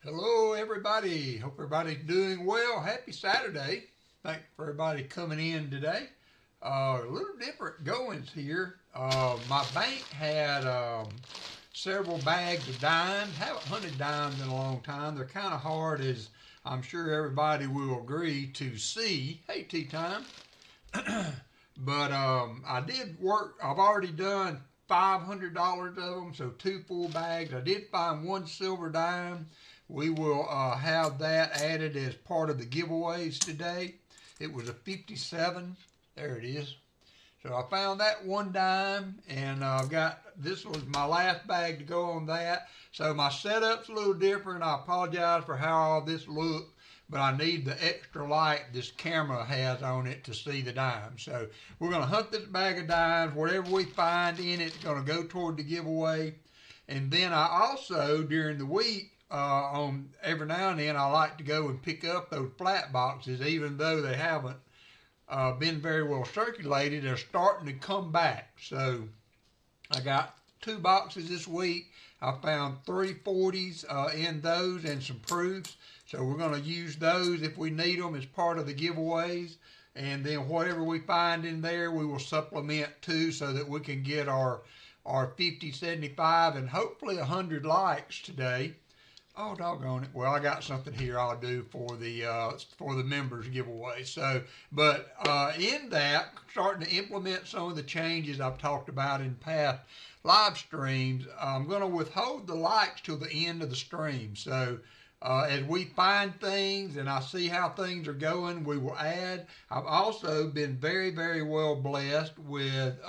Hello everybody, hope everybody's doing well. Happy Saturday. Thanks for everybody coming in today. A little different goings here. My bank had several bags of dimes. Haven't hunted dimes in a long time. They're kind of hard, as I'm sure everybody will agree, to see. Hey, tea time. But I did work. I've already done $500 of them, so 2 full bags. I did find 1 silver dime. We will have that added as part of the giveaways today. It was a 57. There it is. So I found that 1 dime, and I've got, this was my last bag to go on that. So my setup's a little different. I apologize for how all this looked, but I need the extra light this camera has on it to see the dimes. So we're going to hunt this bag of dimes. Whatever we find in it's going to go toward the giveaway. And then I also, during the week, on every now and then, I like to go and pick up those flat boxes, even though they haven't been very well circulated. They're starting to come back. So I got 2 boxes this week. I found 3 40s in those and some proofs. So we're going to use those if we need them as part of the giveaways. And then whatever we find in there, we will supplement too, so that we can get our 50, 75, and hopefully 100 likes today. Oh, doggone it. Well, I got something here I'll do for the members giveaway. So, but in that, starting to implement some of the changes I've talked about in past live streams. I'm going to withhold the likes till the end of the stream. So, as we find things and I see how things are going, we will add. I've also been very, very well blessed with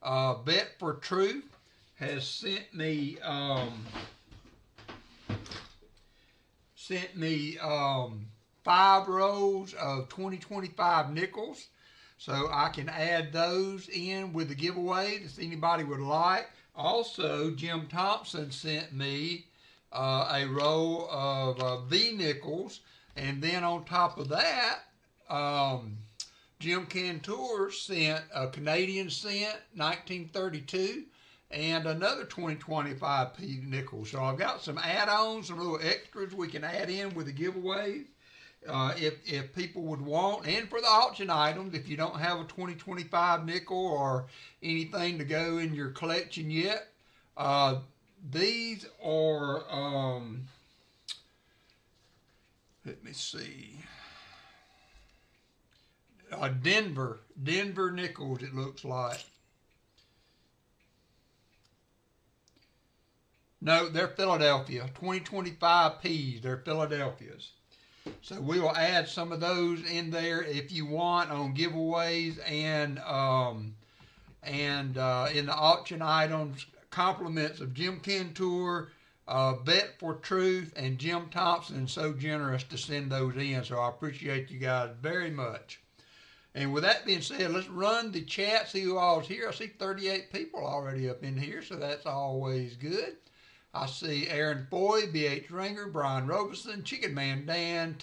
Bet for Truth has sent me 5 rows of 2025 nickels, so I can add those in with the giveaway if anybody would like. Also, Jim Thompson sent me a row of V nickels, and then on top of that, Jim Cantor sent a Canadian cent 1932 and another 2025p nickel. So I've got some add-ons, some little extras we can add in with the giveaways if people would want. And for the auction items, if you don't have a 2025 nickel or anything to go in your collection yet, these are, let me see, Denver nickels, it looks like. No, they're Philadelphia, 2025Ps, they're Philadelphias. So we will add some of those in there if you want on giveaways and And in the auction items, compliments of Jim Cantor, Bet for Truth, and Jim Thompson, so generous to send those in. So I appreciate you guys very much. And with that being said, let's run the chat, see who all's here. I see 38 people already up in here, so that's always good. I see Aaron Foy, B.H. Ringer, Brian Robeson, Chicken Man Dan,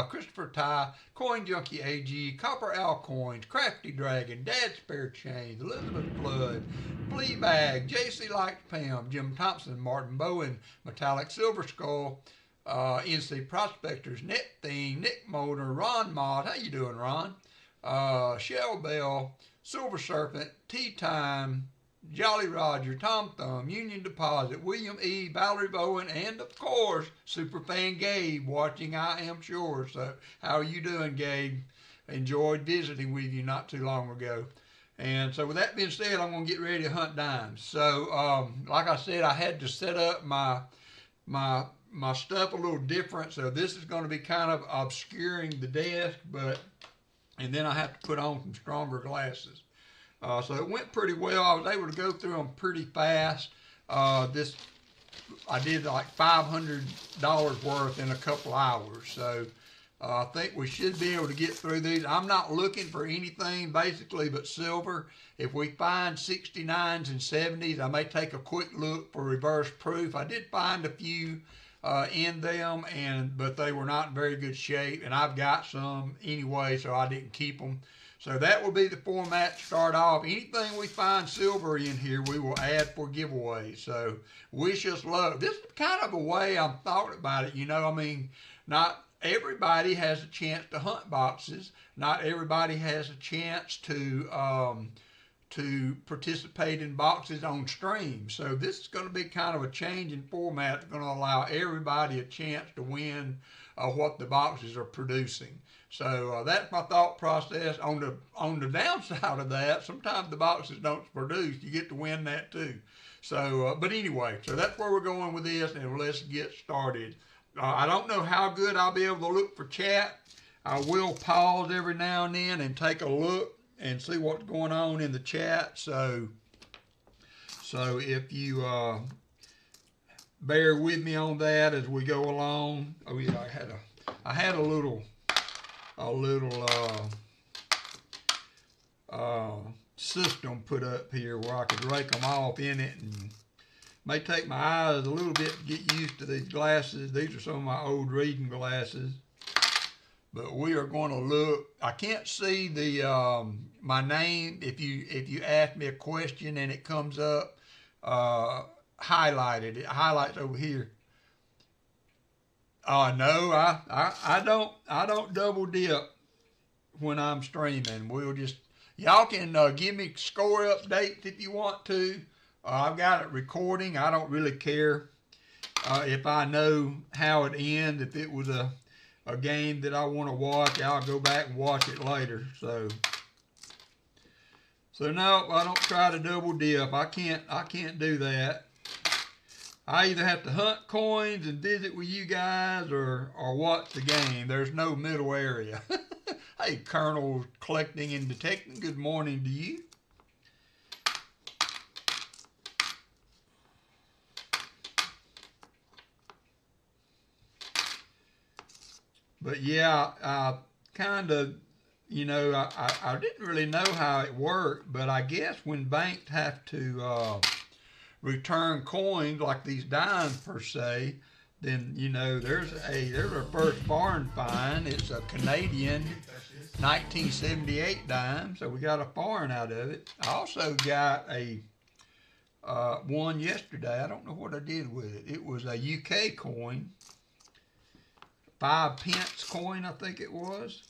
Christopher Ty, Coin Junkie AG, Copper Alcoins, Crafty Dragon, Dad Spare Chains, Elizabeth Flood, Fleabag, JC Likes Pam, Jim Thompson, Martin Bowen, Metallic Silver Skull, NC Prospectors, Net Thing, Nick Molder, Ron Mod. How you doing, Ron? Shell Bell, Silver Serpent, Tea Time, Jolly Roger, Tom Thumb, Union Deposit, William E., Valerie Bowen, and of course, Superfan Gabe watching, I am sure. So, how are you doing, Gabe? Enjoyed visiting with you not too long ago. And so, with that being said, I'm going to get ready to hunt dimes. So, like I said, I had to set up my stuff a little different. So, this is going to be kind of obscuring the desk, and then I have to put on some stronger glasses. So it went pretty well. I was able to go through them pretty fast. I did like $500 worth in a couple hours. So I think we should be able to get through these. I'm not looking for anything basically but silver. If we find 69s and 70s, I may take a quick look for reverse proof. I did find a few in them, but they were not in very good shape, and I've got some anyway, so I didn't keep them. So that will be the format to start off. Anything we find silver in here, we will add for giveaway. So wish us luck. This is kind of a way I'm thought about it. You know, I mean, not everybody has a chance to hunt boxes. Not everybody has a chance to participate in boxes on stream. So this is going to be kind of a change in format. It's going to allow everybody a chance to win what the boxes are producing. So that's my thought process. On the downside of that, sometimes the boxes don't produce. You get to win that too. So, but anyway, so that's where we're going with this, and let's get started. I don't know how good I'll be able to look for chat. I will pause every now and then and take a look and see what's going on in the chat. So if you bear with me on that as we go along. Oh yeah, I had a little system put up here where I could rake them off in it, and may take my eyes a little bit to get used to these glasses. These are some of my old reading glasses. But we are going to look. I can't see the my name if you ask me a question and it comes up highlighted. It highlights over here. No, I don't double dip when I'm streaming. We'll just, y'all can give me score updates if you want to. I've got it recording. I don't really care if I know how it ends. If it was a game that I want to watch, I'll go back and watch it later. So no, I don't try to double dip. I can't do that. I either have to hunt coins and visit with you guys or watch the game. There's no middle area. Hey, Colonel Collecting and Detecting, good morning to you. But yeah, I kind of, you know, I didn't really know how it worked, but I guess when banks have to return coins like these dimes per se, then, you know, there's our first foreign find. It's a Canadian 1978 dime, so we got a foreign out of it. I also got a one yesterday. I don't know what I did with it. It was a UK coin. 5 pence coin, I think it was.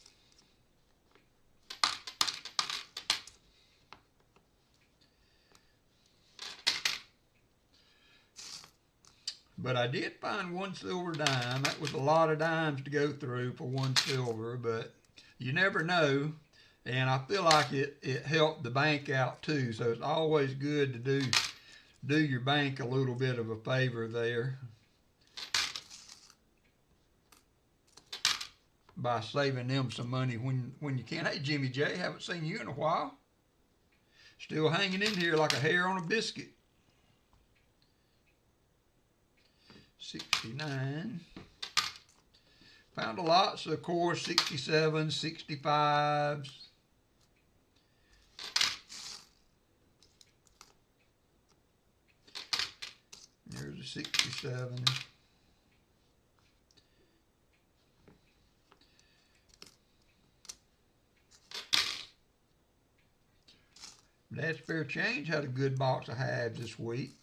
But I did find one silver dime. That was a lot of dimes to go through for one silver, but you never know. And I feel like it helped the bank out too. So it's always good to do your bank a little bit of a favor there by saving them some money when you can. Hey, Jimmy J, haven't seen you in a while. Still hanging in here like a hair on a biscuit. 69. Found a lot, so of course 67, 65s. There's a 67. Dad's Fair Change had a good box of halves this week.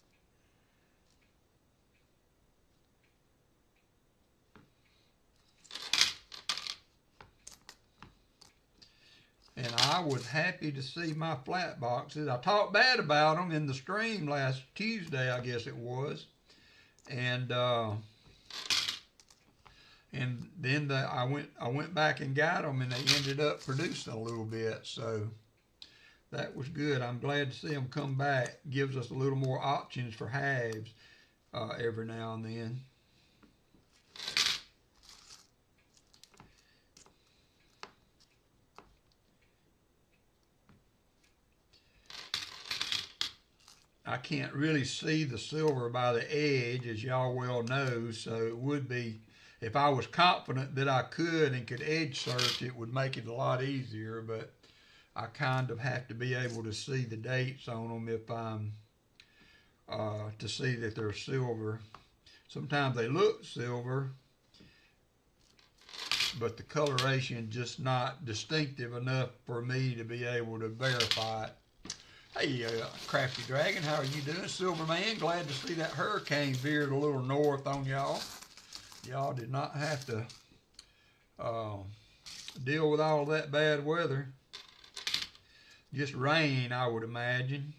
And I was happy to see my flat boxes. I talked bad about them in the stream last Tuesday, I guess it was. And then I went back and got them, and they ended up producing a little bit. So that was good. I'm glad to see them come back. Gives us a little more options for halves every now and then. I can't really see the silver by the edge, as y'all well know, so it would be, if I was confident that I could and could edge search, it would make it a lot easier, but I kind of have to be able to see the dates on them if I'm, to see that they're silver. Sometimes they look silver, but the coloration just not distinctive enough for me to be able to verify it. Hey, Crafty Dragon, how are you doing? Silver Man, glad to see that hurricane veered a little north on y'all. Y'all did not have to deal with all of that bad weather. Just rain, I would imagine.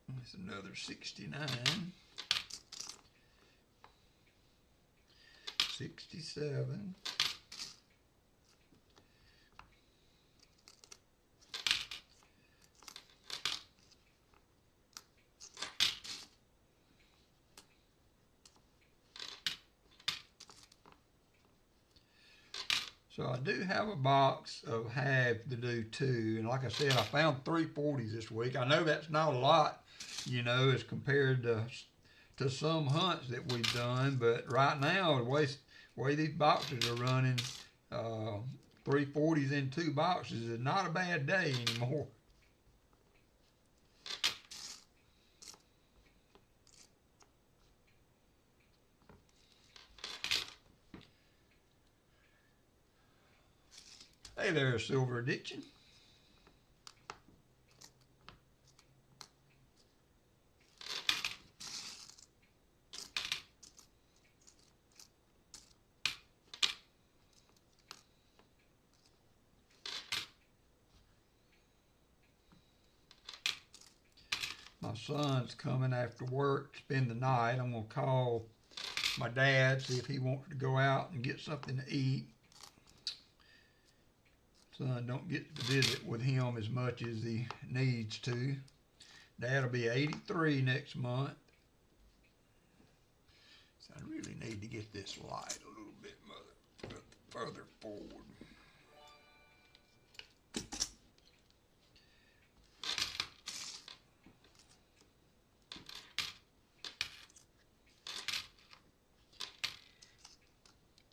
That's another 69. 67. So I do have a box of halves to do too, and like I said, I found 340s this week. I know that's not a lot, you know, as compared to some hunts that we've done, but right now, the way these boxes are running, 340s in 2 boxes is not a bad day anymore. Hey there, Silver Addiction. My son's coming after work to spend the night. I'm going to call my dad, see if he wants to go out and get something to eat. Son don't get to visit with him as much as he needs to. Dad'll be 83 next month. So I really need to get this light a little bit further forward.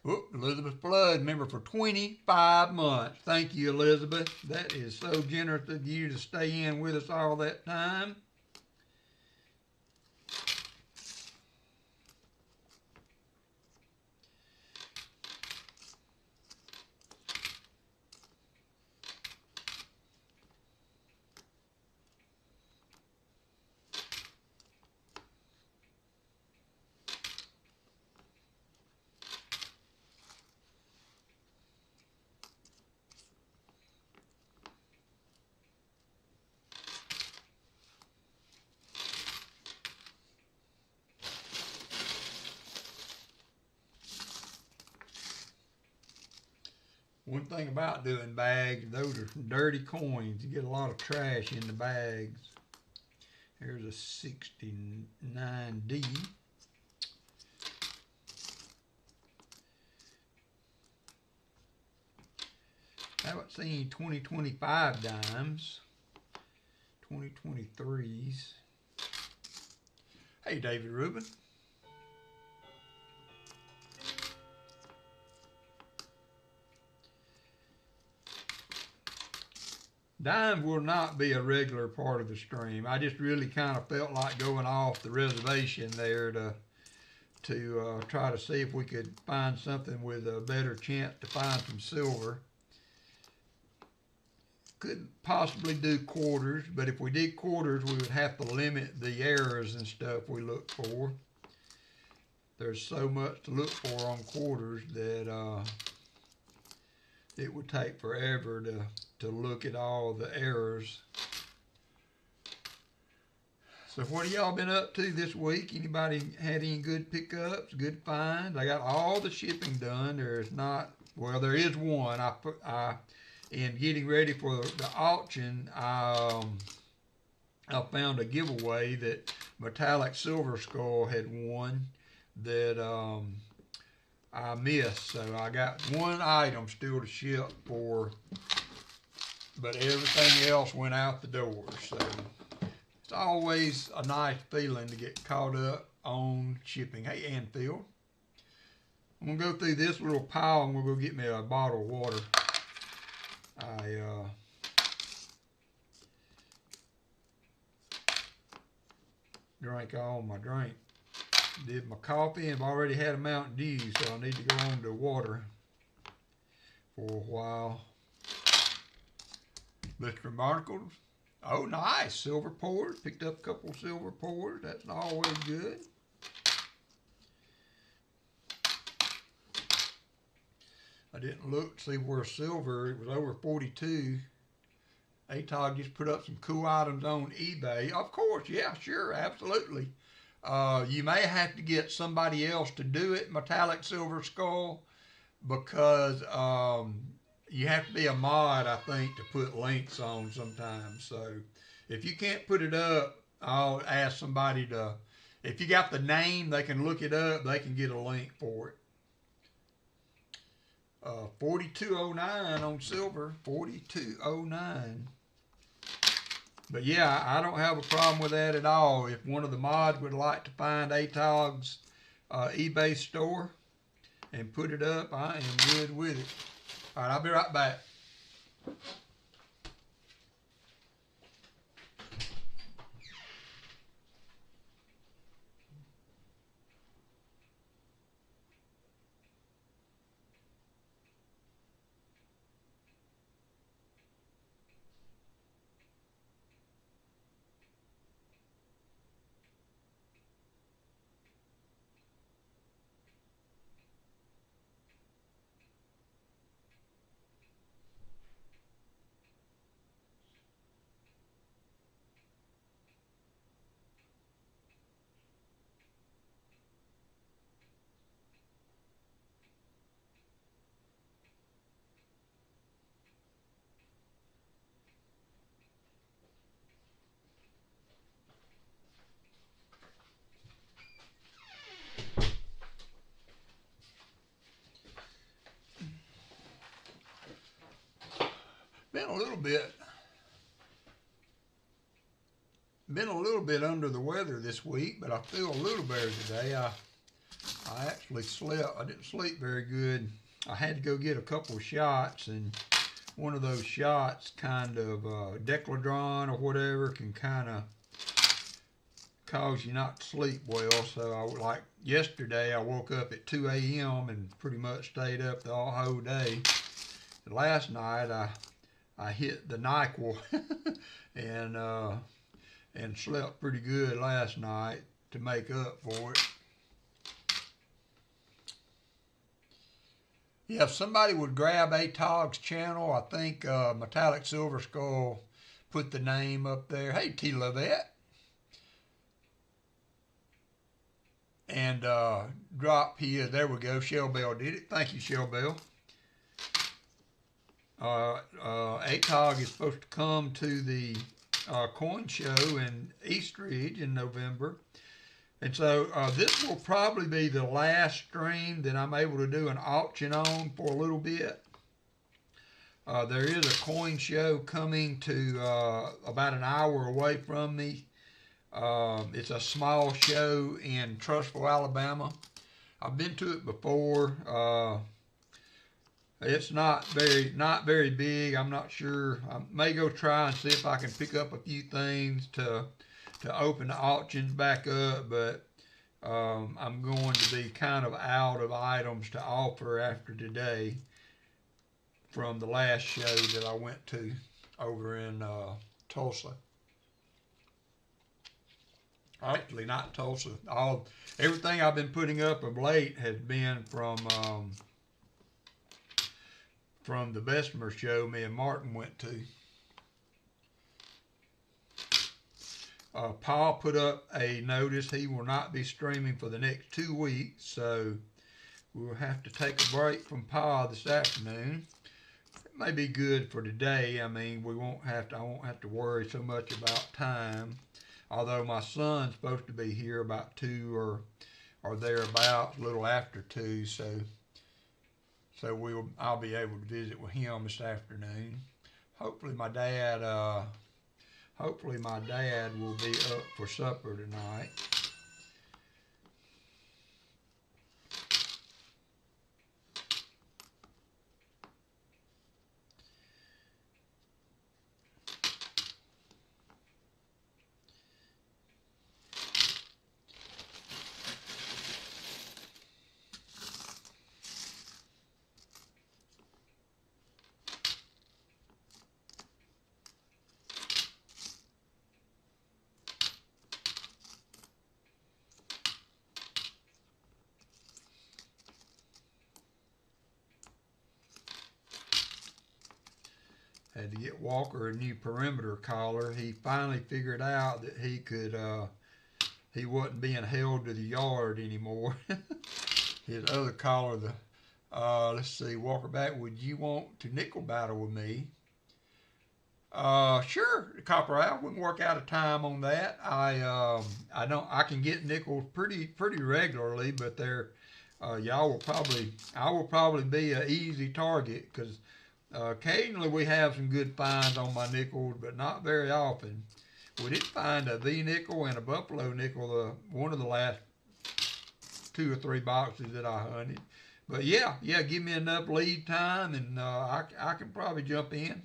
Whoop, Elizabeth Flood, member for 25 months. Thank you, Elizabeth. That is so generous of you to stay in with us all that time. One thing about doing bags, those are dirty coins. You get a lot of trash in the bags. Here's a 69D. haven't seen 2025 dimes. 2023s. Hey, David Rubin. Dime will not be a regular part of the stream. I just really kind of felt like going off the reservation there to try to see if we could find something with a better chance to find some silver. Could possibly do quarters, but if we did quarters, we would have to limit the errors and stuff we look for. There's so much to look for on quarters that it would take forever to look at all the errors. So what have y'all been up to this week? Anybody had any good pickups, good finds? I got all the shipping done. There's not, well, there is one. In getting ready for the auction, I found a giveaway that Metallic Silver Skull had won that I missed. So I got one item still to ship for, but everything else went out the door. So it's always a nice feeling to get caught up on shipping. Hey, Anfield. I'm going to go through this little pile and we'll go get me a bottle of water. I drank all my drink. Did my coffee and I've already had a Mountain Dew, so I need to go on to water for a while. Mr. Barnacles. Oh, nice. Silver pours. Picked up a couple silver pours. That's always good. I didn't look to see where silver, it was over 42. ATOG just put up some cool items on eBay. Of course, yeah, sure, absolutely. You may have to get somebody else to do it, Metallic Silver Skull, because you have to be a mod, I think, to put links on sometimes. So if you can't put it up, I'll ask somebody to, if you got the name, they can look it up, they can get a link for it. 4209 on silver, 4209. But yeah, I don't have a problem with that at all. If one of the mods would like to find ATOG's eBay store and put it up, I am good with it. All right, I'll be right back. Been a little bit under the weather this week, but I feel a little better today. I actually slept. I didn't sleep very good. I had to go get a couple of shots, and one of those shots, kind of Decladron or whatever, can kind of cause you not to sleep well. So like yesterday, I woke up at 2 a.m. and pretty much stayed up the whole day. And last night, I hit the NyQuil and slept pretty good last night to make up for it. Yeah, if somebody would grab ATOG's channel, I think Metallic Silver Skull put the name up there. Hey, T. Lovette. And drop his, there we go, Shell Bell did it. Thank you, Shell Bell. ATOG is supposed to come to the coin show in Eastridge in November. And so this will probably be the last stream that I'm able to do an auction on for a little bit. There is a coin show coming to about an hour away from me. It's a small show in Trussville, Alabama. I've been to it before. It's not very big. I'm not sure. I may go try and see if I can pick up a few things to open the auctions back up, but I'm going to be kind of out of items to offer after today from the last show that I went to over in Tulsa. Actually, not Tulsa. Everything I've been putting up of late has been from the Bessemer show me and Martin went to. Paul put up a notice he will not be streaming for the next 2 weeks, so we'll have to take a break from Paul this afternoon. It may be good for today. I mean, I won't have to worry so much about time. Although my son's supposed to be here about 2 or thereabouts, a little after 2, so I'll be able to visit with him this afternoon. Hopefully my dad will be up for supper tonight. Had to get Walker a new perimeter collar. He finally figured out that he wasn't being held to the yard anymore. His other collar, let's see, Walker back, would you want to nickel battle with me? Sure, Copper Al, we can work out a time on that. I can get nickels pretty regularly, but I will probably be an easy target because occasionally we have some good finds on my nickels, but not very often. We did find a V nickel and a buffalo nickel one of the last 2 or 3 boxes that I hunted. But yeah, give me enough lead time and I can probably jump in.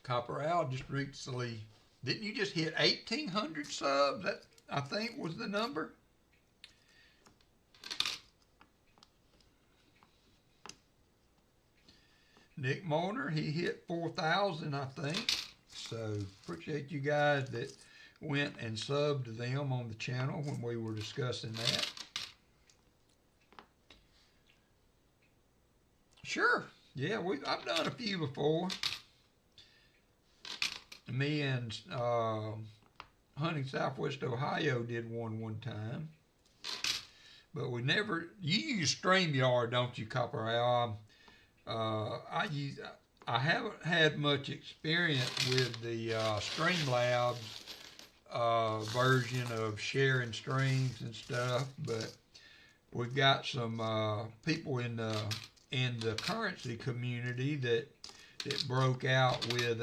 Copper Al just recently, didn't you just hit 1,800 subs? That, I think, was the number. Nick Molnar, he hit 4,000, I think. So appreciate you guys that went and subbed to them on the channel when we were discussing that. Sure. Yeah, I've done a few before. Me and Hunting Southwest Ohio did one time. But we never, you use StreamYard, don't you, Copper Al? I haven't had much experience with the Streamlabs version of sharing streams and stuff, but we've got some people in the currency community that broke out with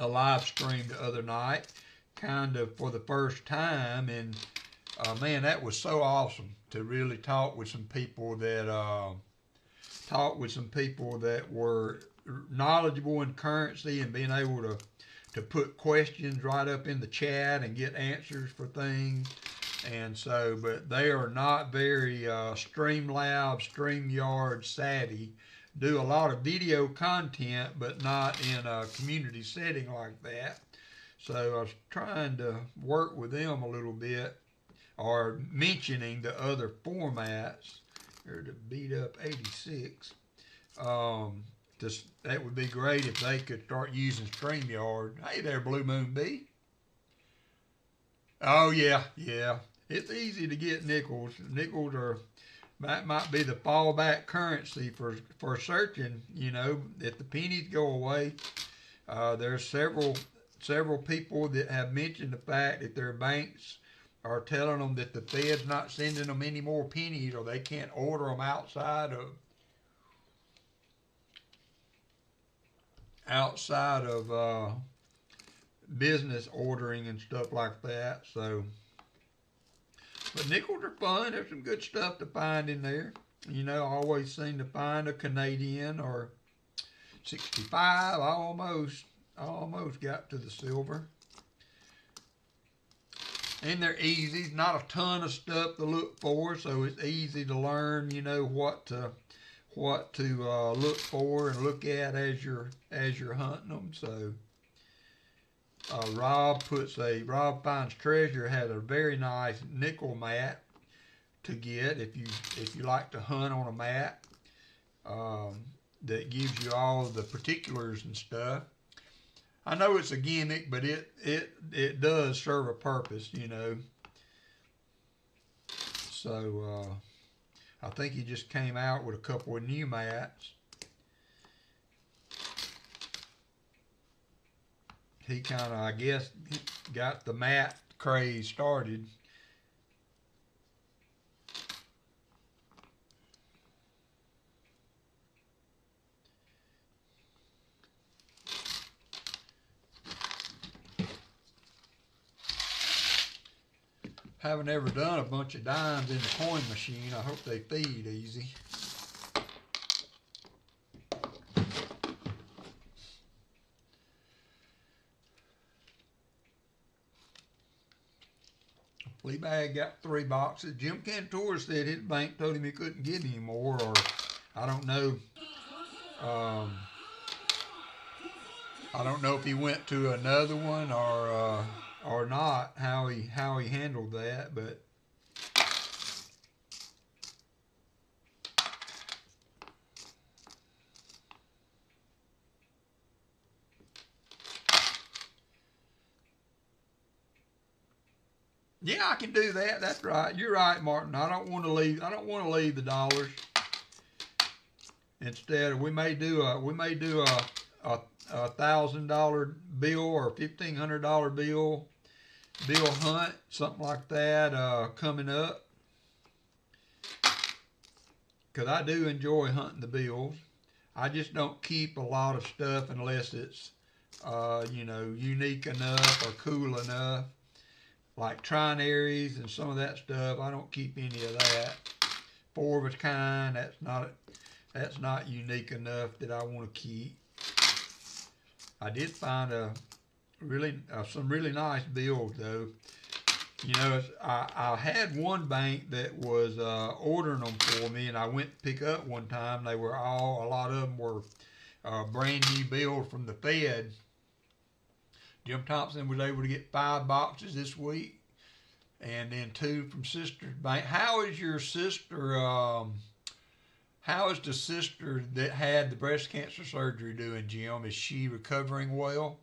a live stream the other night, kind of for the first time, and man, that was so awesome to really talk with some people that were knowledgeable in currency and being able to put questions right up in the chat and get answers for things. And so, but they are not very Streamlabs, StreamYard savvy. Do a lot of video content, but not in a community setting like that. So I was trying to work with them a little bit, or mentioning the other formats. Or to beat up 86. That would be great if they could start using StreamYard. Hey there, Blue Moon B. Oh yeah. It's easy to get nickels. Nickels are that might be the fallback currency for searching. You know, if the pennies go away, there's several people that have mentioned the fact that their banks are telling them that the Fed's not sending them any more pennies, or they can't order them outside of business ordering and stuff like that. So, but nickels are fun. There's some good stuff to find in there. You know, I always seem to find a Canadian or 65. I almost got to the silver. And they're easy. Not a ton of stuff to look for, so it's easy to learn, you know, what to look for and look at as you're hunting them. So Rob Finds Treasure has a very nice nickel mat to get if you like to hunt on a mat that gives you all the particulars and stuff. I know it's a gimmick, but it does serve a purpose, you know. So I think he just came out with a couple of new mats. He kind of, I guess, got the mat craze started. Haven't ever done a bunch of dimes in the coin machine. I hope they feed easy. Fleabag got 3 boxes. Jim Cantor said his bank told him he couldn't get any more, or I don't know. I don't know if he went to another one or not. How he handled that, but yeah, I can do that. That's right. You're right, Martin. I don't want to leave the dollars. Instead, we may do a $1,000 bill or $1,500 bill hunt, something like that, coming up. Because I do enjoy hunting the bills. I just don't keep a lot of stuff unless it's you know, unique enough or cool enough. Like trinaries and some of that stuff, I don't keep any of that. 4 of its kind, that's not unique enough that I want to keep. I did find some really nice bills though. You know, I had one bank that was ordering them for me, and I went to pick up one time. A lot of them were brand new bills from the Fed. Jim Thompson was able to get 5 boxes this week, and then 2 from Sister's Bank. How is your sister? How is the sister that had the breast cancer surgery doing, Jim? Is she recovering well?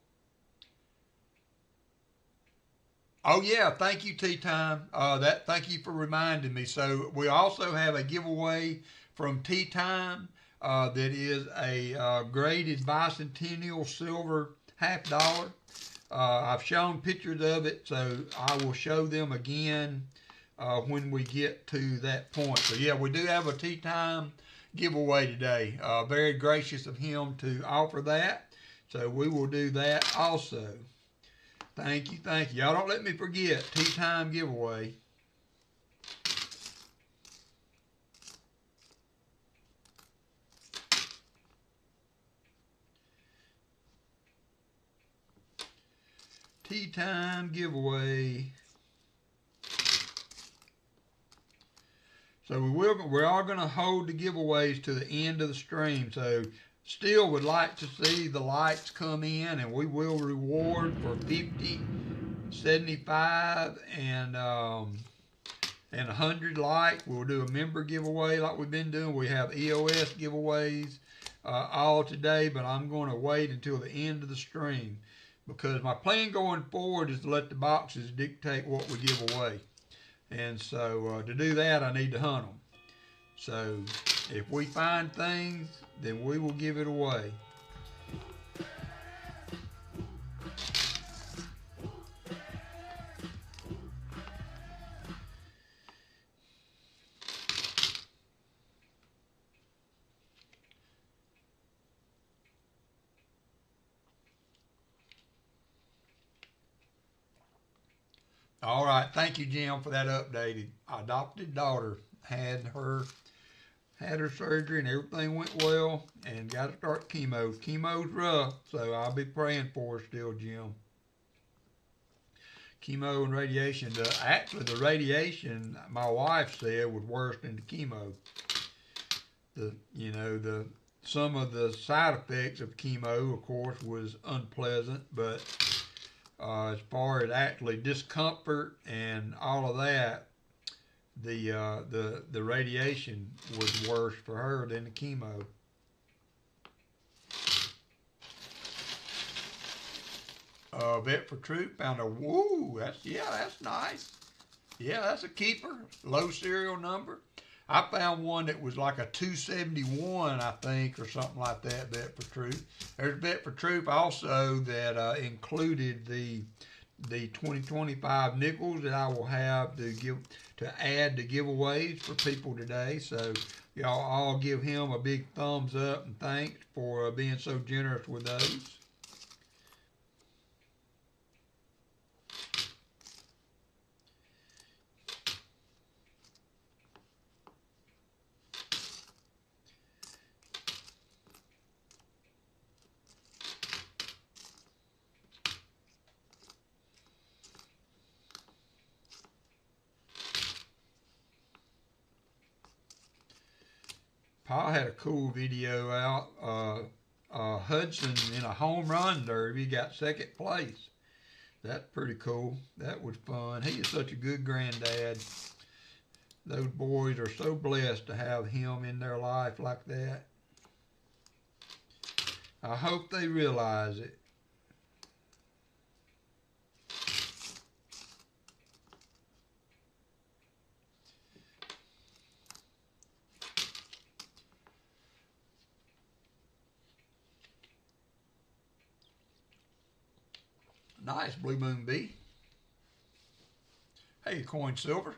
Oh yeah, thank you, Tea Time. Thank you for reminding me. So we also have a giveaway from Tea Time that is a graded bicentennial silver $50. I've shown pictures of it, so I will show them again when we get to that point. So yeah, we do have a Tea Time giveaway today. Very gracious of him to offer that. So we will do that also. Thank you, thank you. Y'all don't let me forget, Tea Time giveaway. Tea Time giveaway. So we are going to hold the giveaways to the end of the stream. So still would like to see the likes come in, and we will reward for 50, 75, and 100 likes. We'll do a member giveaway like we've been doing. We have EOS giveaways all today, but I'm going to wait until the end of the stream because my plan going forward is to let the boxes dictate what we give away. And so to do that, I need to hunt them. So if we find things, then we will give it away. All right, thank you, Jim, for that update. Adopted daughter had her surgery and everything went well, and got to start chemo. Chemo's rough, so I'll be praying for her still, Jim. Chemo and radiation. Actually, the radiation, my wife said, was worse than the chemo. Some of the side effects of chemo, of course, was unpleasant, but as far as actually discomfort and all of that, the radiation was worse for her than the chemo. Vet for Troop found a that's nice. Yeah, that's a keeper. Low serial number. I found one that was like a 271, I think, or something like that, Vet for Troop. There's Vet for Troop also that included the 2025 nickels that I will have to add to giveaways for people today. So y'all all give him a big thumbs up and thanks for being so generous with those. Paul had a cool video out. Hudson in a home run derby got second place. That's pretty cool. That was fun. He is such a good granddad. Those boys are so blessed to have him in their life like that. I hope they realize it. Nice, Blue Moon B. Hey, Coin Silver.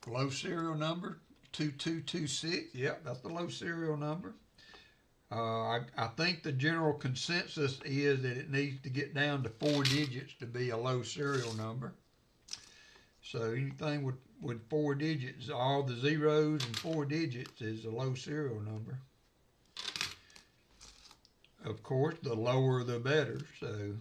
Low serial number 2226. Yep, that's the low serial number. I think the general consensus is that it needs to get down to 4 digits to be a low serial number. So anything with 4 digits, all the zeros and 4 digits is a low serial number. Of course, the lower the better. So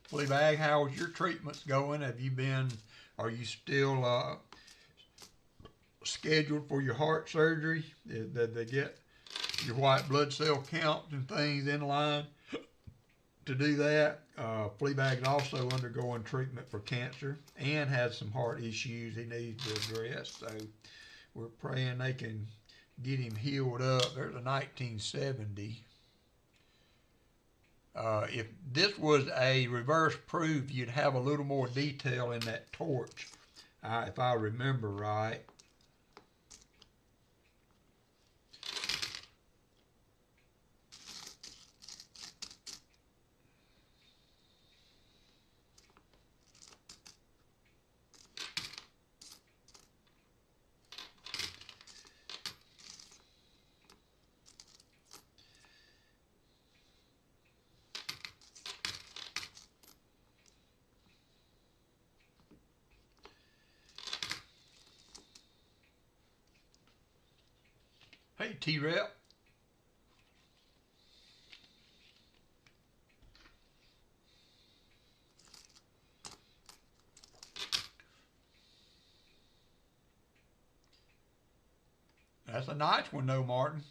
Fleabag, how's your treatments going? Are you still scheduled for your heart surgery? Did they get your white blood cell count and things in line to do that? Fleabag is also undergoing treatment for cancer and has some heart issues he needs to address. So we're praying they can get him healed up. There's a 1970. If this was a reverse proof, you'd have a little more detail in that torch, if I remember right. Hey, T-Rep. That's a nice one, though, Martin.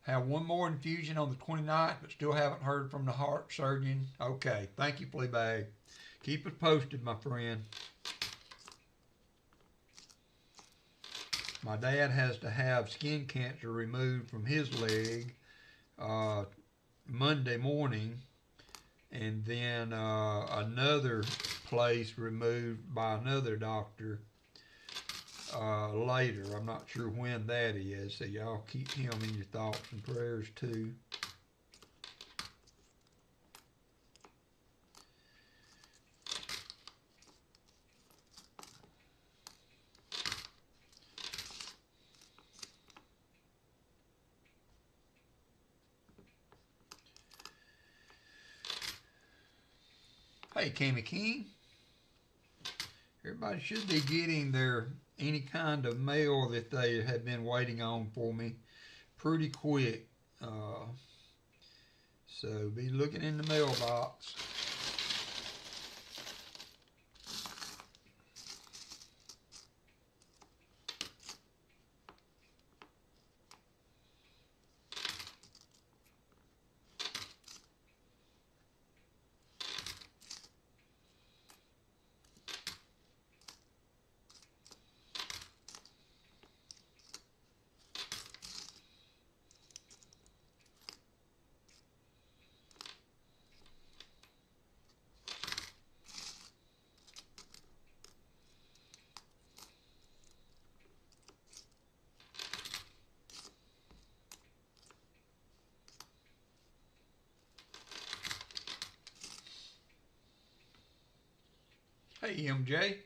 Have one more infusion on the 29th, but still haven't heard from the heart surgeon. Okay, thank you, Fleabag. Keep us posted, my friend. My dad has to have skin cancer removed from his leg Monday morning, and then another place removed by another doctor later. I'm not sure when that is, so y'all keep him in your thoughts and prayers too. Hey, Cammy King. Everybody should be getting their any kind of mail that they have been waiting on for me pretty quick. So be looking in the mailbox. Hey, MJ.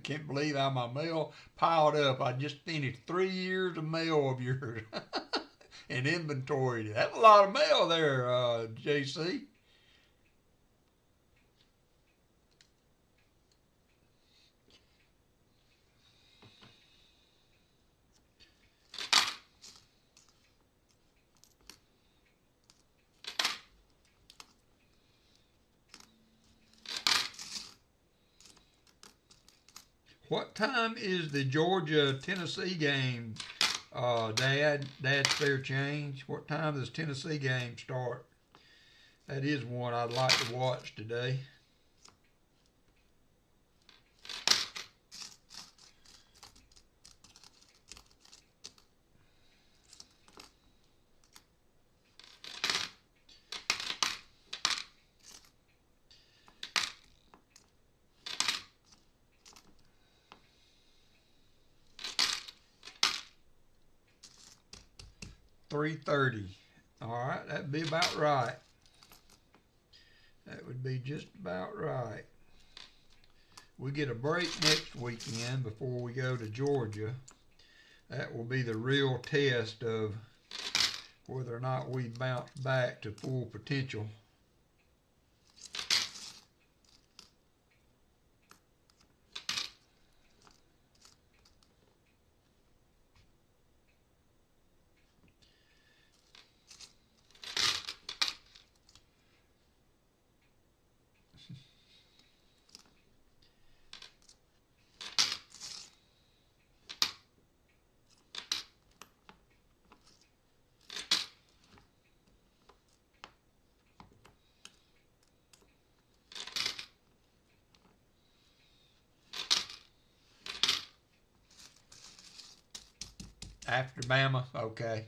Can't believe how my mail piled up. I just finished 3 years of mail of yours and inventory. That's a lot of mail there, JC. What time is the Georgia-Tennessee game Dad's Fair Change. What time does Tennessee game start? That is one I'd like to watch today. $3.30. All right, that'd be about right. That would be just about right. We get a break next weekend before we go to Georgia. That will be the real test of whether or not we bounce back to full potential. After Bama, okay.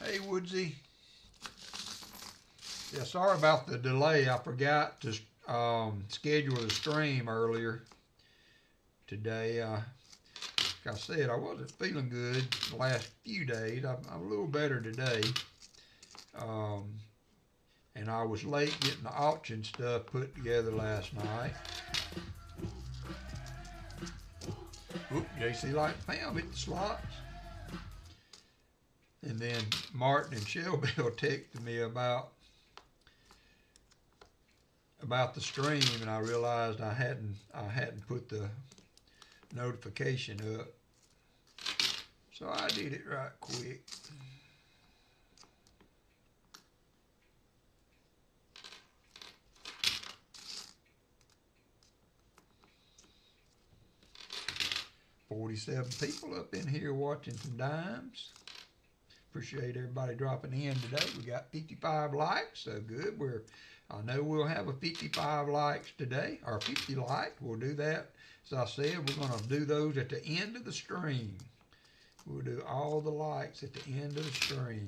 Hey, Woodsy. Yeah, sorry about the delay. I forgot to schedule the stream earlier today. Like I said, I wasn't feeling good the last few days. I'm a little better today. And I was late getting the auction stuff put together last night. Oop, JC Light Pound hit the slots. And then Martin and Shelby texted me about the stream, and I realized I hadn't put the notification up. So I did it right quick. $47 people up in here watching some dimes. Appreciate everybody dropping in today. We got 55 likes, so good. I know we'll have a 55 likes today, or 50 likes. We'll do that. As I said, we're going to do those at the end of the stream. We'll do all the likes at the end of the stream.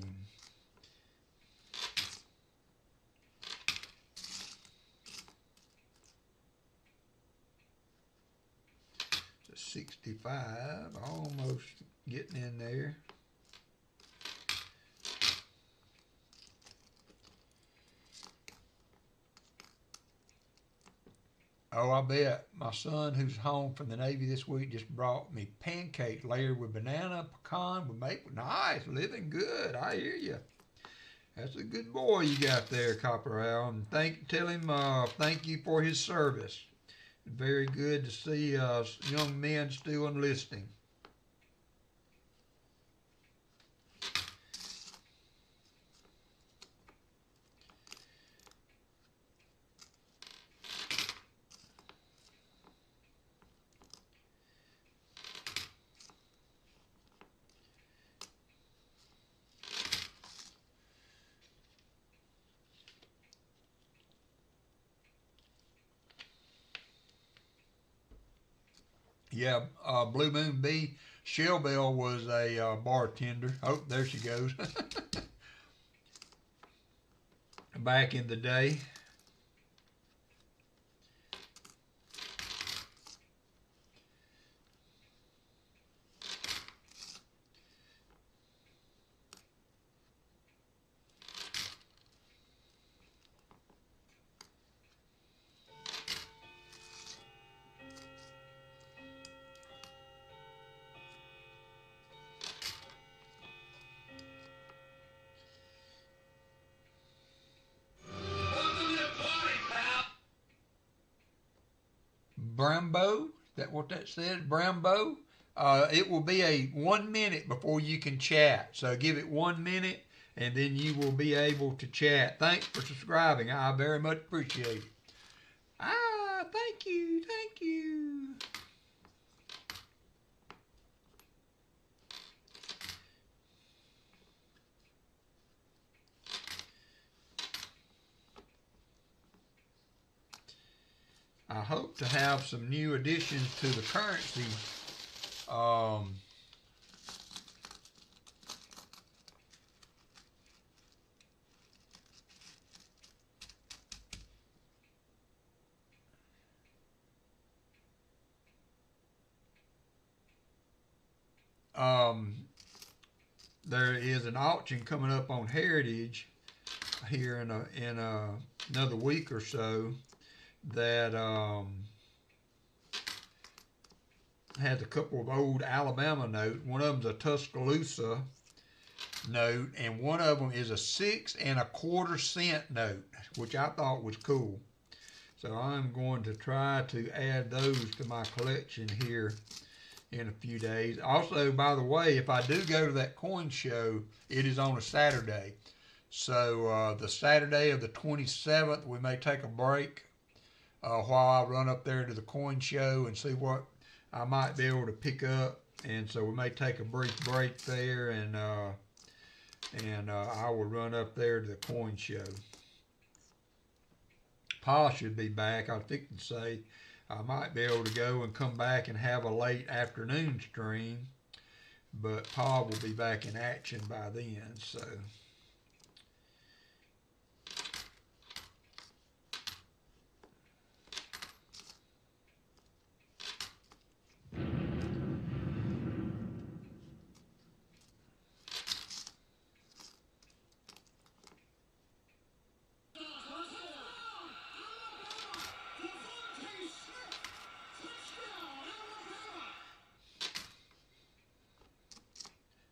So 65, almost getting in there. Oh, I bet. My son, who's home from the Navy this week, just brought me pancakes layered with banana, pecan, with maple. Nice, living good. I hear you. That's a good boy you got there, Copperell. And tell him thank you for his service. Very good to see young men still enlisting. Yeah, Blue Moon B. Shellbell was a bartender. Oh, there she goes. Back in the day. Brambo. Is that what that says? Brambo. It will be a 1 minute before you can chat. So give it 1 minute and then you will be able to chat. Thanks for subscribing. I very much appreciate it. Thank you. Thank you. I hope to have some new additions to the currency there is an auction coming up on Heritage here in another week or so that has a couple of old Alabama notes. One of them's a Tuscaloosa note, and one of them is a 6 1/4 cent note, which I thought was cool. So I'm going to try to add those to my collection here in a few days. Also, by the way, if I do go to that coin show, it is on a Saturday. So the Saturday of the 27th, we may take a break while I run up there to the coin show and see what I might be able to pick up. And so we may take a brief break there, and I will run up there to the coin show. Pa should be back. I think to say I might be able to go and come back and have a late afternoon stream, but Pa will be back in action by then. So.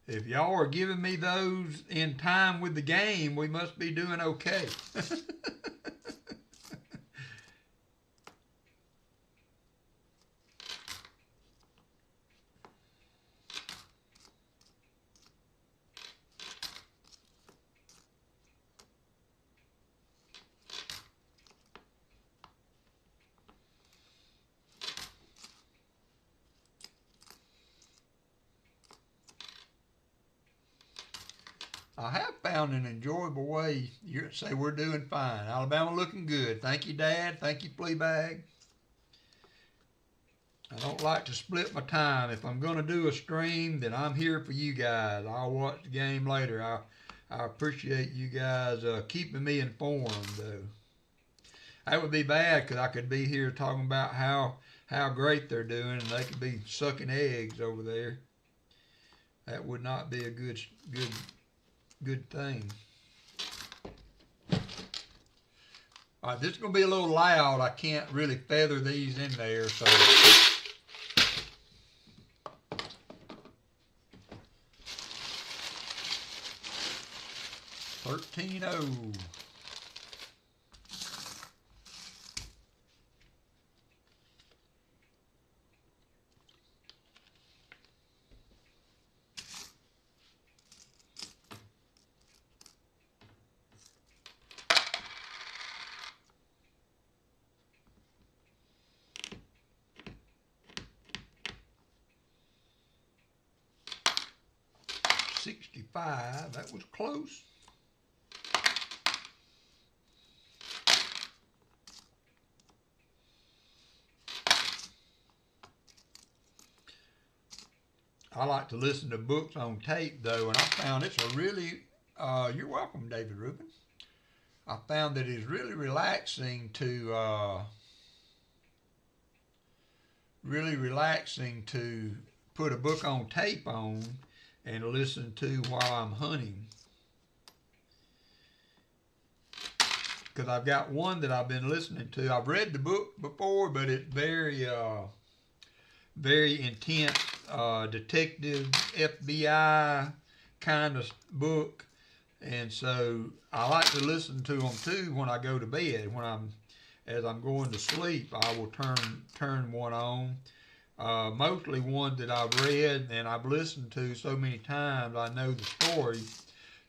If y'all are giving me those in time with the game, we must be doing okay. I have found an enjoyable way. You say we're doing fine. Alabama looking good. Thank you, Dad. Thank you, Fleabag. I don't like to split my time. If I'm going to do a stream, then I'm here for you guys. I'll watch the game later. I appreciate you guys keeping me informed, though. That would be bad because I could be here talking about how great they're doing, and they could be sucking eggs over there. That would not be a good thing. All right, this is going to be a little loud. I can't really feather these in there, so. 13-0. $65. That was close. I like to listen to books on tape, though, and I found it's a really, you're welcome, David Rubin. I found that it's really relaxing to put a book on tape on and listen to while I'm hunting. Because I've got one that I've been listening to. I've read the book before, but it's very intense, detective, FBI kind of book. And so I like to listen to them too when I go to bed, when I'm as I'm going to sleep, I will turn one on. Mostly one that I've read and I've listened to so many times, I know the story.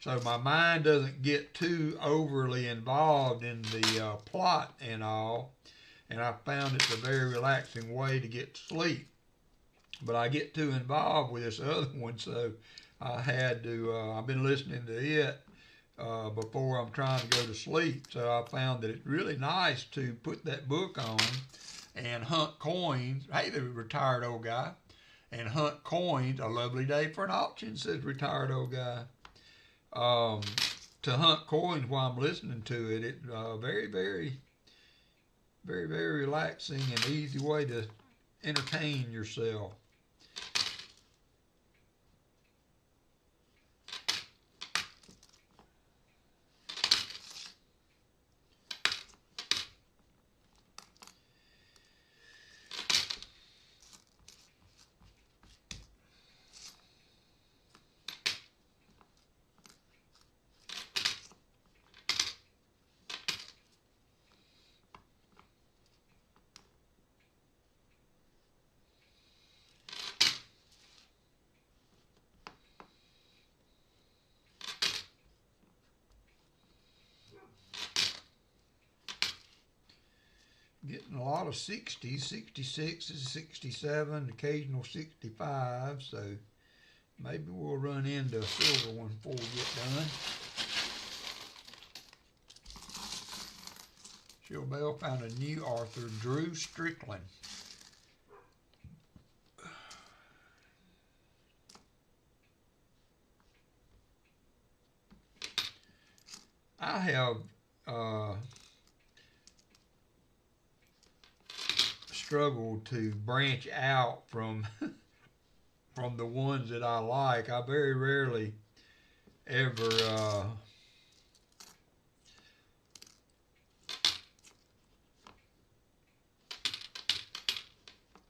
So my mind doesn't get too overly involved in the plot and all. And I found it's a very relaxing way to get to sleep. But I get too involved with this other one, so I had to, I've been listening to it before I'm trying to go to sleep. So I found that it's really nice to put that book on and hunt coins. Hey, the retired old guy. And hunt coins. A lovely day for an auction, says retired old guy. To hunt coins while I'm listening to it. It's very, very, very, very relaxing and easy way to entertain yourself. Getting a lot of 60s, 66s, 67, occasional 65, so maybe we'll run into a silver one before we get done. Jill Bell found a new author, Drew Strickland. I have struggled to branch out from from the ones that I like. I very rarely ever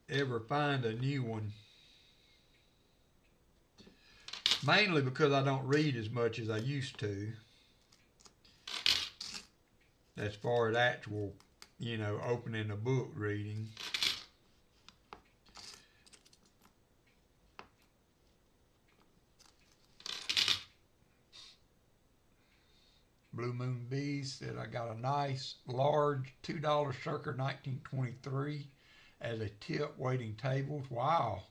ever find a new one. Mainly because I don't read as much as I used to. As far as actual, you know, opening a book reading. Blue Moon Bees said I got a nice large $2 circa 1923 as a tip waiting tables. Wow.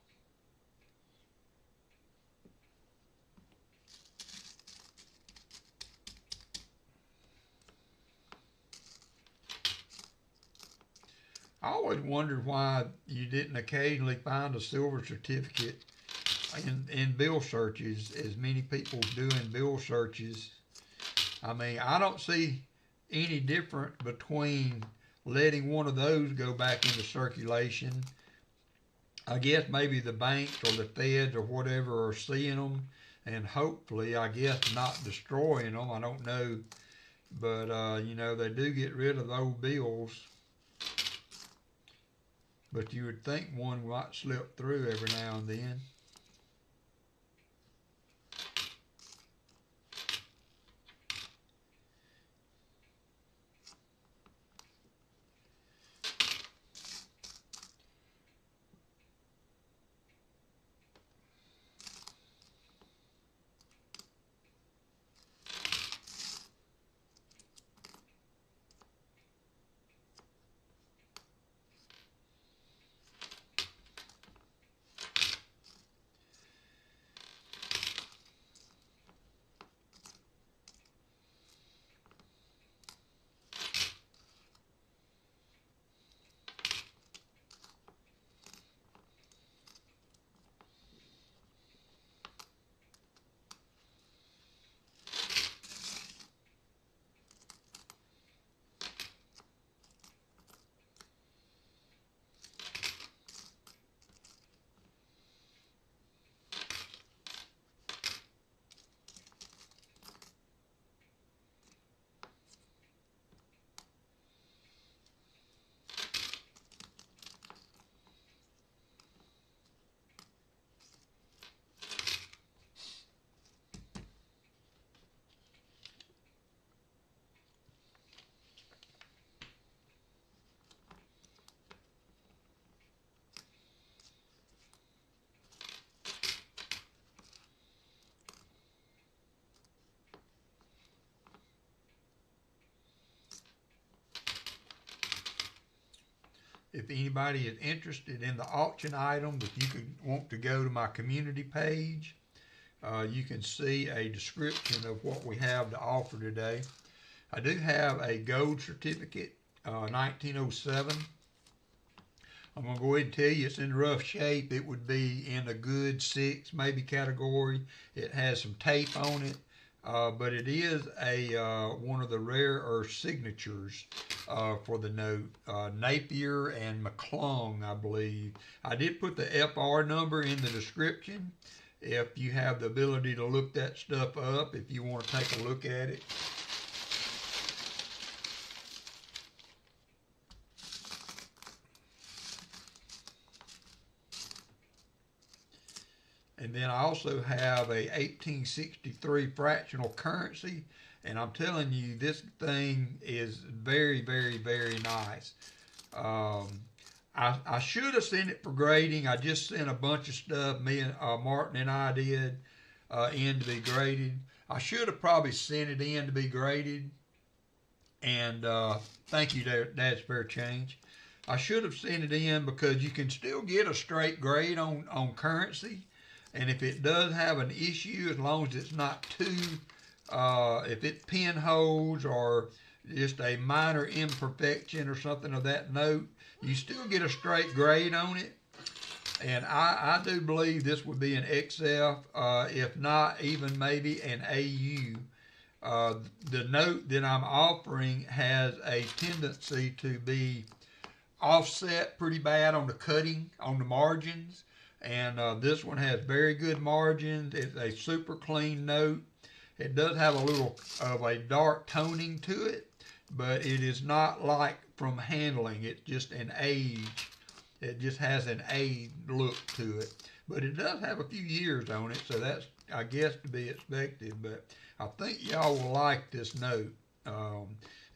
I always wondered why you didn't occasionally find a silver certificate in bill searches, as many people do in bill searches. I mean, I don't see any difference between letting one of those go back into circulation. I guess maybe the banks or the feds or whatever are seeing them and hopefully, I guess, not destroying them. I don't know. But, you know, they do get rid of those bills. But you would think one might slip through every now and then. if anybody is interested in the auction items, if you could want to go to my community page, you can see a description of what we have to offer today. I do have a gold certificate, 1907. I'm going to go ahead and tell you it's in rough shape. It would be in a good 6 maybe category. It has some tape on it, but it is one of the rarer signatures for the note. Napier and McClung, I believe. I did put the FR number in the description if you have the ability to look that stuff up, if you want to take a look at it. And then I also have a 1863 fractional currency, and I'm telling you, this thing is very, very, very nice. I should have sent it for grading. I just sent a bunch of stuff, me and Martin and I did, in to be graded. I should have probably sent it in to be graded. And thank you, Dad's Fair Change. I should have sent it in because you can still get a straight grade on currency. And if it does have an issue, as long as it's not too, if it pinholes or just a minor imperfection or something of that note, you still get a straight grade on it. And I do believe this would be an XF, if not even maybe an AU. The note that I'm offering has a tendency to be offset pretty bad on the cutting, on the margins. And this one has very good margins. It's a super clean note. It does have a little of a dark toning to it, but it is not like from handling. It's just an age. It just has an age look to it. But it does have a few years on it, so that's, I guess, to be expected. But I think y'all will like this note.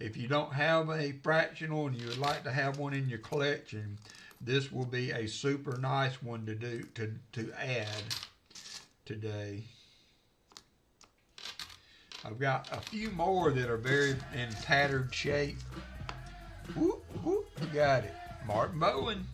If you don't have a fractional and you would like to have one in your collection, this will be a super nice one to add today. I've got a few more that are very in tattered shape. Whoop, whoop, you got it. Martin Bowen.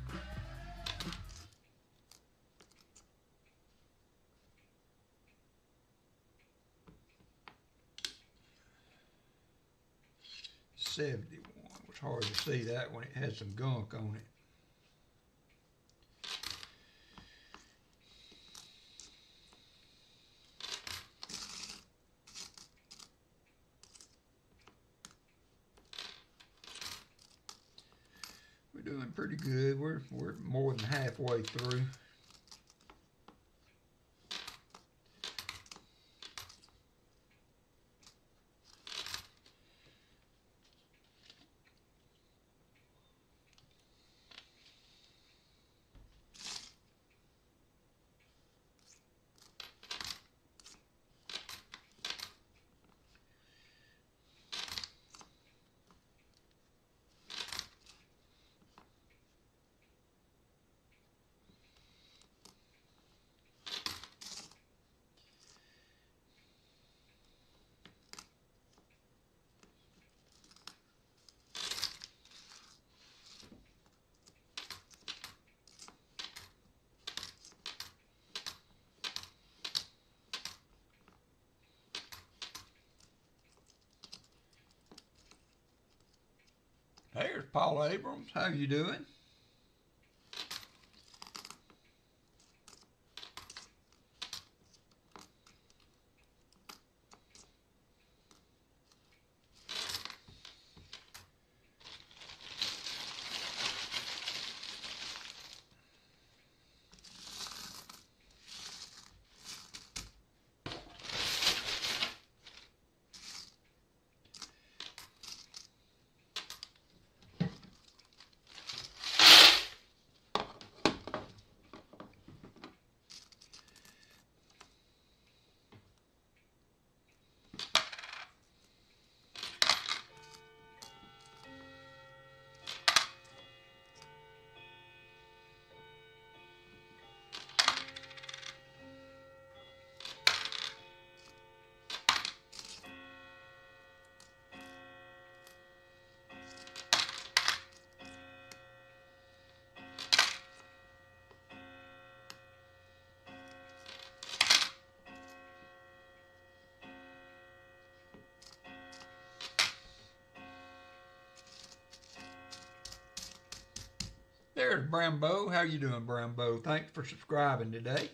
$71. It's hard to see that when it has some gunk on it. Doing pretty good. We're more than halfway through. There's Paul Abrams. How you doing? There's Brambo. How you doing, Brambo? Thanks for subscribing today.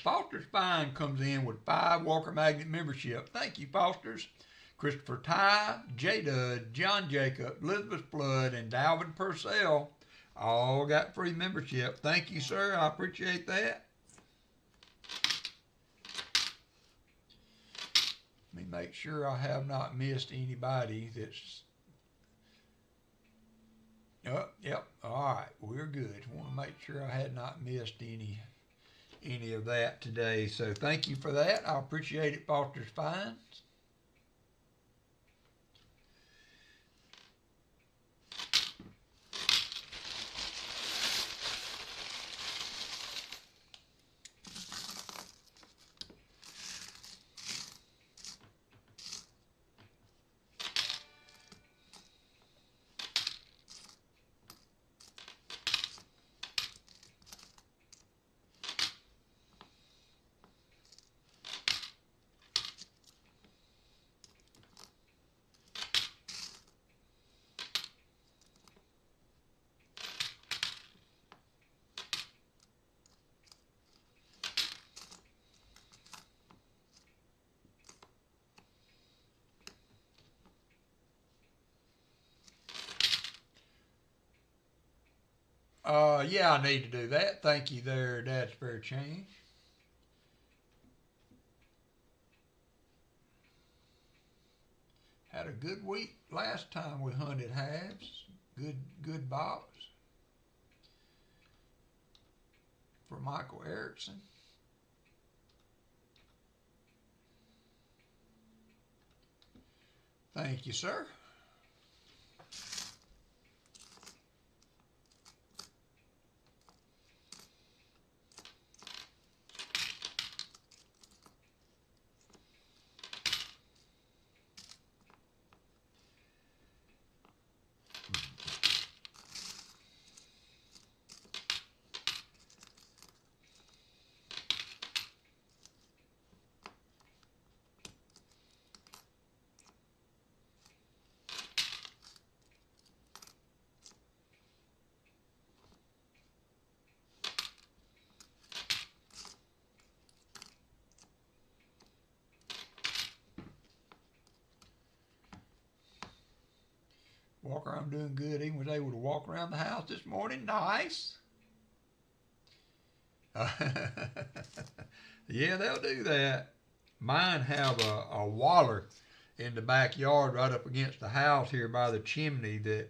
Foster's Fine comes in with 5 WalkerMagnet membership. Thank you, Foster's. Christopher Ty, J. Dud, John Jacob, Elizabeth Flood, and Dalvin Purcell all got free membership. Thank you, sir. I appreciate that. Let me make sure I have not missed anybody that's... Oh, yep. All right. We're good. I want to make sure I had not missed any of that today. So thank you for that. I appreciate it, Foster's Fines. Yeah, I need to do that. Thank you there, Dad's Fair Change. Had a good week last time we hunted halves. Good box for Michael Erickson. Thank you, sir. Walker, I'm doing good. Even was able to walk around the house this morning. Nice. Yeah, they'll do that. Mine have a waller in the backyard right up against the house here by the chimney that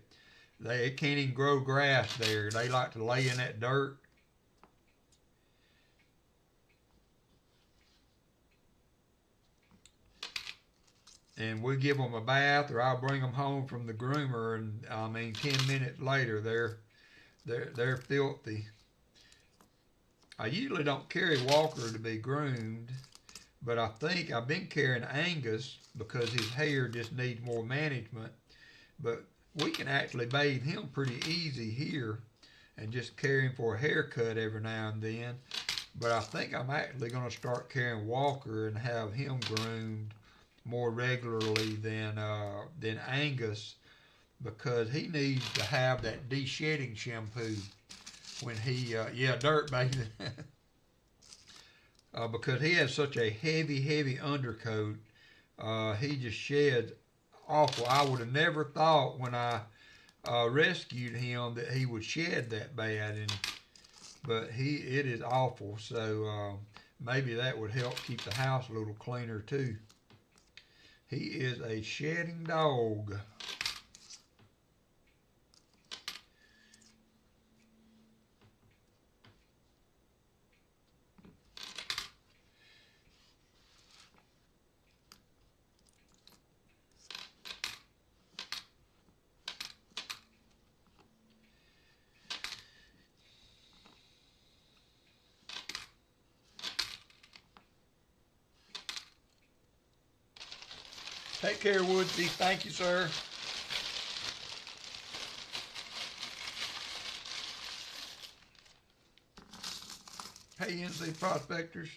they can't even grow grass there. They like to lay in that dirt. And we give them a bath, or I'll bring them home from the groomer, and I mean 10 minutes later they're filthy. I usually don't carry Walker to be groomed, But I think I've been carrying Angus because his hair just needs more management. But we can actually bathe him pretty easy here and just carry him for a haircut every now and then. But I think I'm actually going to start carrying Walker and have him groomed more regularly than Angus, because he needs to have that de-shedding shampoo when he, dirt bathing. Because he has such a heavy undercoat. He just sheds awful. I would have never thought when I rescued him that he would shed that bad, but it is awful. So maybe that would help keep the house a little cleaner too. He is a shedding dog. Take care, Woodsy. Thank you, sir. Hey, NC Prospectors.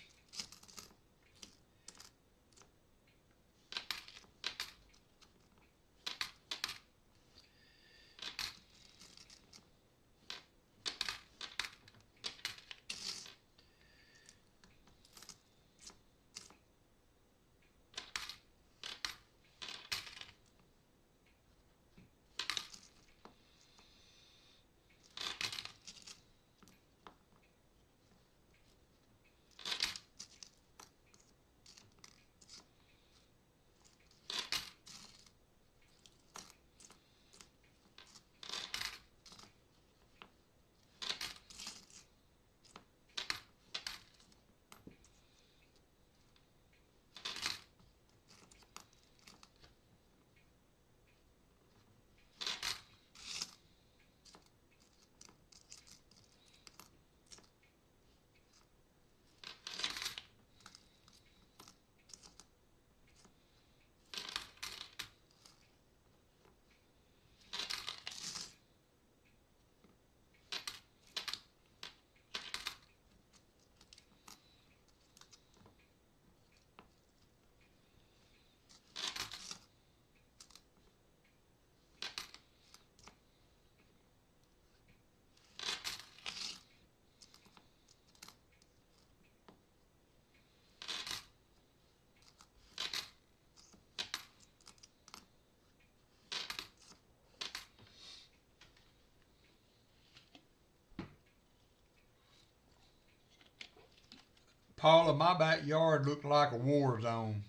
Paula, my backyard looked like a war zone.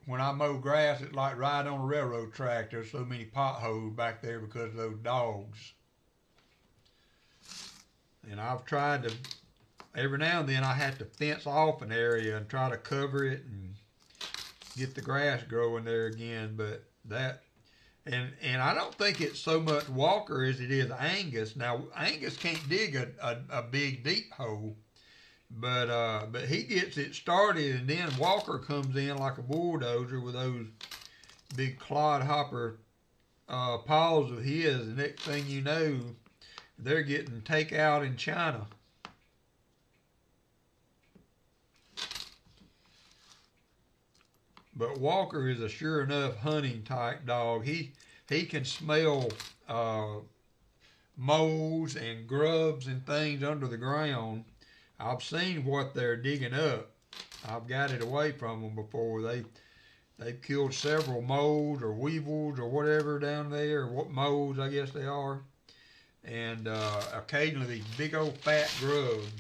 When I mow grass, it's like riding on a railroad track. There's so many potholes back there because of those dogs. And I've tried to, every now and then I have to fence off an area and try to cover it and get the grass growing there again. But and I don't think it's so much Walker as it is Angus. Now, Angus can't dig a big deep hole. But he gets it started, and then Walker comes in like a bulldozer with those big clodhopper paws of his, and next thing you know, they're getting takeout in China. But Walker is a sure enough hunting type dog. He can smell moles and grubs and things under the ground. I've seen what they're digging up. I've got it away from them before. They've killed several moles or weevils or whatever down there, or what moles I guess they are. And occasionally these big old fat grubs.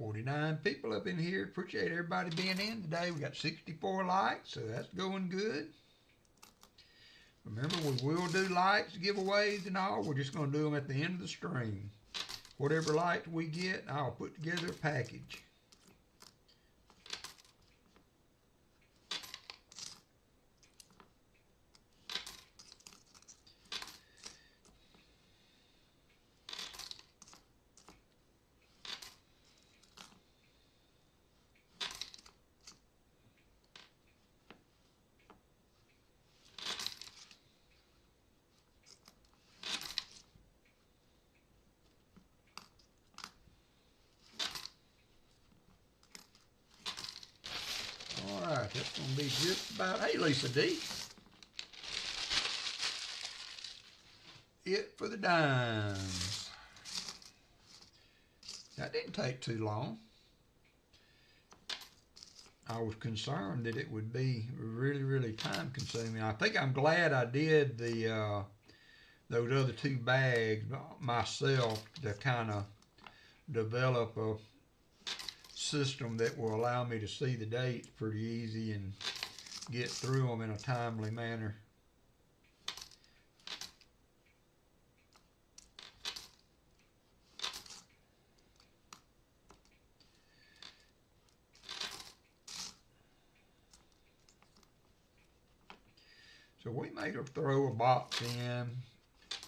49 people up in here. Appreciate everybody being in today. We got 64 likes, so that's going good. Remember, we will do likes, giveaways, and all. We're just going to do them at the end of the stream. Whatever likes we get, I'll put together a package. That's going to be just about, hey Lisa D. It for the dimes. That didn't take too long. I was concerned that it would be really, really time consuming. I think I'm glad I did the those other two bags myself to kind of develop a system that will allow me to see the dates pretty easy and get through them in a timely manner. So we may throw a box in.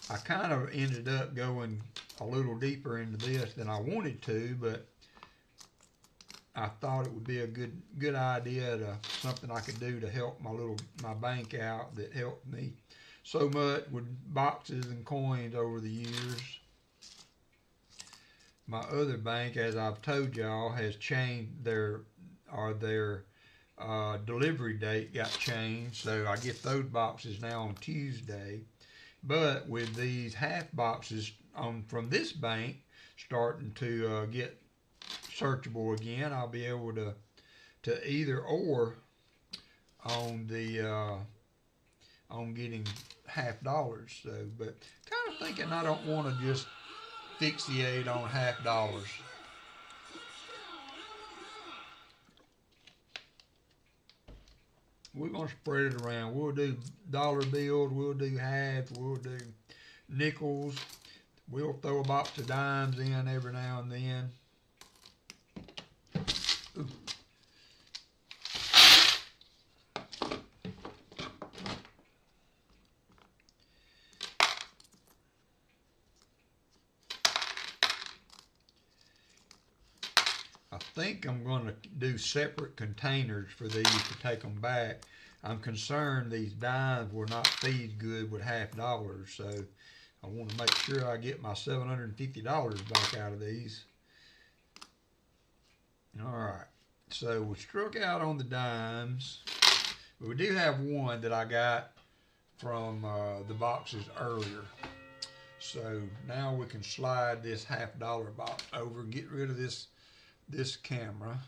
I kind of ended up going a little deeper into this than I wanted to, but I thought it would be a good idea to something I could do to help my bank out that helped me so much with boxes and coins over the years. My other bank, as I've told y'all, has changed their delivery date got changed, so I get those boxes now on Tuesday. But with these half boxes from this bank starting to get searchable again, I'll be able to either or on the on getting $50. So, but kind of thinking I don't want to just fixate on $50. We're gonna spread it around. We'll do dollar bills, we'll do halves, we'll do nickels. We'll throw a box of dimes in every now and then. Ooh. I think I'm going to do separate containers for these to take them back. I'm concerned these dimes will not feed good with $50, so I want to make sure I get my $750 back out of these. All right, so we struck out on the dimes. But we do have one that I got from the boxes earlier. So now we can slide this $50 box over and get rid of this camera.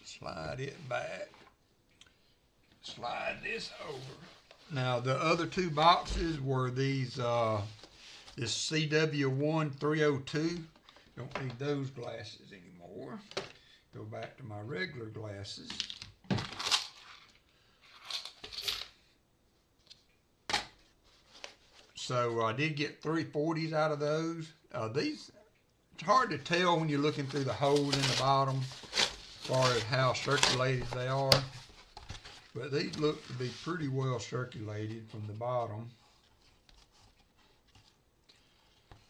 Slide it back. Slide this over. Now the other two boxes were these this CW1 302. Don't need those glasses anymore. Go back to my regular glasses. So I did get 340s out of those. These, it's hard to tell when you're looking through the holes in the bottom as far as how circulated they are. But these look to be pretty well circulated from the bottom.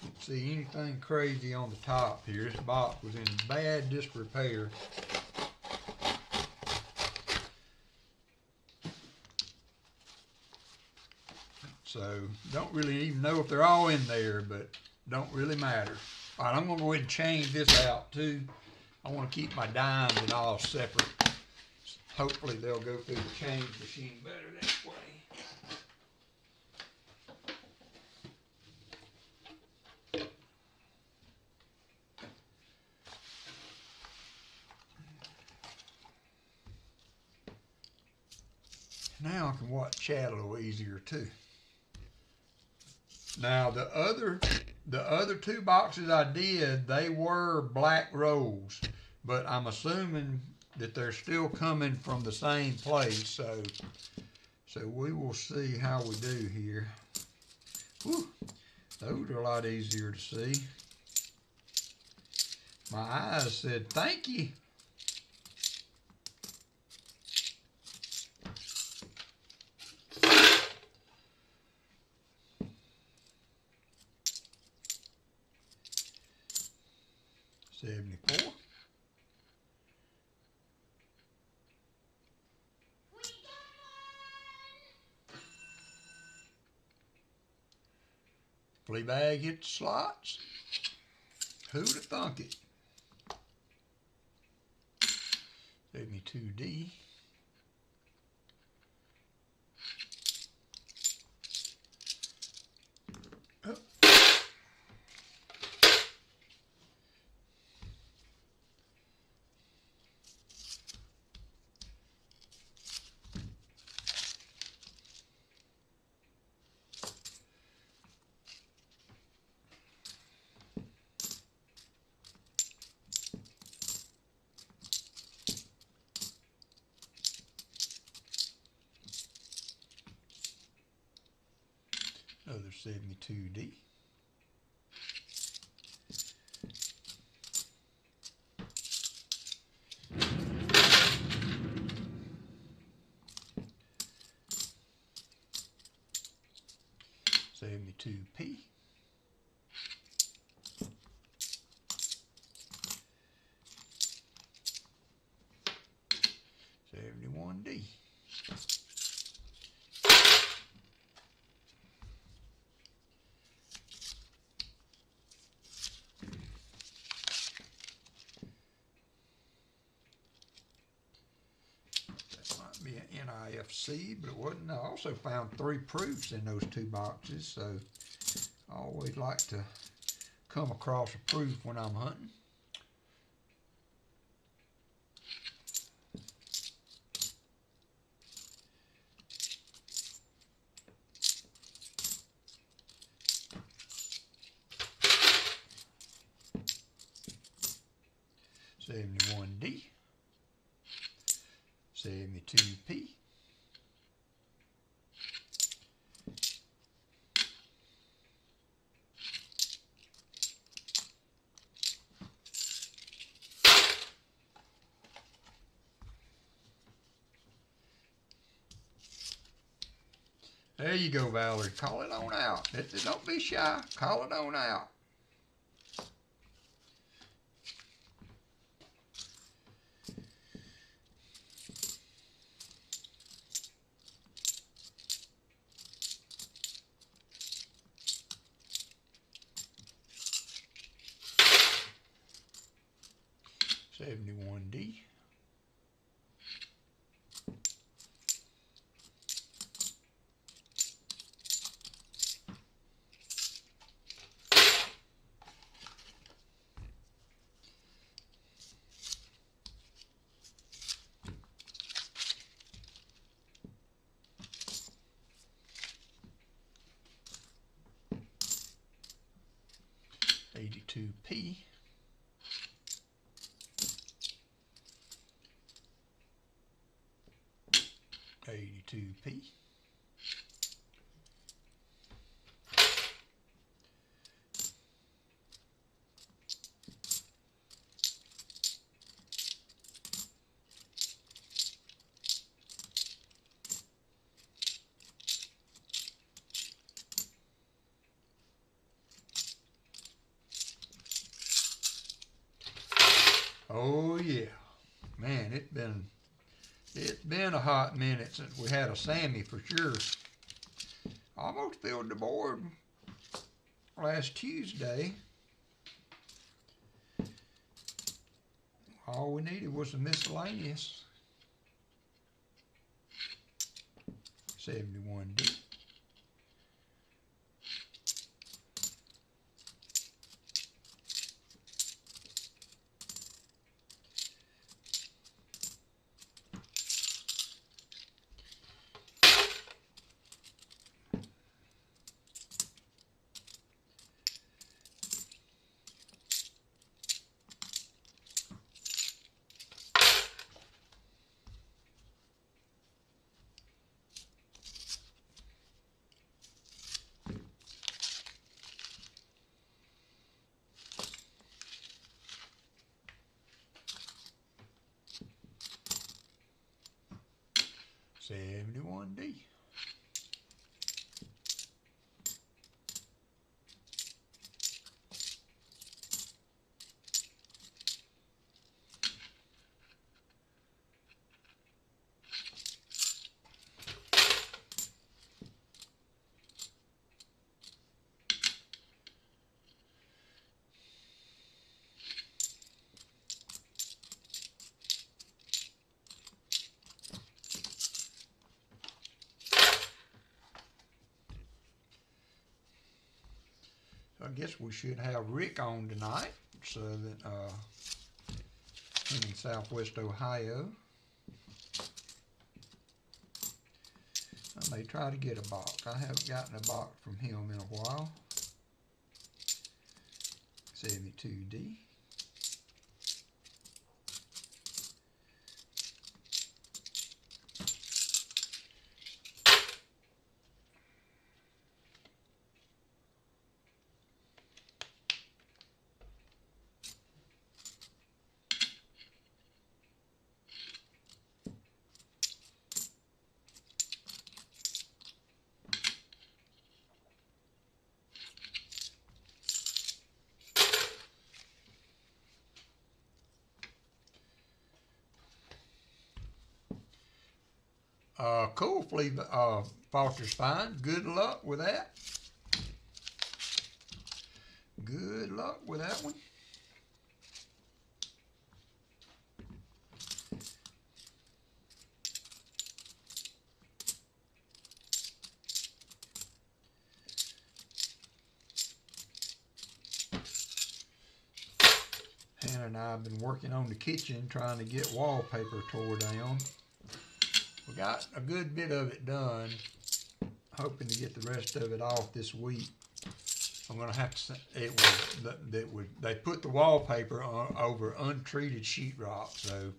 Don't see anything crazy on the top here. This box was in bad disrepair. So don't really even know if they're all in there, but don't really matter. All right, I'm gonna go ahead and change this out too. I want to keep my dimes and all separate. Hopefully they'll go through the change machine better that way. Now I can watch chat a little easier too. Now the other the other two boxes I did, they were black rolls, but I'm assuming that they're still coming from the same place, so we will see how we do here. Whew, those are a lot easier to see. My eyes said thank you. $74. Flea bag hit the slots. Who'd have thunk it? 72D. Oh. Another 72D. $72P. $71D. Be an NIFC, but it wasn't. I also found 3 proofs in those 2 boxes, so I always like to come across a proof when I'm hunting. $71D. $72P. There you go, Valerie. Call it on out. Don't be shy. Call it on out. $71D. $82P. $82P. Oh yeah, man, it's been a hot minute since we had a Sammy for sure. Almost filled the board last Tuesday. All we needed was some miscellaneous. 71D. 71D. I guess we should have Rick on tonight, so that him in Southwest Ohio. I may try to get a box. I haven't gotten a box from him in a while. 72D. Cool, flea Foster's fine. Good luck with that. Good luck with that one. Hannah and I have been working on the kitchen trying to get wallpaper tore down. We got a good bit of it done. Hoping to get the rest of it off this week. I'm gonna have to. They put the wallpaper over untreated sheetrock, so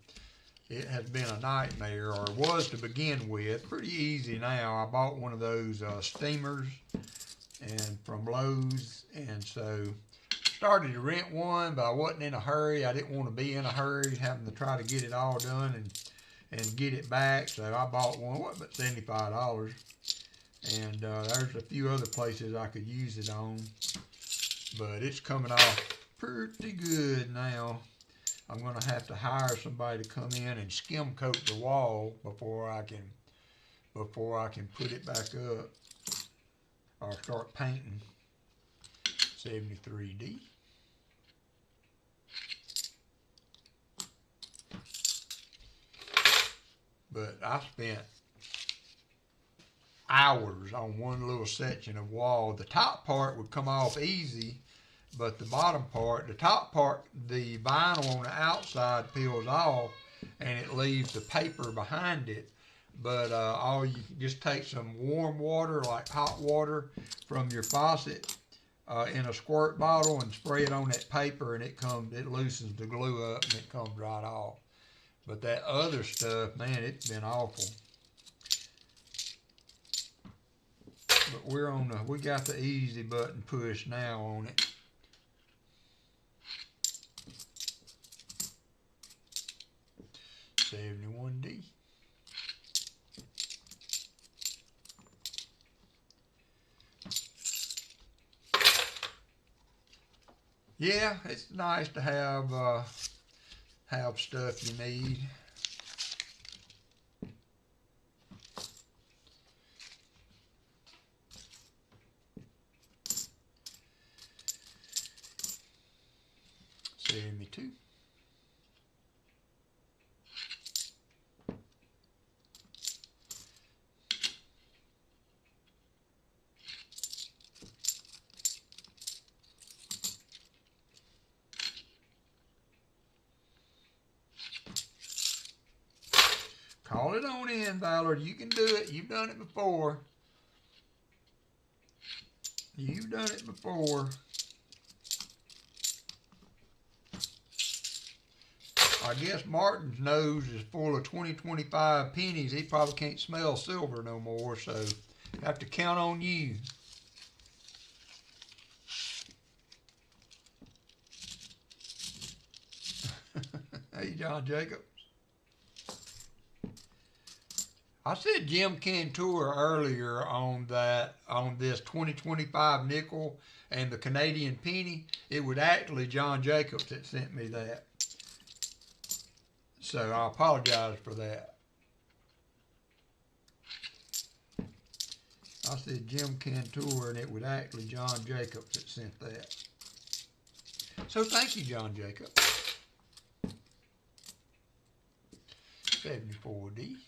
it has been a nightmare, or was to begin with. Pretty easy now. I bought one of those steamers and from Lowe's, and so started to rent one, but I wasn't in a hurry. I didn't want to be in a hurry, having to try to get it all done and get it back. So I bought one. What about $75? And there's a few other places I could use it on, but it's coming off pretty good now. I'm gonna have to hire somebody to come in and skim coat the wall before I can put it back up or start painting. 73D. But I spent hours on one little section of wall. The top part would come off easy, but the bottom part, the top part, the vinyl on the outside peels off and it leaves the paper behind it. But all you just take some warm water, like hot water from your faucet, in a squirt bottle and spray it on that paper, and it loosens the glue up and it comes right off. But that other stuff, man, it's been awful. But we got the easy button push now on it. $71D. Yeah, it's nice to have stuff you need. $72. Call it on in, Ballard. You can do it. You've done it before. You've done it before. I guess Martin's nose is full of 20-25 pennies. He probably can't smell silver no more, so have to count on you. Hey, John Jacobs. I said Jim Cantor earlier on this 2025 nickel and the Canadian penny. It was actually John Jacobs that sent me that. So I apologize for that. I said Jim Cantor, and it was actually John Jacobs that sent that. So thank you, John Jacobs. 74D.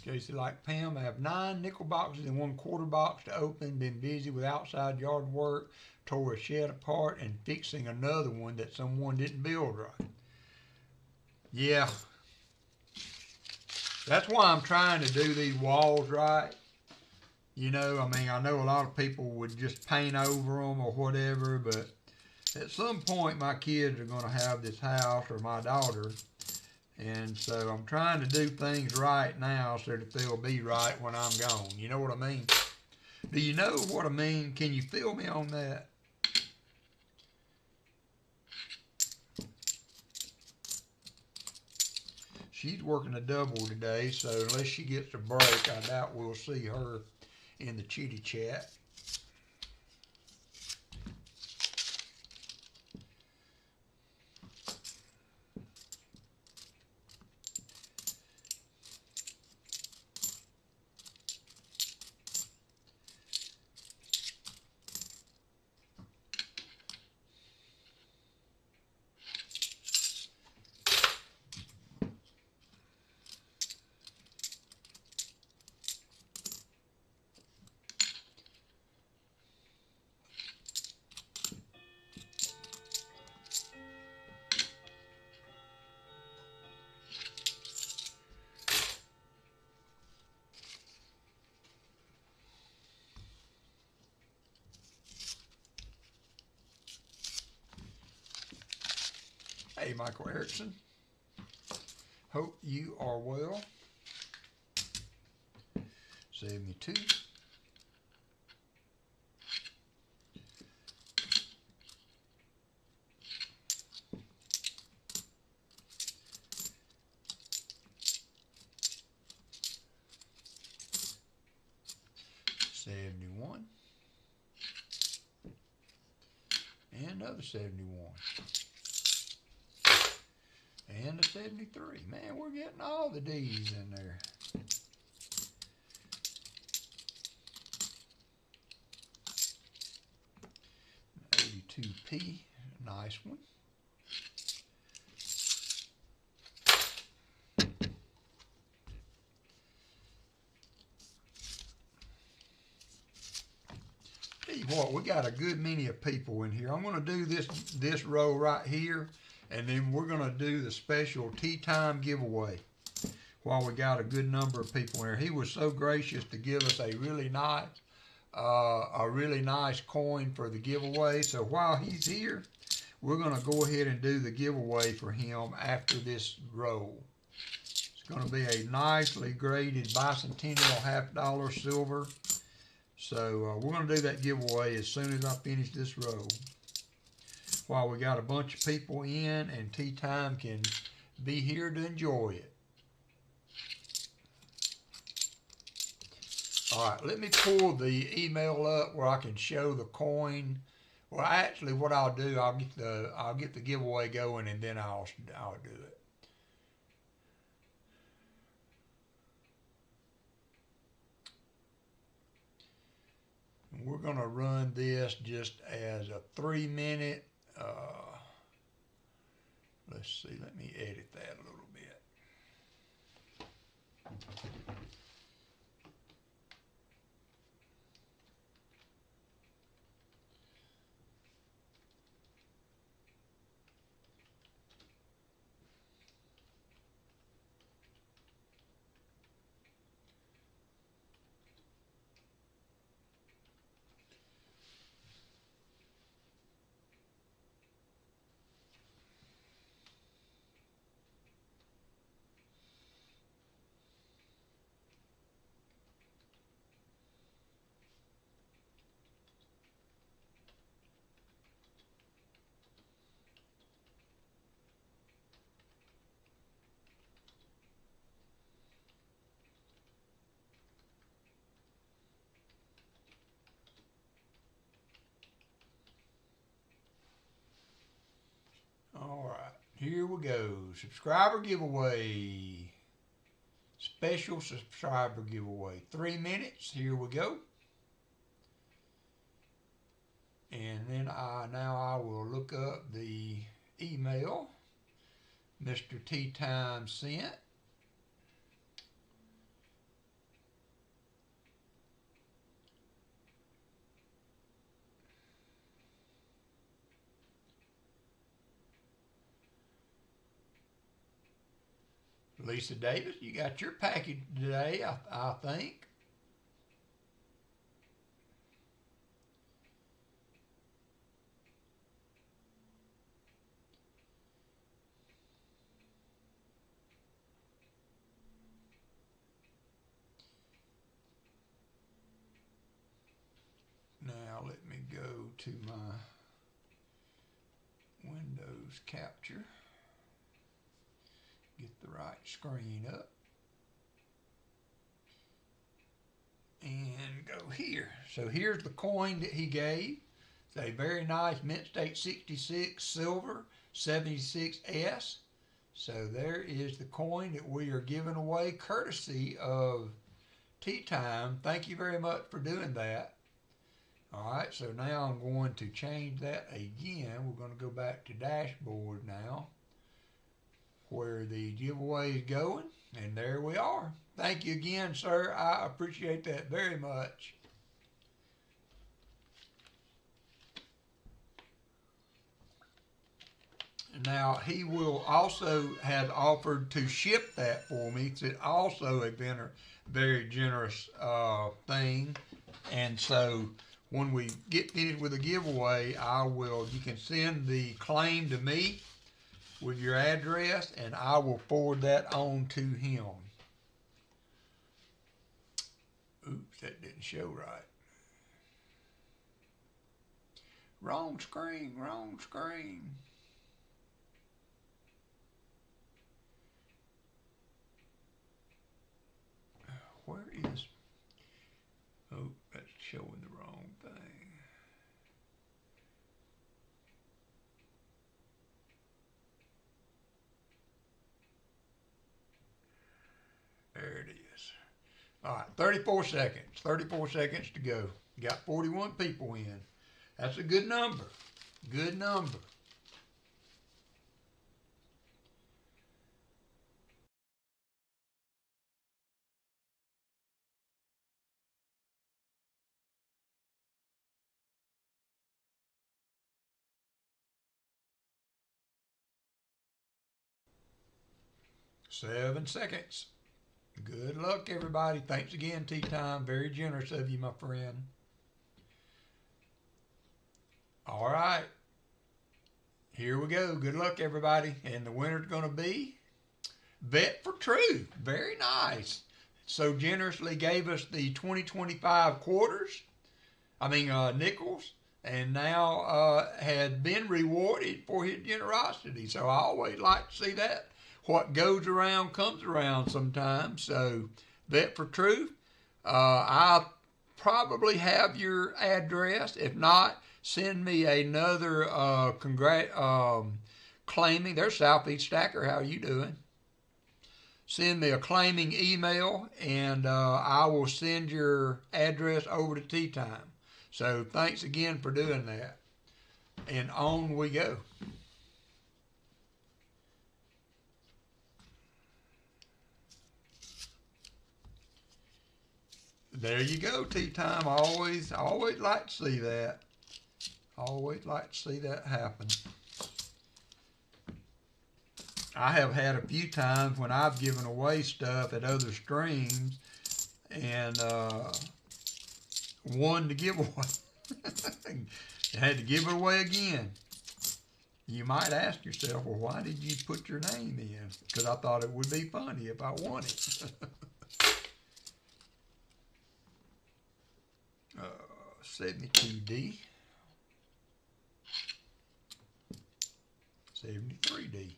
Casey, like Pam, I have 9 nickel boxes and 1 quarter box to open. Been busy with outside yard work, tore a shed apart, and fixing another one that someone didn't build right. Yeah, that's why I'm trying to do these walls right. You know, I mean, I know a lot of people would just paint over them or whatever, but at some point my kids are going to have this house, or my daughter. And so I'm trying to do things right now so that they'll be right when I'm gone. You know what I mean? Do you know what I mean? Can you feel me on that? She's working a double today, so unless she gets a break, I doubt we'll see her in the chitty chat. Hey, Michael Erickson. Hope you are well. 72. $71. And another 71. And a 73. Man, we're getting all the D's in there. An 82P, nice one. Tell you what, we got a good many of people in here. I'm going to do this row right here. And then we're going to do the special tea time giveaway while we got a good number of people here. He was so gracious to give us a really nice coin for the giveaway. So while he's here, we're going to go ahead and do the giveaway for him after this roll. It's going to be a nicely graded bicentennial $50 silver. So we're going to do that giveaway as soon as I finish this roll, while we got a bunch of people in and tea time can be here to enjoy it. All right, let me pull the email up where I can show the coin. Well, actually, what I'll do, I'll get the giveaway going, and then I'll do it. We're going to run this just as a 3-minute. Let's see, let me edit that a little bit. All right, here we go. Subscriber giveaway. Special subscriber giveaway. 3 minutes. Here we go. And then now I will look up the email Mr. Tea Time sent. Lisa Davis, you got your package today, I think. Now let me go to my Windows capture. Get the right screen up. And go here. So here's the coin that he gave. It's a very nice Mint State 66 Silver 76S. So there is the coin that we are giving away courtesy of Tea Time. Thank you very much for doing that. All right, so now I'm going to change that again. We're going to go back to dashboard now, where the giveaway is going, and there we are. Thank you again, sir. I appreciate that very much. Now, he will also have offered to ship that for me. It's also a very generous thing, and so when we get finished with the giveaway, you can send the claim to me with your address, and I will forward that on to him. Oops, that didn't show right. Wrong screen, wrong screen. Where is, oh, that's showing the wrong thing. There it is. All right, 34 seconds. 34 seconds to go. You got 41 people in. That's a good number. Good number. Seven seconds. Good luck, everybody. Thanks again, Tea Time. Very generous of you, my friend. All right. Here we go. Good luck, everybody. And the winner's going to be Bet for Truth. Very nice. So generously gave us the 2025 nickels, and now had been rewarded for his generosity. So I always like to see that. What goes around comes around sometimes. So Bet for Truth. I probably have your address. If not, send me another claiming. There's Southeast Stacker. How are you doing? Send me a claiming email, and I will send your address over to Tea Time. So thanks again for doing that. And on we go. There you go, tea time. Always like to see that. Always like to see that happen. I have had a few times when I've given away stuff at other streams and won the giveaway. Had to give it away again. You might ask yourself, well, why did you put your name in? Because I thought it would be funny if I won it. 72D. 73D.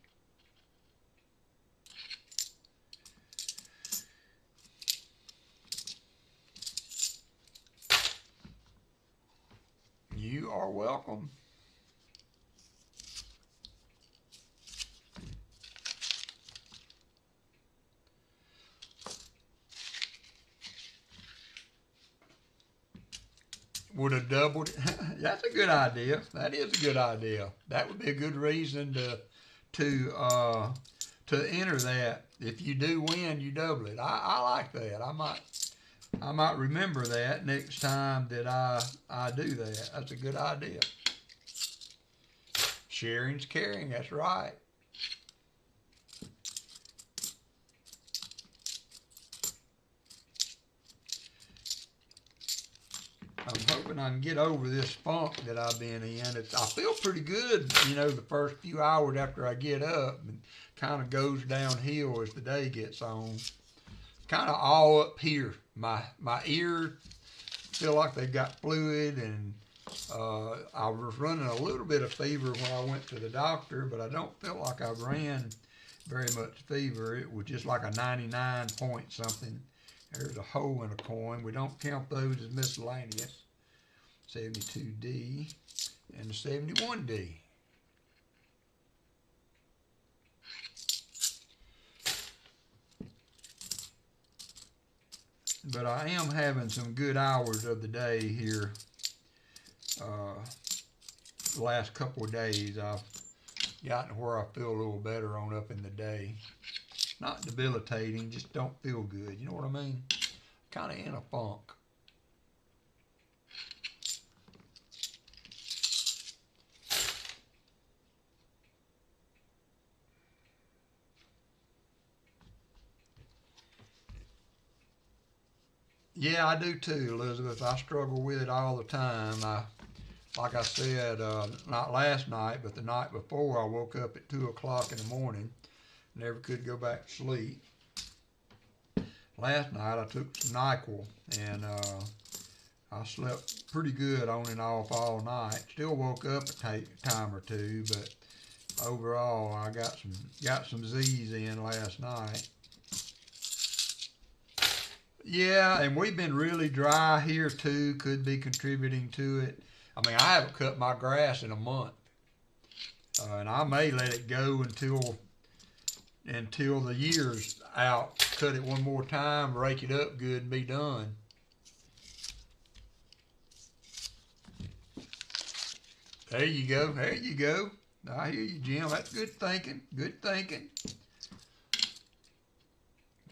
You are welcome. Would have doubled it. That's a good idea. That is a good idea. That would be a good reason to enter that. If you do win, you double it. I like that. I might remember that next time that I do that. That's a good idea. Sharing's caring. That's right. I'm hoping I can get over this funk that I've been in. I feel pretty good, you know, the first few hours after I get up, and kind of goes downhill as the day gets on. Kind of all up here. My ears feel like they've got fluid, and I was running a little bit of fever when I went to the doctor, but I don't feel like I ran very much fever. It was just like a 99 point something. There's a hole in a coin. We don't count those as miscellaneous. 72D and the 71D. But I am having some good hours of the day here. The last couple of days I've gotten where I feel a little better on up in the day. Not debilitating, just don't feel good. You know what I mean? Kind of in a funk. Yeah, I do too, Elizabeth. I struggle with it all the time. Like I said, not last night, but the night before, I woke up at 2 o'clock in the morning. Never could go back to sleep. Last night I took some NyQuil, and I slept pretty good on and off all night. Still woke up a time or two, but overall I got some Z's in last night. Yeah, and we've been really dry here too. Could be contributing to it. I mean, I haven't cut my grass in a month, and I may let it go until the year's out. Cut it one more time, rake it up good, and be done. There you go. There you go. I hear you, Jim. That's good thinking. Good thinking.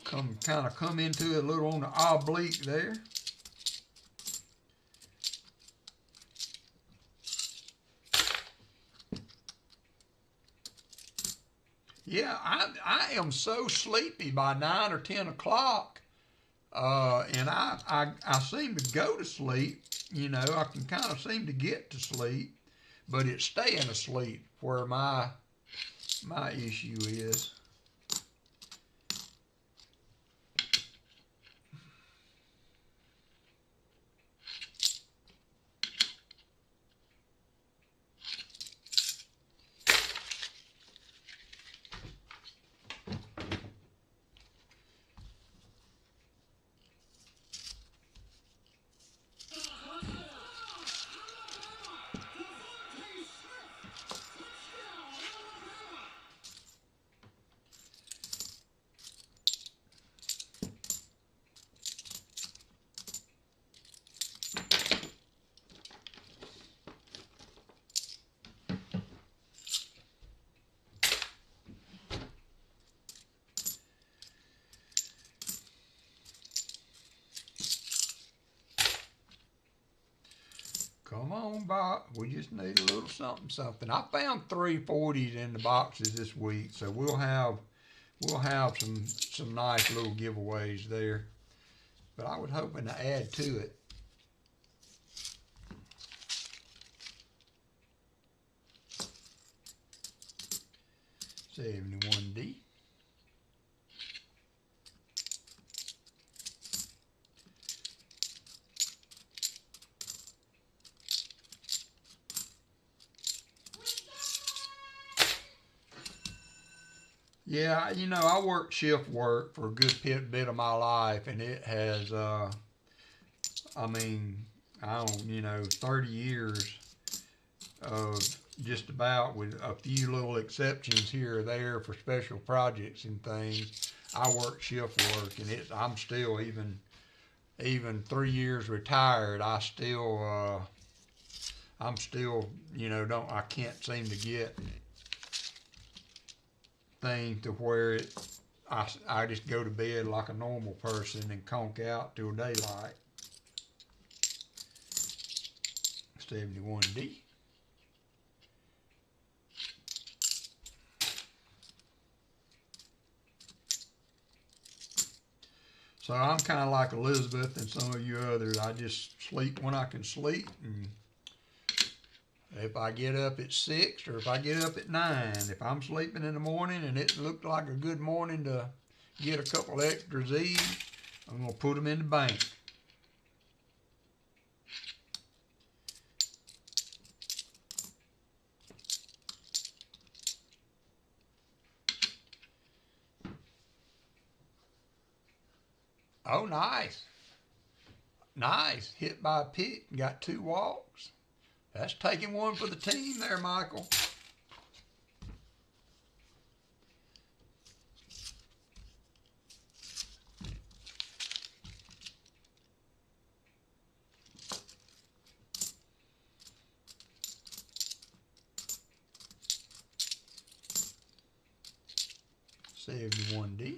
Kind of come into it a little on the oblique there. Yeah, I am so sleepy by 9 or 10 o'clock, and I seem to go to sleep. You know, I can kind of seem to get to sleep, but it's staying asleep where my issue is. box. We just need a little something. I found 340s in the boxes this week, so we'll have some nice little giveaways there. But I was hoping to add to it. 71D. Yeah, you know, I work shift work for a good bit of my life, and it has, I mean, I don't, you know, 30 years of just about, with a few little exceptions here or there for special projects and things. I work shift work, and I'm still, even 3 years retired, I'm still, you know, I can't seem to get thing to where I just go to bed like a normal person and conk out till daylight. 71D. So I'm kind of like Elizabeth and some of you others. I just sleep when I can sleep, and if I get up at 6 or if I get up at 9, if I'm sleeping in the morning and it looked like a good morning to get a couple extra Z's, I'm going to put them in the bank. Oh, nice. Nice. Hit by a pick. Got 2 walks. That's taking one for the team there, Michael. $71D.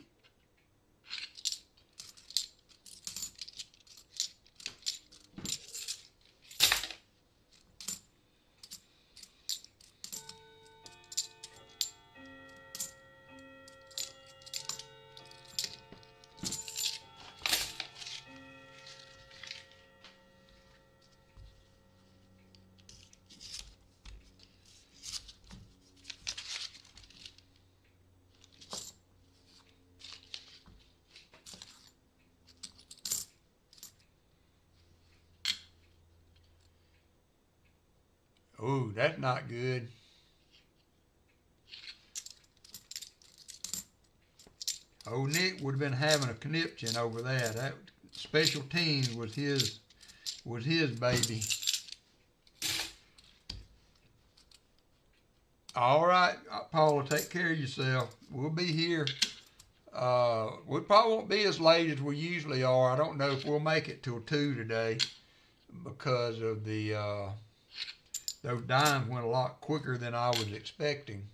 Ooh, that's not good. Old Nick would have been having a conniption over that. That special teams was his baby. All right, Paula, take care of yourself. We'll be here. We probably won't be as late as we usually are. I don't know if we'll make it till 2 today because of the those dimes went a lot quicker than I was expecting.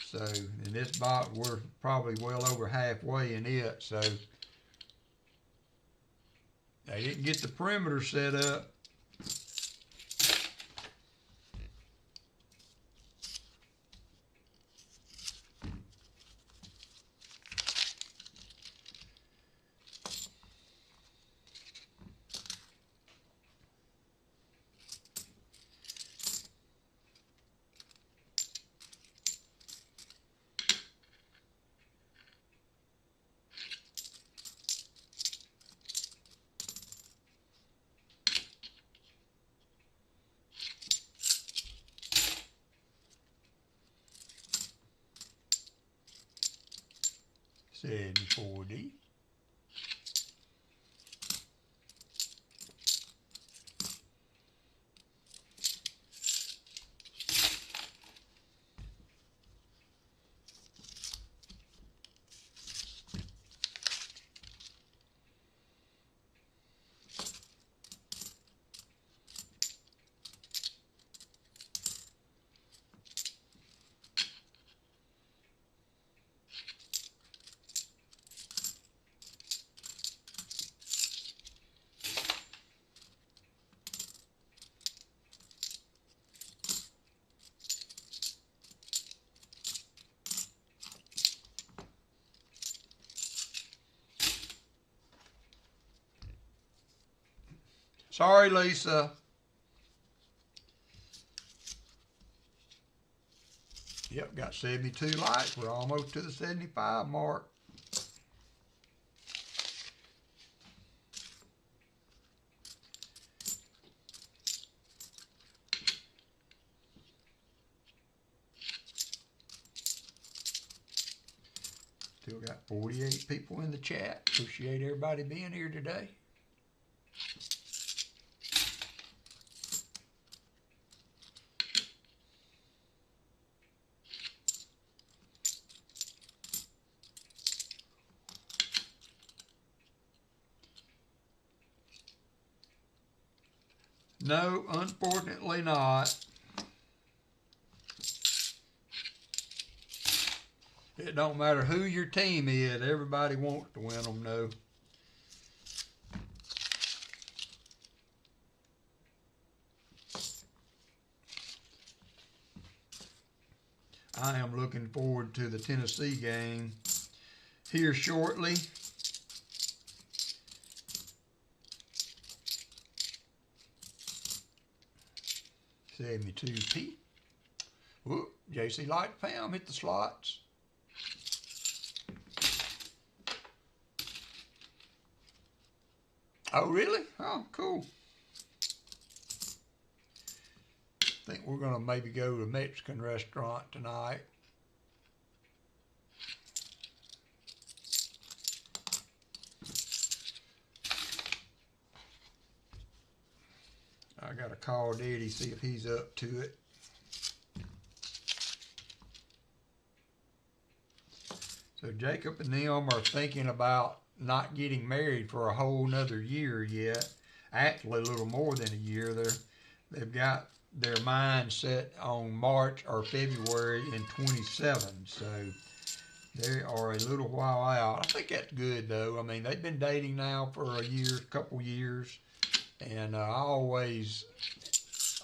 So in this box, we're probably well over halfway in it. So they didn't get the perimeter set up. $74D. Sorry, Lisa. Yep, got 72 likes. We're almost to the 75 mark. Still got 48 people in the chat. Appreciate everybody being here today. No, unfortunately not. It don't matter who your team is. Everybody wants to win them, no. I am looking forward to the Tennessee game here shortly. $72p. Whoop, JC Light Fam hit the slots. Oh, really? Oh, cool. I think we're going to maybe go to a Mexican restaurant tonight. I got to call Daddy, see if he's up to it. So Jacob and them are thinking about not getting married for a whole nother year yet. Actually, a little more than a year. They've got their mind set on March or February in 27. So they are a little while out. I think that's good, though. I mean, they've been dating now for a year, couple years. And I always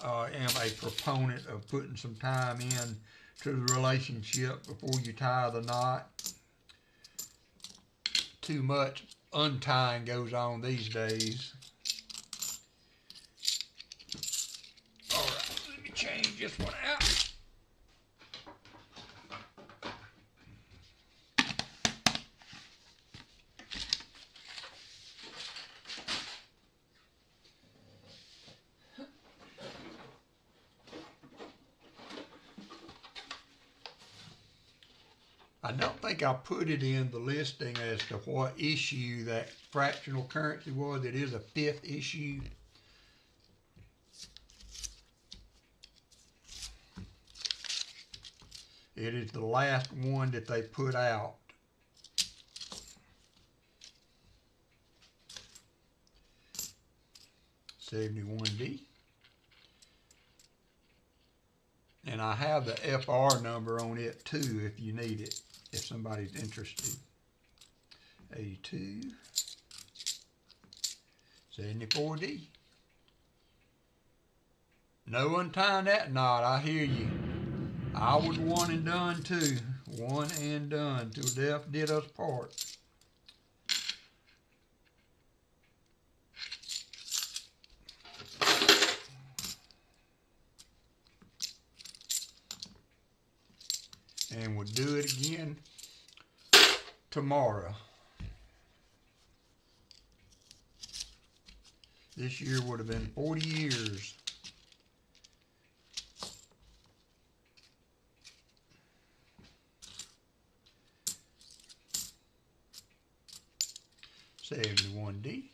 am a proponent of putting some time in to the relationship before you tie the knot. Too much untying goes on these days. All right, let me change this one out. I don't think I put it in the listing as to what issue that fractional currency was. It is a 5th issue. It is the last one that they put out. $71D. And I have the FR number on it too if you need it, if somebody's interested. 82. 74D. No untying that knot, I hear you. I was one and done too. One and done till death did us part. And we'll do it again tomorrow. This year would have been 40 years. $71D.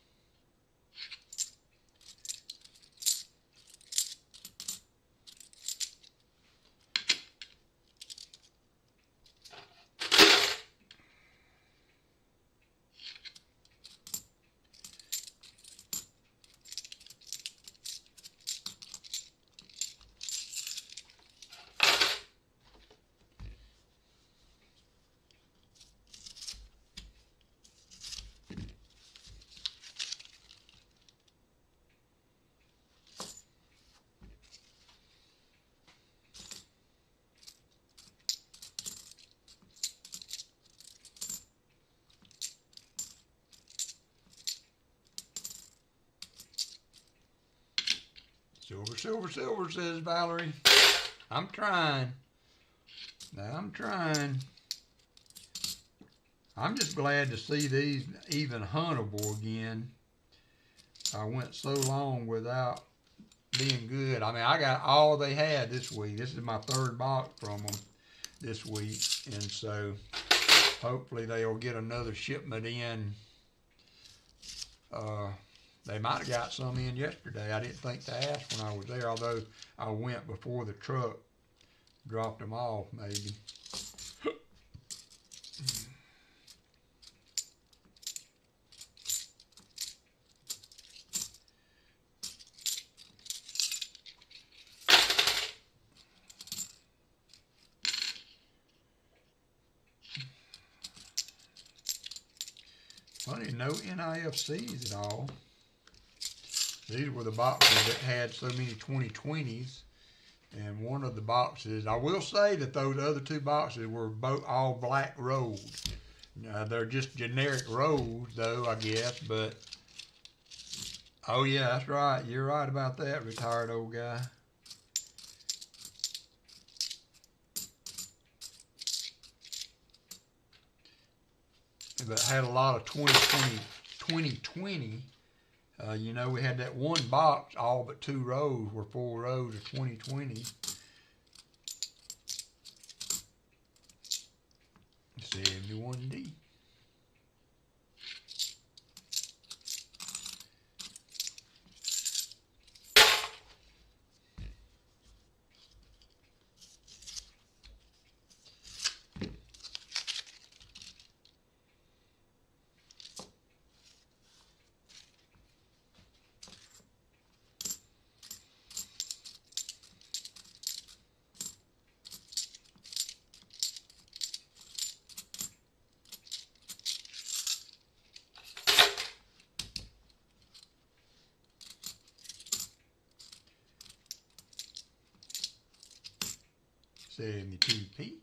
silver, silver, says Valerie. I'm trying. I'm trying. I'm just glad to see these even huntable again. I went so long without being good. I mean, I got all they had this week. This is my third box from them this week. And so hopefully they'll get another shipment in. They might have got some in yesterday. I didn't think to ask when I was there, although I went before the truck dropped them off, maybe. Funny, no NIFCs at all. These were the boxes that had so many 2020s. And one of the boxes, I will say that those other two boxes were both all black rolled. Now, they're just generic rolls, though, I guess. But, oh, yeah, that's right. You're right about that, retired old guy. But had a lot of 2020. You know, we had that one box, all but 2 rows were 4 rows of 2020. 71D. TP.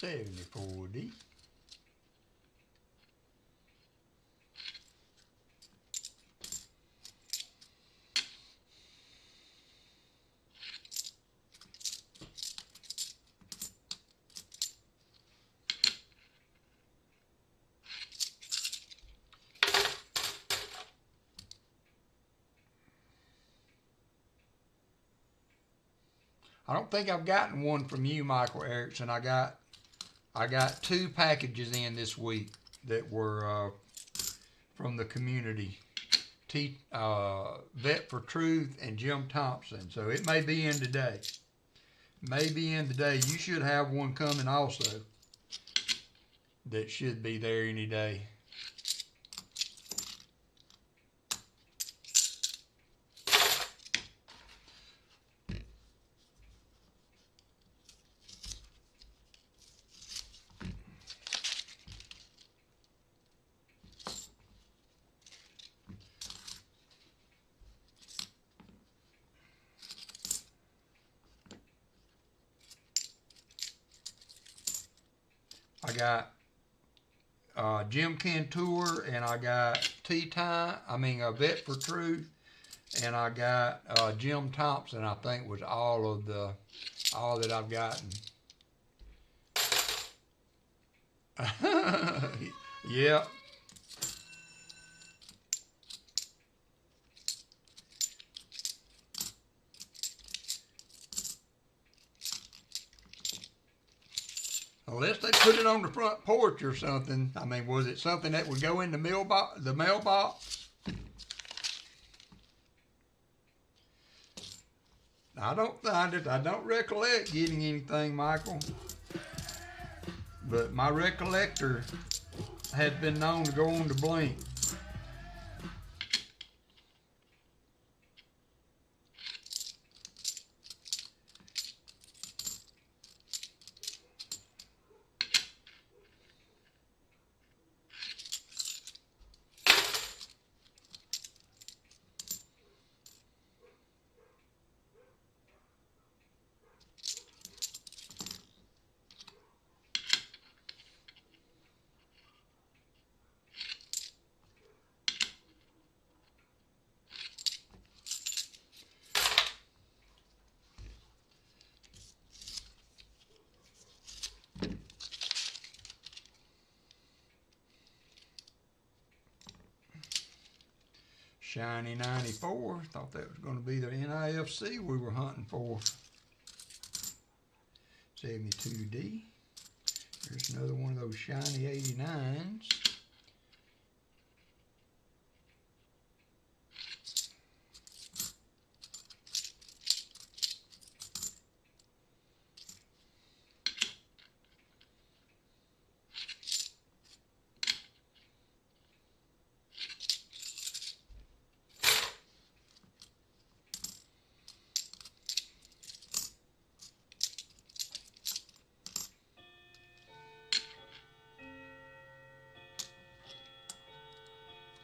$74D. I don't think I've gotten one from you, Michael Erickson. I got 2 packages in this week that were from the community. Vet for Truth and Jim Thompson. So it may be in today. You should have one coming also. That should be there any day. got Jim Cantor, and I got Tea Time. Vet for Truth, and I got Jim Thompson. I think was all that I've gotten. Yep. Unless they put it on the front porch or something. Was it something that would go in the mailbox? I don't find it. I don't recollect getting anything, Michael. But my recollector has been known to go on the blink. Shiny 94. Thought that was going to be the NIFC we were hunting for. 72D. Here's another one of those shiny 89s.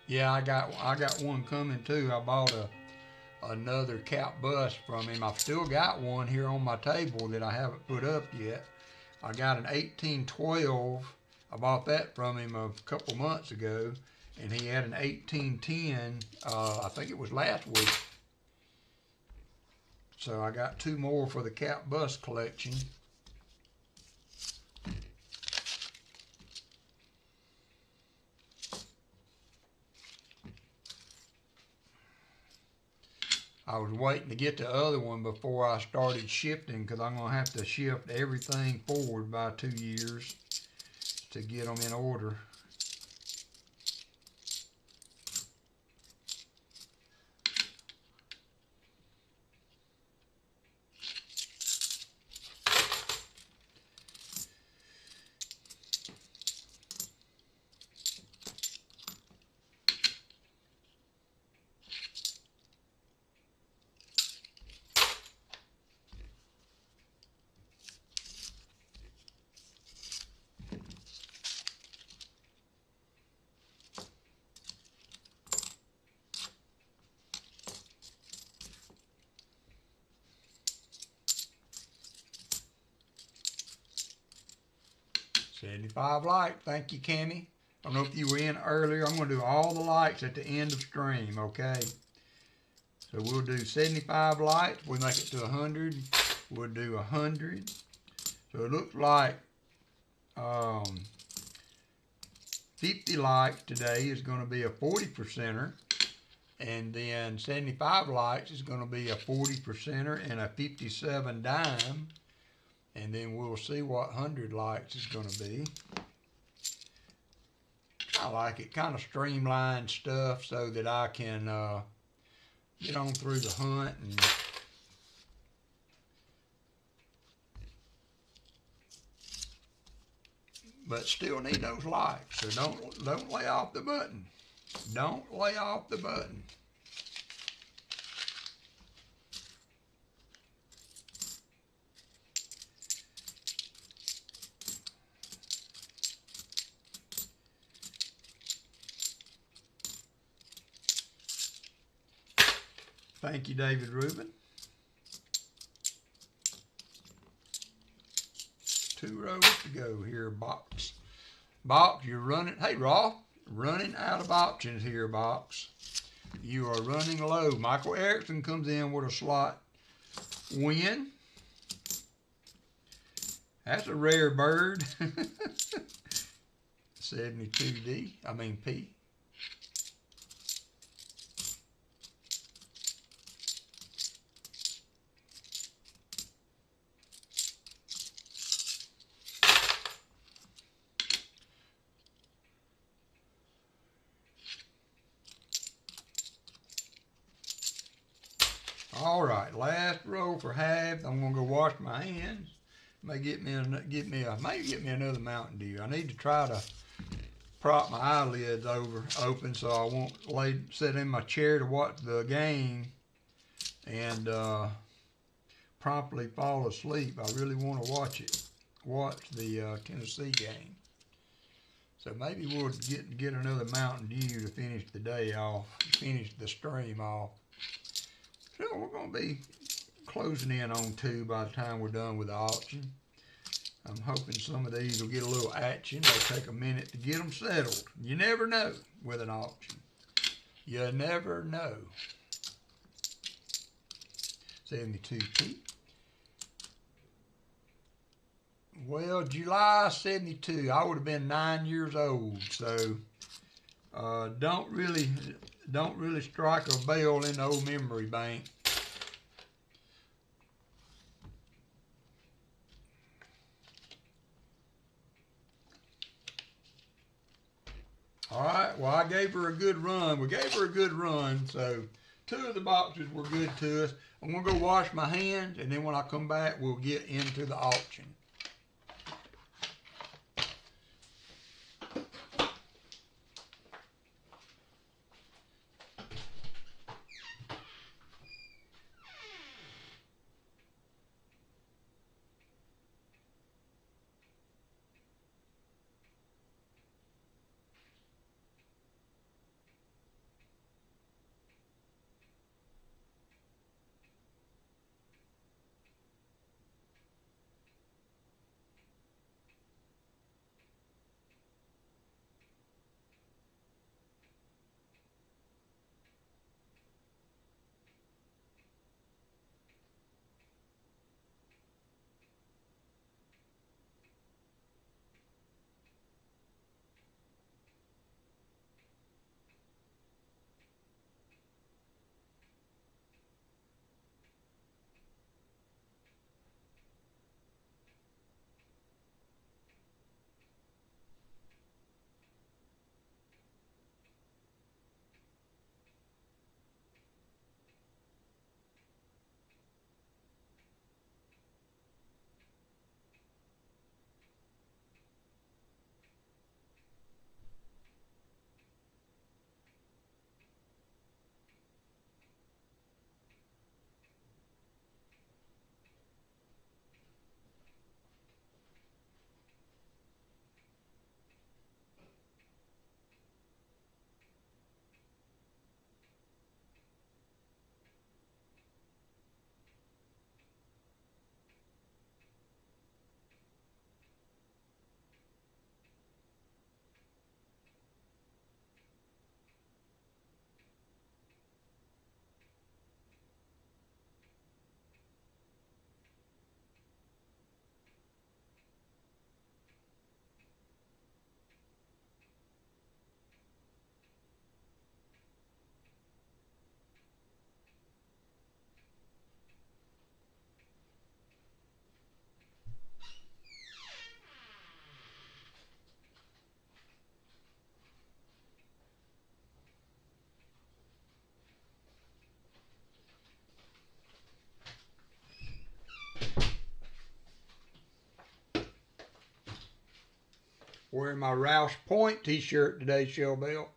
Yeah, I got one coming too. I bought another cap bust from him. I've still got one here on my table that I haven't put up yet. I got an 1812. I bought that from him a couple months ago, and he had an 1810. I think it was last week. So I got two more for the cap bust collection. I was waiting to get the other one before I started shifting, because I'm going to have to shift everything forward by 2 years to get them in order. $75 light. Thank you, Cammy. I don't know if you were in earlier. I'm going to do all the lights at the end of stream, okay? So we'll do 75 lights. We make it to 100. We'll do 100. So it looks like 50 lights today is going to be a 40%er. And then 75 lights is going to be a 40%er and a 57 dime. And then we'll see what 100 lights is going to be. I like it, kind of streamlined stuff so that I can get on through the hunt and but still need those lights. So don't lay off the button. Don't lay off the button. Thank you, David Rubin. 2 rows to go here, box. box, you're running, hey Raw, running out of options here, box. You are running low. Michael Erickson comes in with a slot win. That's a rare bird. 72D, I mean P. All right, last row for half. I'm gonna go wash my hands. May get me another Mountain Dew. I need to try to prop my eyelids open so I won't sit in my chair to watch the game and promptly fall asleep. I really want to watch the Tennessee game. So maybe we'll get another Mountain Dew to finish the day off, finish the stream off. So we're going to be closing in on 2 by the time we're done with the auction. I'm hoping some of these will get a little action. They'll take a minute to get them settled. You never know with an auction. You never know. 72P. Well, July 72. I would have been 9 years old. So don't really strike a bell in the old memory bank. All right, well, I gave her a good run. We gave her a good run, so 2 of the boxes were good to us. I'm going to go wash my hands, and then when I come back, we'll get into the auction. Wearing my Roush Point t-shirt today, Shell Bell.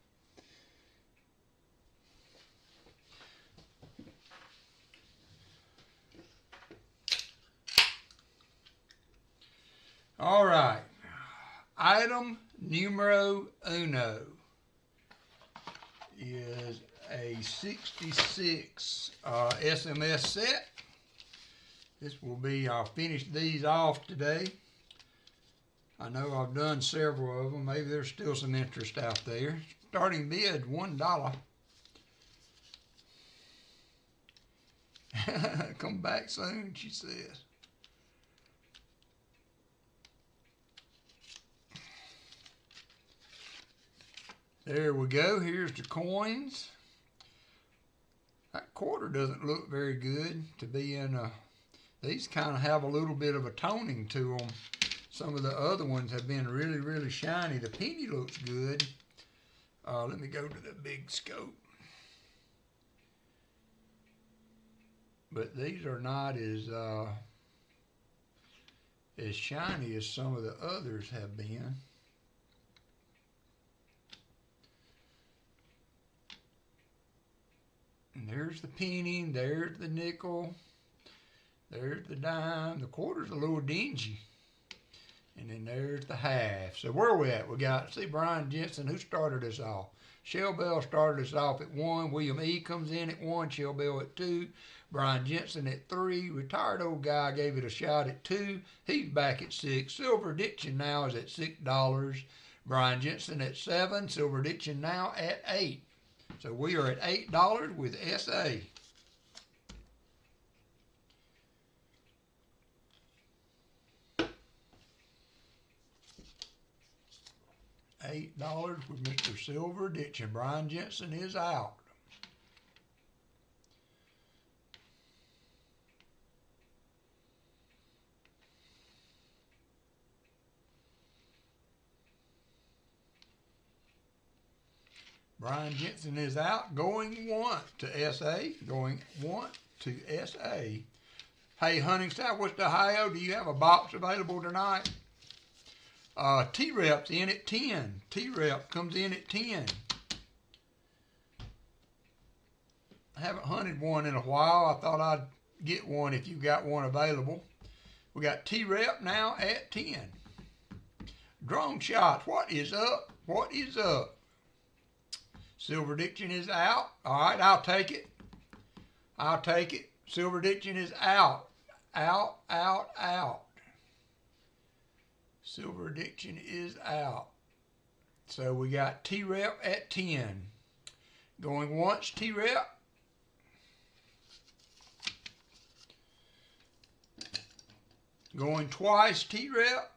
All right. Item numero uno is a 66 SMS set. This will be, I'll finish these off today. I know I've done several of them. Maybe there's still some interest out there. Starting bid, $1. Come back soon, she says. There we go. Here's the coins. That quarter doesn't look very good to be in a... These kind of have a little bit of a toning to them. Some of the other ones have been really, really shiny. The penny looks good. Let me go to the big scope. But these are not as shiny as some of the others have been. And there's the penny, there's the nickel, there's the dime. The quarter's a little dingy. And then there's the half. So where are we at? We got, see, Brian Jensen, who started us off. Shell Bell started us off at 1. William E. comes in at 1. Shell Bell at 2. Brian Jensen at 3. Retired old guy gave it a shot at 2. He's back at 6. Silver Addiction now is at $6. Brian Jensen at 7. Silver Addiction now at 8. So we are at $8 with SA. $8 with Mr. Silver Addiction. Brian Jensen is out. Brian Jensen is out. Going once to SA. Going once to SA. Hey, Hunting Southwest Ohio, do you have a box available tonight? T-Rep's in at 10. T-Rep comes in at 10. I haven't hunted one in a while. I thought I'd get one if you got one available. We got T-Rep now at 10. Drone shots. What is up? What is up? Silver Addiction is out. All right, I'll take it. I'll take it. Silver Addiction is out. Out, out, out. Silver Addiction is out. So we got T-Rep at 10. Going once, T-Rep. Going twice, T-Rep.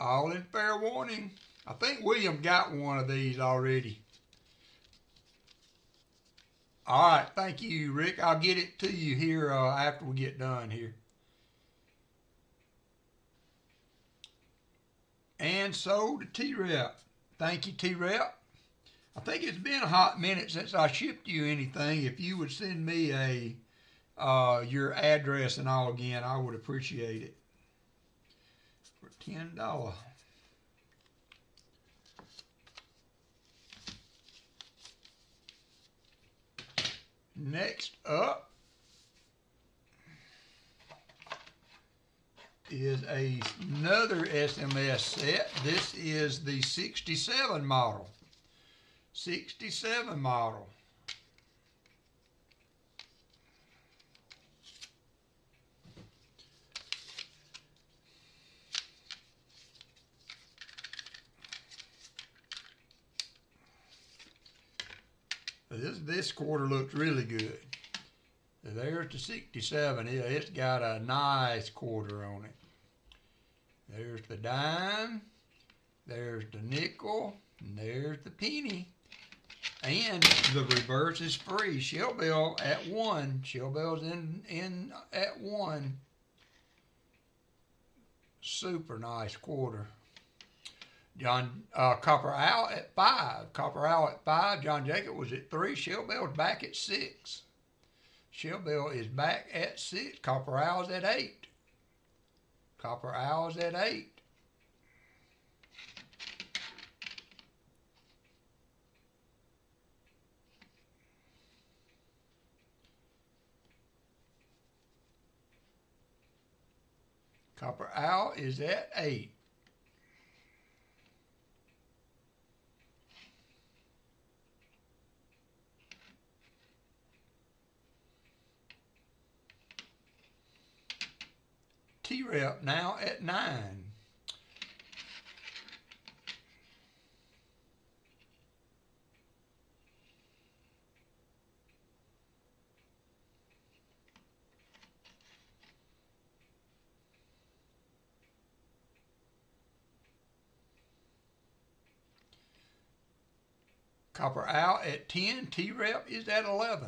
All in fair warning. I think William got one of these already. All right, thank you, Rick. I'll get it to you here after we get done here. And sold to T-Rep. Thank you, T-Rep. I think it's been a hot minute since I shipped you anything. If you would send me your address and all again, I would appreciate it. For $10. Next up is another SMS set. This is the 67 model. 67 model. This quarter looks really good. There's the 67. It's got a nice quarter on it. There's the dime. There's the nickel. And there's the penny. And the reverse is free. Shell Bell at 1. Shell Bell's in at 1. Super nice quarter. Copper Owl at 5. Copper Owl at 5. John Jacob was at 3. Shell Bell's back at 6. Shell Bell is back at 6. Copper Owl's at 8. Copper Owl's at 8. Copper Owl is at 8. T-rep now at 9. Copper out at 10. T-rep is at 11.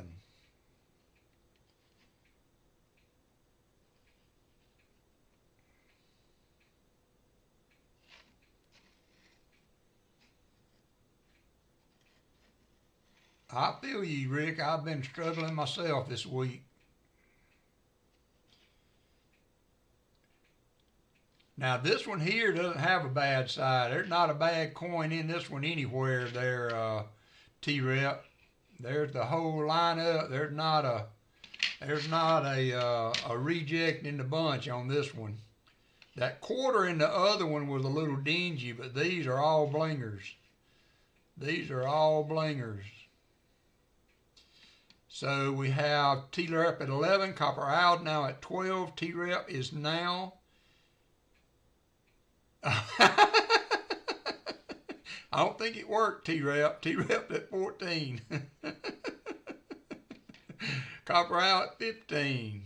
I feel you, Rick. I've been struggling myself this week. Now, this one here doesn't have a bad side. There's not a bad coin in this one anywhere there, T-rep. There's the whole lineup. There's not a reject in the bunch on this one. That quarter in the other one was a little dingy, but these are all blingers. These are all blingers. So we have T-rep at 11, copper out now at 12. T-rep is now I don't think it worked, T-rep. T-rep at 14. Copper out at 15.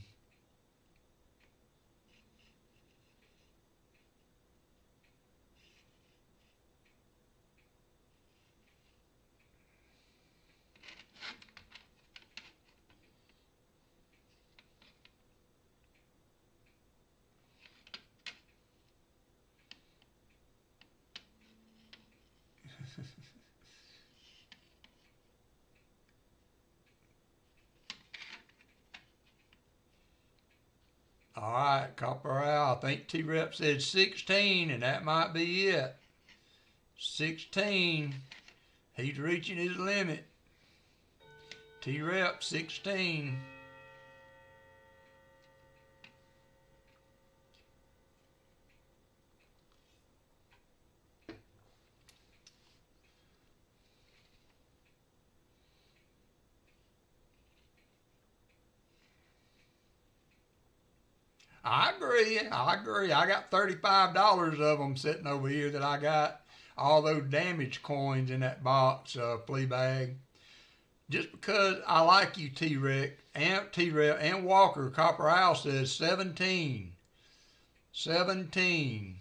All right, copper out. I think T-rep said 16, and that might be it. 16. He's reaching his limit. T-rep 16. I agree. I got $35 of them sitting over here that I got all those damaged coins in that box, flea bag. Just because I like you, T-rep and Walker. Copper Owl says 17. 17.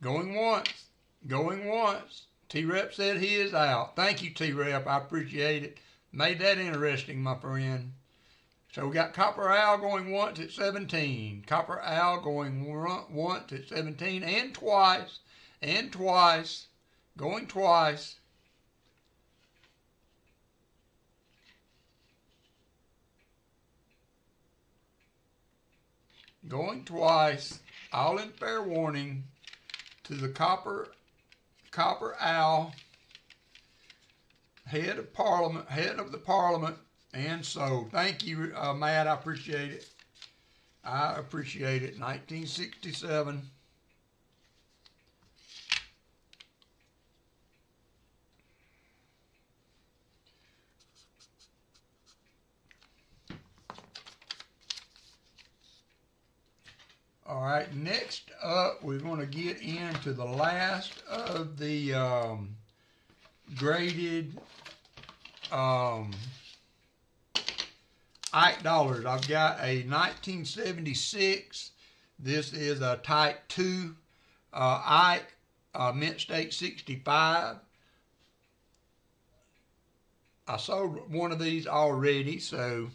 Going once. Going once. T-rep said he is out. Thank you, T-rep. I appreciate it. Made that interesting, my friend. So we got Copper Owl going once at 17. Copper Owl going once at 17 and twice. And twice. Going twice. Going twice. All in fair warning to the Copper Owl, head of the Parliament, and so thank you, Matt. I appreciate it. I appreciate it. 1967. All right, next up, we're going to get into the last of the graded Ike dollars. I've got a 1976. This is a Type 2 Ike, mint state 65. I sold one of these already, so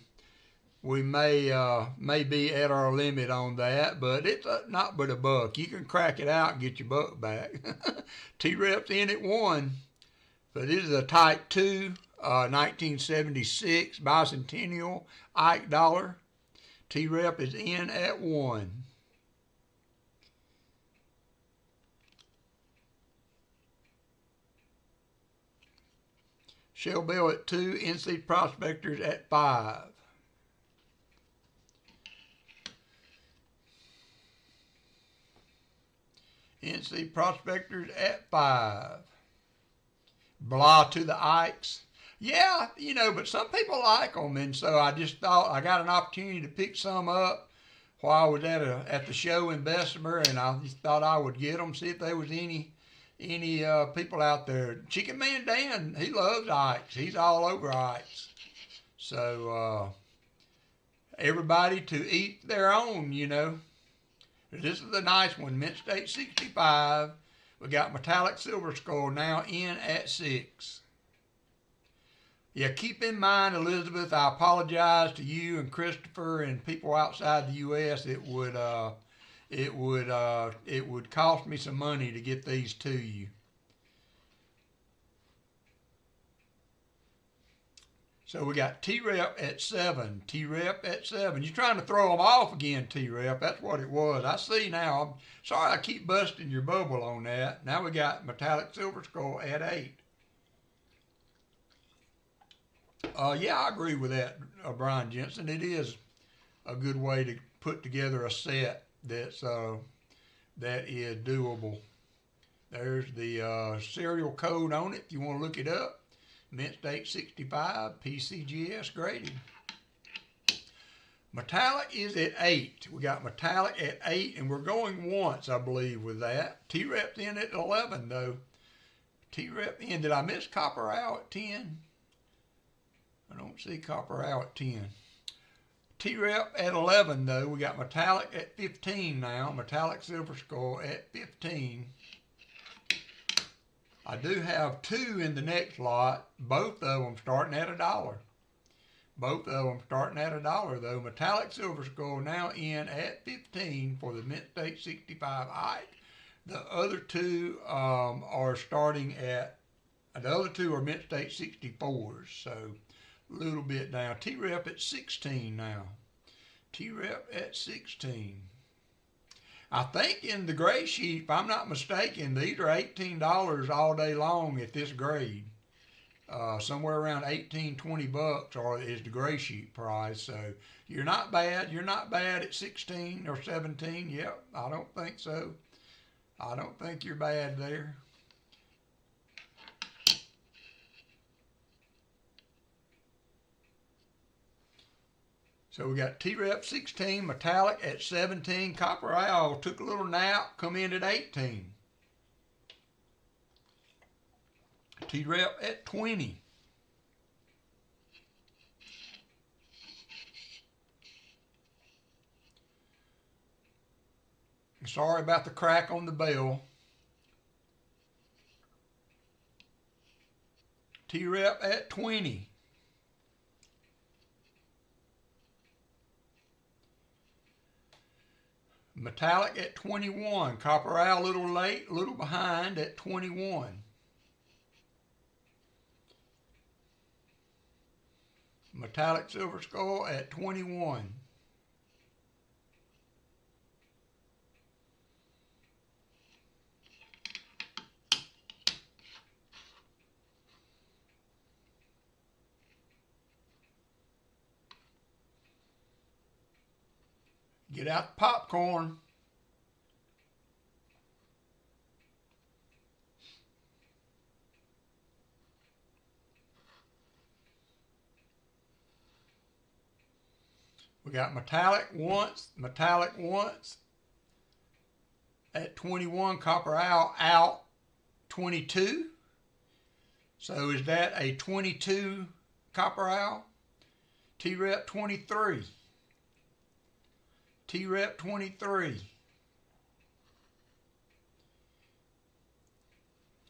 we may be at our limit on that, but it's not but a buck. You can crack it out and get your buck back. T-rep's in at 1, but this is a Type 2 1976 bicentennial Ike dollar. T-rep is in at 1. Shell Bell at 2, NC Prospectors at 5. NC Prospectors at 5. Blah to the Ikes. Yeah, you know, but some people like them, and so I just thought I got an opportunity to pick some up while I was at the show in Bessemer, and I just thought I would get them, see if there was any people out there. Chicken Man Dan, he loves Ikes. He's all over Ikes. So everybody to eat their own, you know. This is a nice one, Mint State 65. We got Metallic Silver Skull now in at 6. Yeah, keep in mind, Elizabeth, I apologize to you and Christopher and people outside the U.S. It would cost me some money to get these to you. So we got T-Rep at 7. T-Rep at 7. You're trying to throw them off again, T-Rep. That's what it was. I see now. I'm sorry I keep busting your bubble on that. Now we got Metallic Silver Skull at 8. Yeah, I agree with that, Brian Jensen. It is a good way to put together a set that is doable. There's the serial code on it if you want to look it up. Mint State 65, PCGS graded. Metallic is at 8. We got Metallic at 8, and we're going once, I believe, with that. T-Rep's in at 11, though. T-Rep in. Did I miss Copper Owl at 10? I don't see Copper Owl at 10. T-Rep at 11, though. We got Metallic at 15 now. Metallic Silver Skull at 15. I do have 2 in the next lot. Both of them starting at $1. Both of them starting at $1, though. Metallic Silver Skull now in at 15 for the Mint State 65 Ike. The other 2 are starting at, the other 2 are Mint State 64s, so a little bit down. T-Rep at 16 now. T-Rep at 16. I think in the gray sheet, if I'm not mistaken, these are $18 all day long at this grade. Somewhere around 18, 20 bucks is the gray sheet price. So you're not bad. You're not bad at 16 or 17. Yep, I don't think so. I don't think you're bad there. So we got T-Rep 16, Metallic at 17, Copper Owl took a little nap, come in at 18. T-Rep at 20. Sorry about the crack on the bell. T-Rep at 20. Metallic at 21. Copper Owl a little late, a little behind at 21. Metallic Silver Skull at 21. Get out the popcorn. We got Metallic once at 21, Copper Owl out 22. So is that a 22 Copper Owl? T-Rep 23. T-Rep 23.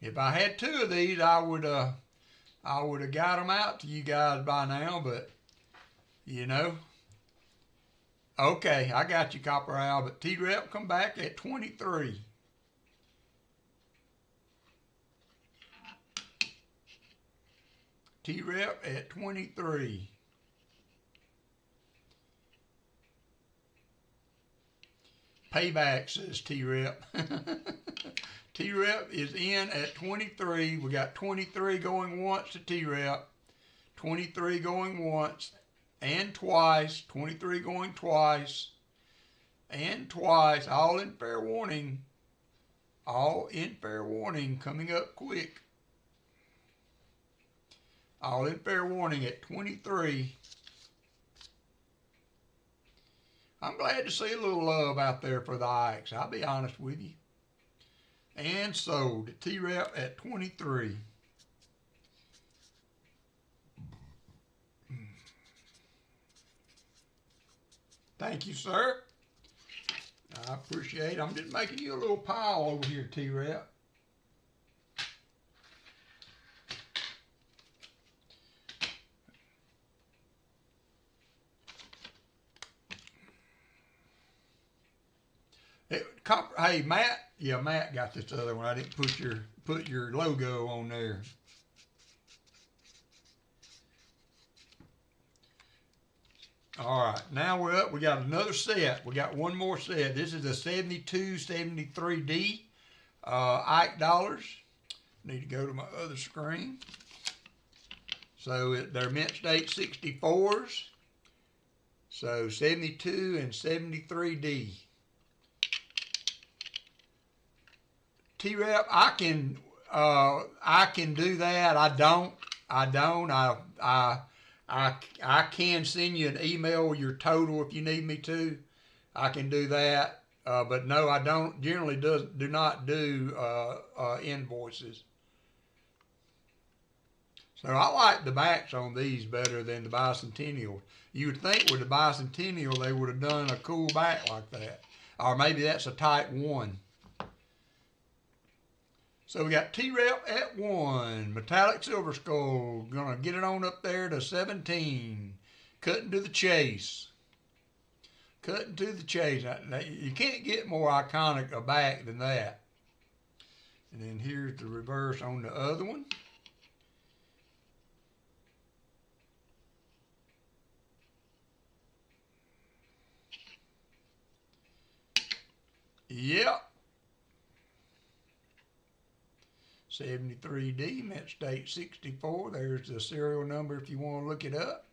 If I had 2 of these, I would have got them out to you guys by now, but you know. Okay, I got you, Copper Owl, but T-Rep come back at 23. T-Rep at 23. Payback, says T-Rep. T-Rep is in at 23. We got 23 going once to T-Rep, 23 going once and twice, 23 going twice and twice, all in fair warning. All in fair warning, coming up quick. All in fair warning at 23. I'm glad to see a little love out there for the Ikes, I'll be honest with you. And sold at T-Rep at 23. Thank you, sir. I appreciate it. I'm just making you a little pile over here, T-Rep. Hey, Matt. Yeah, Matt got this other one. I didn't put your logo on there. All right, now we're up. We got another set. We got one more set. This is a 7273D Ike dollars. Need to go to my other screen. So they're mint state 64s. So 72 and 73D. T-Rep, I can do that. I can send you an email with your total if you need me to. I can do that. But no, I don't generally do not do invoices. So I like the backs on these better than the bicentennial. You would think with the bicentennial they would have done a cool back like that. Or maybe that's a type 1. So we got T-Rep at 1, metallic silver skull, gonna get it on up there to 17, cutting to the chase. Cutting to the chase. Now, you can't get more iconic a back than that. And then here's the reverse on the other one. Yep. 73D, mint state 64. There's the serial number if you want to look it up.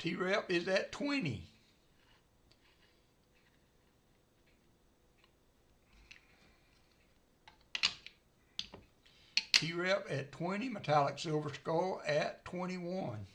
T-Rep is at 20. T-Rep at 20, metallic silver skull at 21.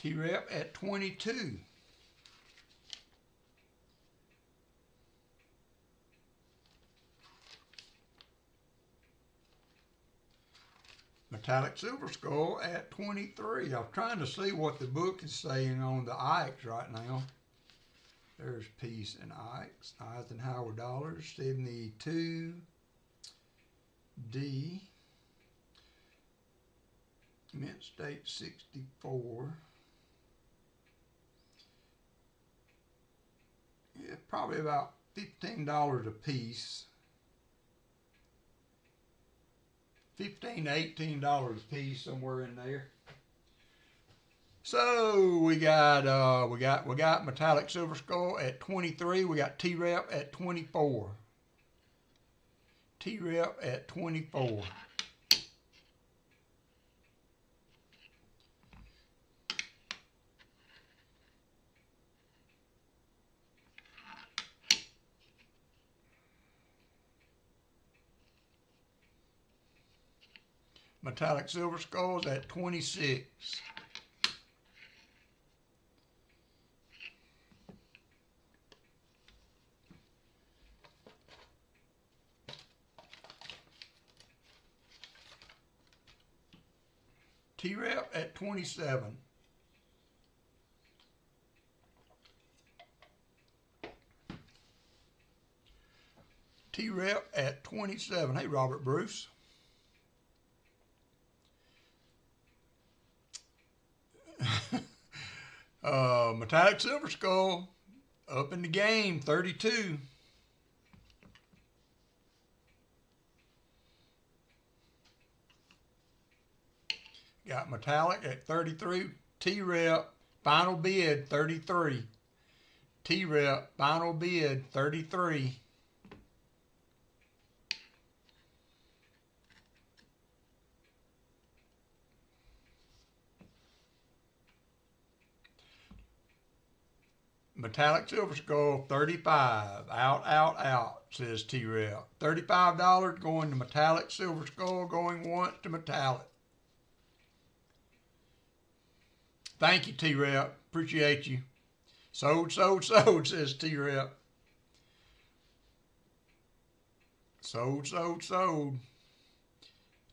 T-Rep at 22. Metallic silver skull at 23. I'm trying to see what the book is saying on the Ikes right now. There's Peace and Ikes. Eisenhower dollars, 72D. Mint state 64. Yeah, probably about $15 a piece. $15 to $18 a piece, somewhere in there. So we got metallic silver skull at 23. We got T-Rep at 24. T-Rep at 24. Metallic silver skulls at 26. T-Rep at 27. T-Rep at 27. Hey, Robert Bruce. Metallic Silver Skull up in the game, 32. Got Metallic at 33. T-Rep, final bid, 33. T-Rep, final bid, 33. Metallic Silver Skull, 35. Out, out, out, says T-Rep. $35 going to Metallic Silver Skull, going once to Metallic. Thank you, T-Rep. Appreciate you. Sold, sold, sold, says T-Rep. Sold, sold, sold.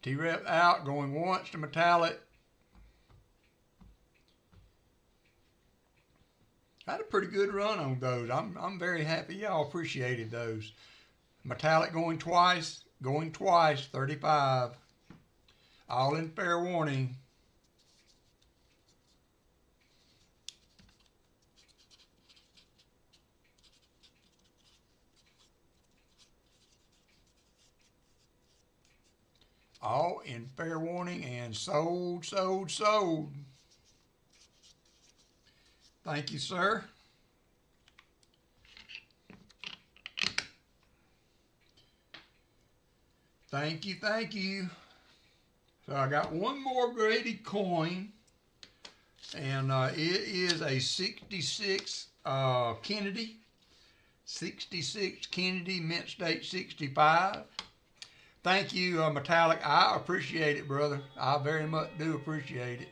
T-Rep out, going once to Metallic. I had a pretty good run on those. I'm very happy y'all appreciated those. Metallic going twice, 35. All in fair warning. All in fair warning and sold, sold, sold. Thank you, sir. Thank you, thank you. So I got one more graded coin, and it is a 66 Kennedy. 66 Kennedy, mint state 65. Thank you, Metallic. I appreciate it, brother. I very much do appreciate it.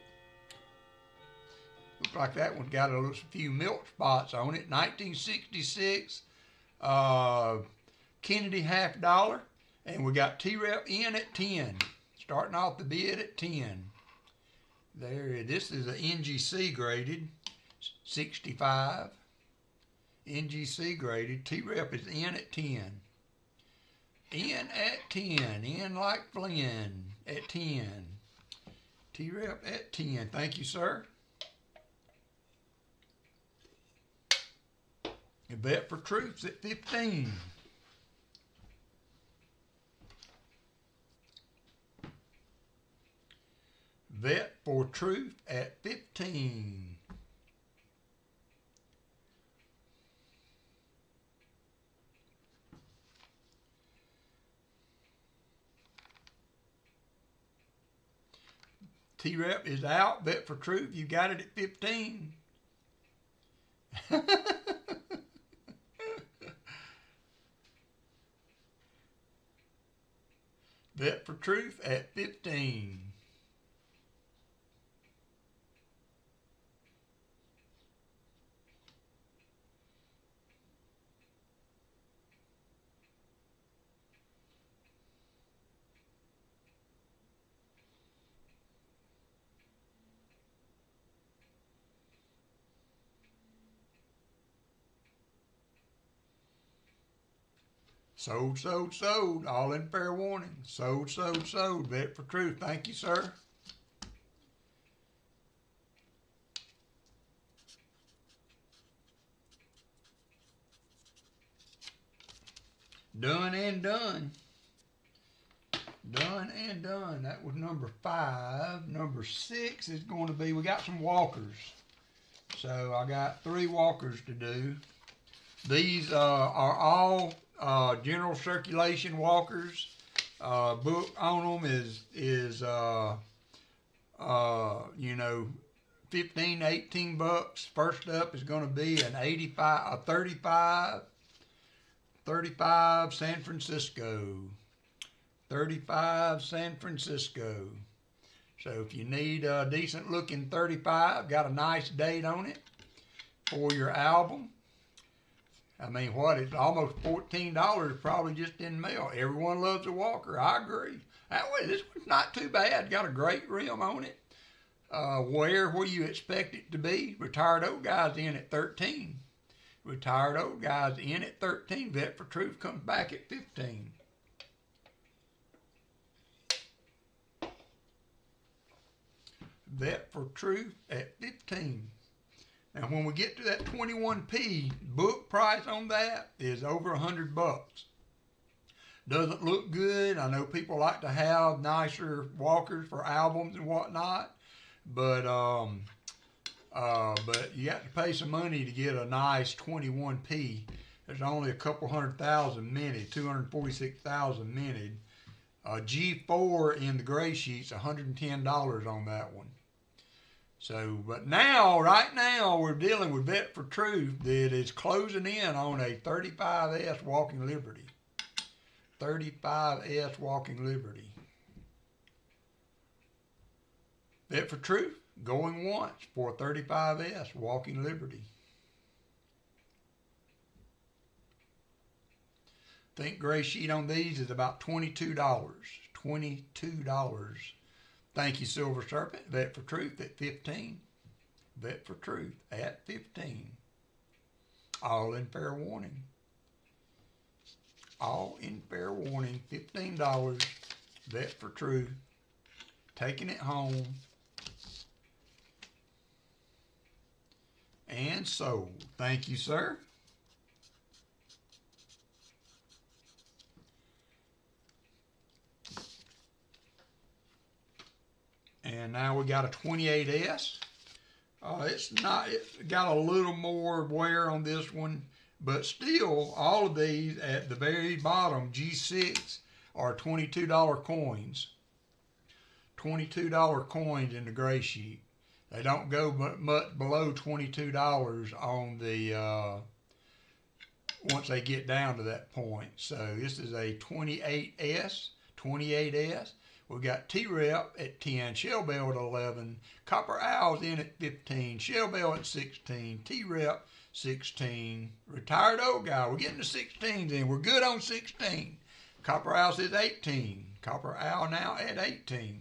Looks like that one got a few milk spots on it. 1966 Kennedy $50. And we got T-Rep in at 10. Starting off the bid at 10. There, this is an NGC graded 65. NGC graded. T-Rep is in at 10. In at 10. In like Flynn at 10. T-Rep at 10. Thank you, sir. And Bet for Truth's at 15. Bet for Truth at 15. T-Rep is out. Bet for Truth, you got it at 15. Bet for Truth at 15. Sold, sold, sold. All in fair warning. Sold, sold, sold. Bet for Truth. Thank you, sir. Done and done. Done and done. That was number 5. Number 6 is going to be, we got some walkers. So I got 3 walkers to do. These are all general circulation walkers. Book on them is you know, 15, 18 bucks. First up is going to be an 35 San Francisco. 35 San Francisco. So if you need a decent looking 35, got a nice date on it for your album. I mean, what, it's almost $14 probably just in mail. Everyone loves a walker. I agree. That way, this one's not too bad. Got a great rim on it. Where you expect it to be. Retired old guy's in at 13. Retired Old Guys in at 13. Vet for Truth comes back at 15. Vet for Truth at 15. Now, when we get to that 21p, book price on that is over $100. Doesn't look good. I know people like to have nicer walkers for albums and whatnot, but you got to pay some money to get a nice 21p. There's only a couple 100,000 minted, 246,000 minted. G4 in the gray sheets, $110 on that one. So, but now, right now, we're dealing with Vet for Truth that is closing in on a 35S Walking Liberty. 35S Walking Liberty. Vet for Truth going once for 35S Walking Liberty. Think gray sheet on these is about $22. $22. Thank you, Silver Serpent. Vet for Truth at 15. Vet for Truth at 15. All in fair warning. All in fair warning. $15. Vet for Truth. Taking it home. And sold. Thank you, sir. And now we got a 28S. It's got a little more wear on this one, but still, all of these at the very bottom, G6, are $22 coins. $22 coins in the gray sheet. They don't go much below $22 on the, once they get down to that point. So this is a 28S. We've got T-Rep at 10, Shell Bell at 11, Copper Owls in at 15, Shell Bell at 16, T-Rep 16, Retired Old Guy. We're getting the 16s in. We're good on 16. Copper Owl says 18. Copper Owl now at 18.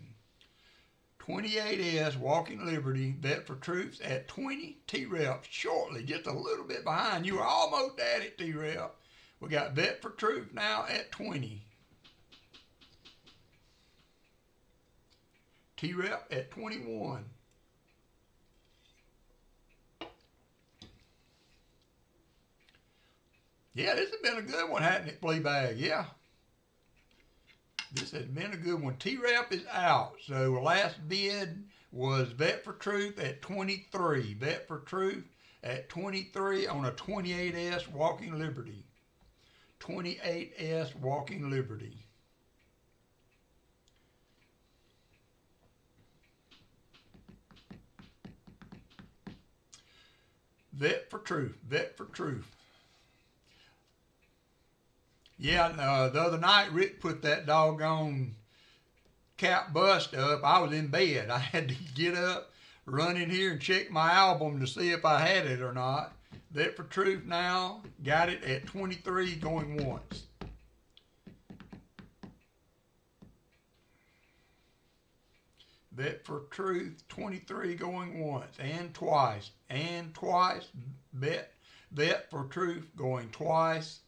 28S Walking Liberty, Vet for Truth at 20. T-Rep shortly, just a little bit behind. You were almost at it, T-Rep. We got Vet for Truth now at 20. T-Rep at 21. Yeah, this has been a good one, hasn't it, Fleabag? Yeah. This has been a good one. T-Rep is out. So the last bid was Vet for Truth at 23. Vet for Truth at 23 on a 28S Walking Liberty. 28S Walking Liberty. Vet for Truth. Vet for Truth. Yeah, the other night Rick put that doggone cap bust up. I was in bed. I had to get up, run in here and check my album to see if I had it or not. Vet for Truth now. Got it at 23 going once. Vet for Truth, 23 going once and twice. And twice. Vet for Truth going twice.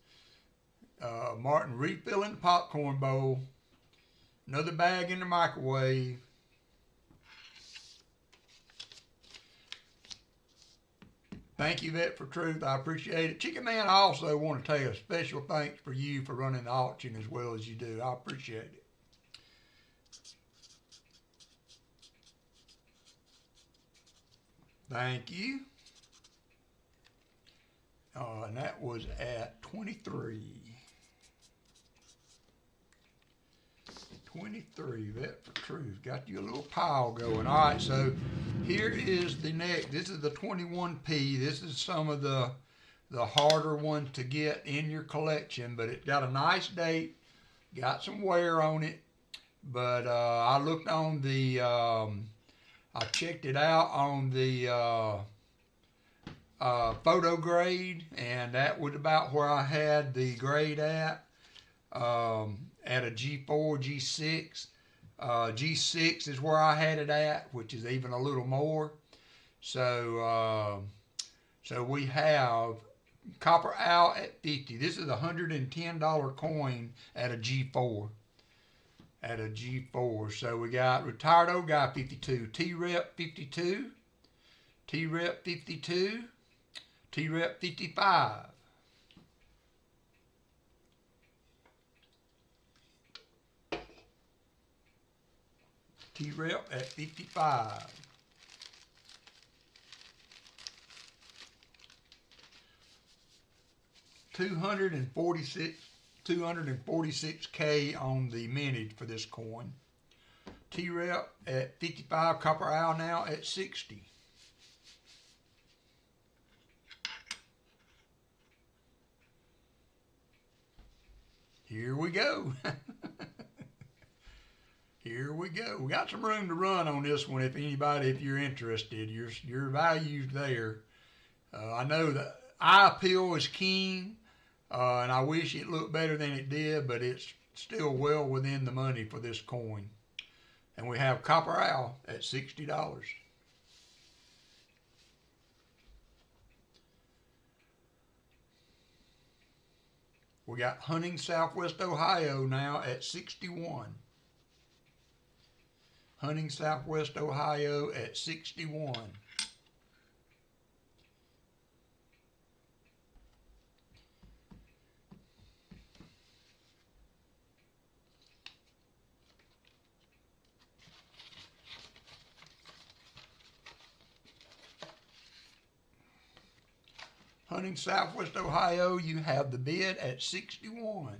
Martin refilling the popcorn bowl. Another bag in the microwave. Thank you, Vet for Truth. I appreciate it. Chicken Man, I also want to tell you a special thanks for you for running the auction as well as you do. I appreciate it. Thank you. And that was at 23. 23, Vet for Truth. Got you a little pile going. All right, so here is the next. This is the 21p. This is some of the harder ones to get in your collection, but it got a nice date, got some wear on it. But I looked on the, I checked it out on the photo grade, and that was about where I had the grade at a G4, G6. G6 is where I had it at, which is even a little more. So, so we have Copper Owl at 50. This is a $110 coin at a G4. At a G4. So we got Retired Old Guy 52, T-Rep 52, T-Rep 52, T-Rep 55. T-Rep at 55. $246K on the mintage for this coin. T-Rep at 55. Copper Owl now at 60. Here we go. Here we go. We got some room to run on this one. If you're interested, your value's there. I know that eye appeal is keen, and I wish it looked better than it did, but it's still well within the money for this coin. And we have Copper Owl at $60. We got Hunting Southwest Ohio now at 61. Hunting Southwest Ohio at 61. Hunting Southwest Ohio, you have the bid at 61.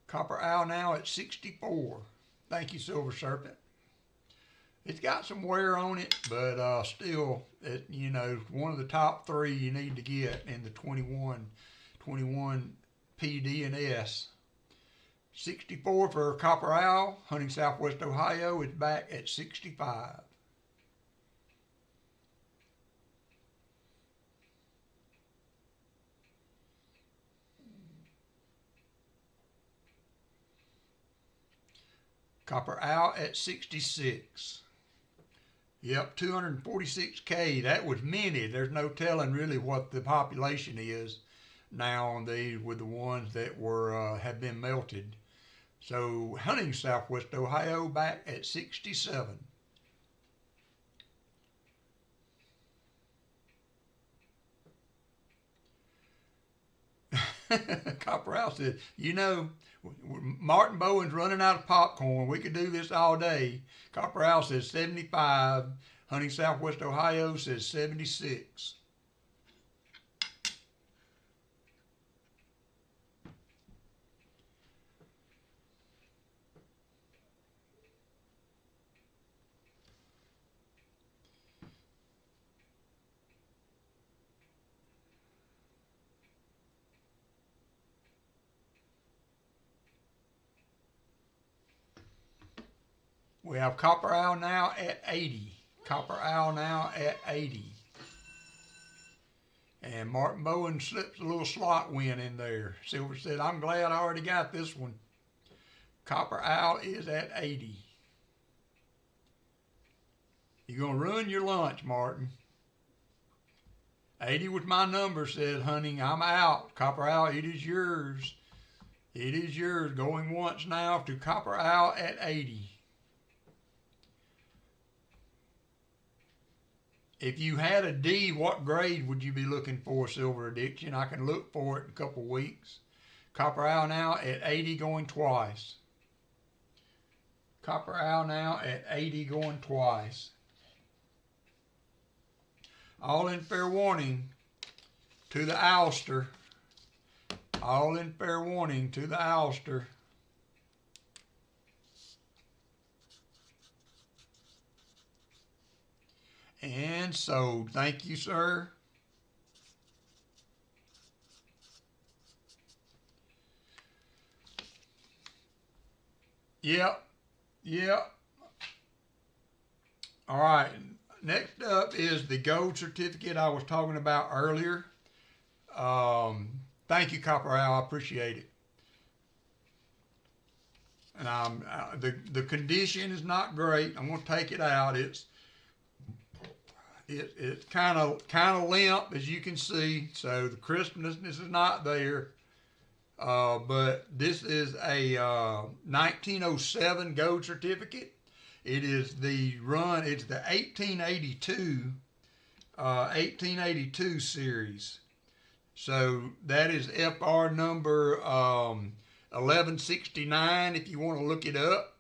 Copper Owl now at 64. Thank you, Silver Serpent. It's got some wear on it, but still, one of the top three you need to get in the 21 PD and S. 64 for Copper Owl. Hunting Southwest Ohio is back at 65. Copper Owl at 66. Yep, 246K. That was minted. There's no telling really what the population is now on these with the ones that have been melted. So Hunting Southwest Ohio back at 67. Copper Owl said, Martin Bowen's running out of popcorn. We could do this all day. Copper Owl says 75. Hunting Southwest Ohio says 76. We have Copper Owl now at 80. Copper Owl now at 80. And Martin Bowen slips a little slot win in there. Silver said, I'm glad I already got this one. Copper Owl is at 80. You're going to ruin your lunch, Martin. 80 was my number, said Hunting. I'm out. Copper Owl, it is yours. It is yours. Going once now to Copper Owl at 80. If you had a D, what grade would you be looking for, Silver Addiction? I can look for it in a couple weeks. Copper Owl now at 80 going twice. Copper Owl now at 80 going twice. All in fair warning to the Owlster. All in fair warning to the Owlster. And sold. Thank you, sir. Yep. All right. Next up is the gold certificate I was talking about earlier. Thank you, Copper Owl. I appreciate it. And the condition is not great. I'm going to take it out. It's kind of limp, as you can see, so the crispness is not there. But this is a 1907 gold certificate. It is the 1882 series. So that is FR number 1169 if you want to look it up.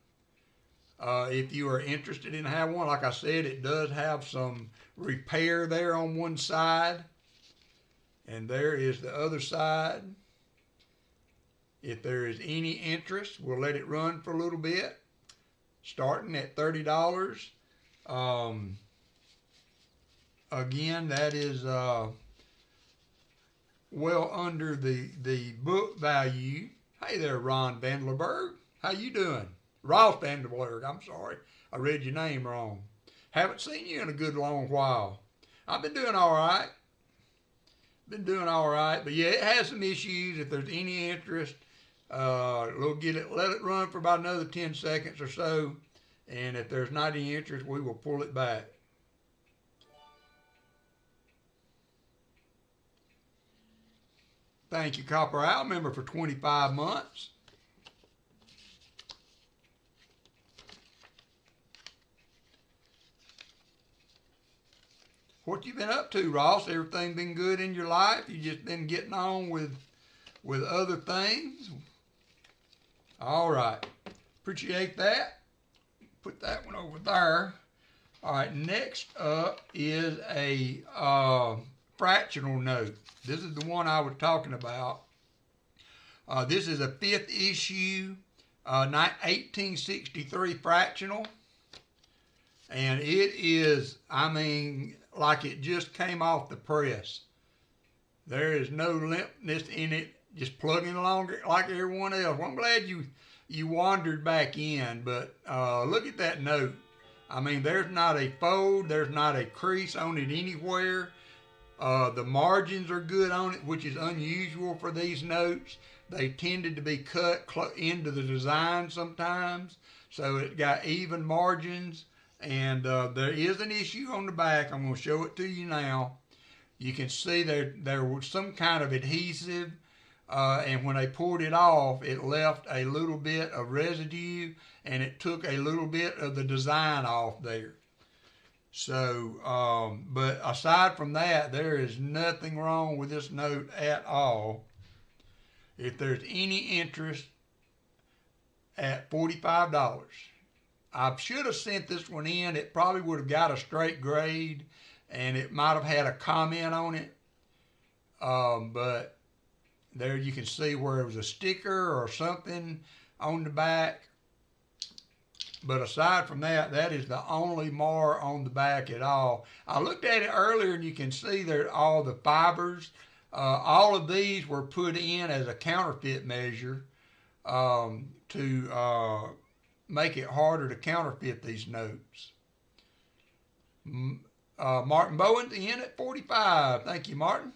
If you are interested in having one, like I said, it does have some repair there on one side. And there is the other side. If there is any interest, we'll let it run for a little bit, starting at $30. Again, that is well under the book value. Hey there, Ron Vanderberg. How you doing? Ross Vanderberg, I'm sorry. I read your name wrong. Haven't seen you in a good long while. I've been doing all right. But yeah, it has some issues. If there's any interest, we'll let it run for about another 10 seconds or so. And if there's not any interest, we will pull it back. Thank you, Copper Owl member, for 25 months. What you been up to, Ross? Everything been good in your life? You just been getting on with other things? All right. Appreciate that. Put that one over there. All right, next up is a fractional note. This is the one I was talking about. This is a 5th issue, 1863 fractional. And it is, I mean, like it just came off the press. There is no limpness in it, just plugging along like everyone else. Well, I'm glad you wandered back in, but look at that note. I mean, there's not a fold, there's not a crease on it anywhere. The margins are good on it, which is unusual for these notes. They tended to be cut into the design sometimes, so it got even margins. And there is an issue on the back. I'm going to show it to you now. You can see there was some kind of adhesive, and when they pulled it off, it left a little bit of residue, and it took a little bit of the design off there. So, but aside from that, there is nothing wrong with this note at all. If there's any interest, at $45. I should have sent this one in. It probably would have got a straight grade, and it might have had a comment on it. But there you can see where it was a sticker or something on the back. But aside from that, that is the only mar on the back at all. I looked at it earlier, and you can see there all the fibers. All of these were put in as a counterfeit measure to make it harder to counterfeit these notes. Martin Bowen's in at 45. Thank you, Martin.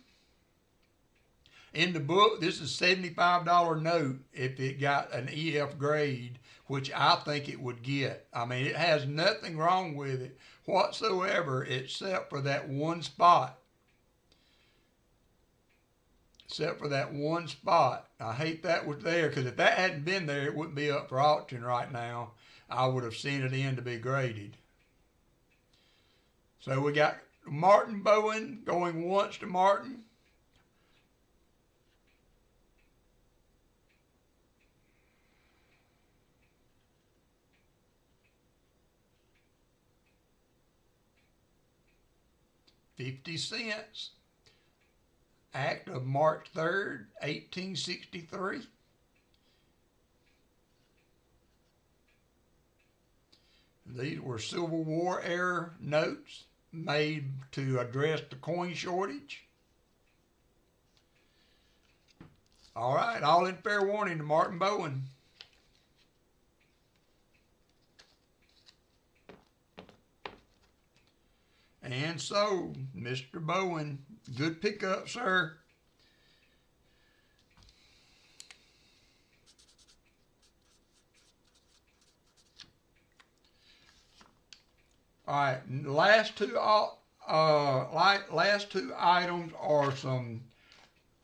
In the book, this is $75 note if it got an EF grade, which I think it would get. I mean, it has nothing wrong with it whatsoever except for that one spot. I hate that was there, because if that hadn't been there, it wouldn't be up for auction right now. I would have sent it in to be graded. So we got Martin Bowen going once to Martin. $0.50. Act of March 3rd, 1863. These were Civil War era notes made to address the coin shortage. All right, all in fair warning to Martin Bowen. And so, Mr. Bowen, good pickup, sir. All right, last two last two items are some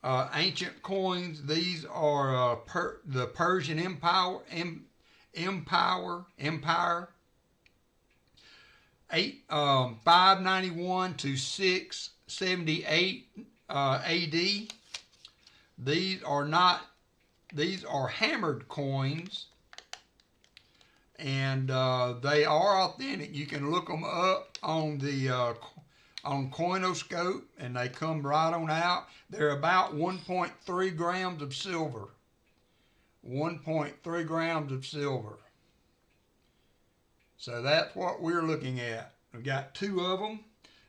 ancient coins. These are the Persian Empire. Empire. 591 to 678 AD. These are hammered coins, and they are authentic. You can look them up on the on Coinoscope, and they come right on out. They're about 1.3 grams of silver. 1.3 grams of silver. So that's what we're looking at. We've got two of them.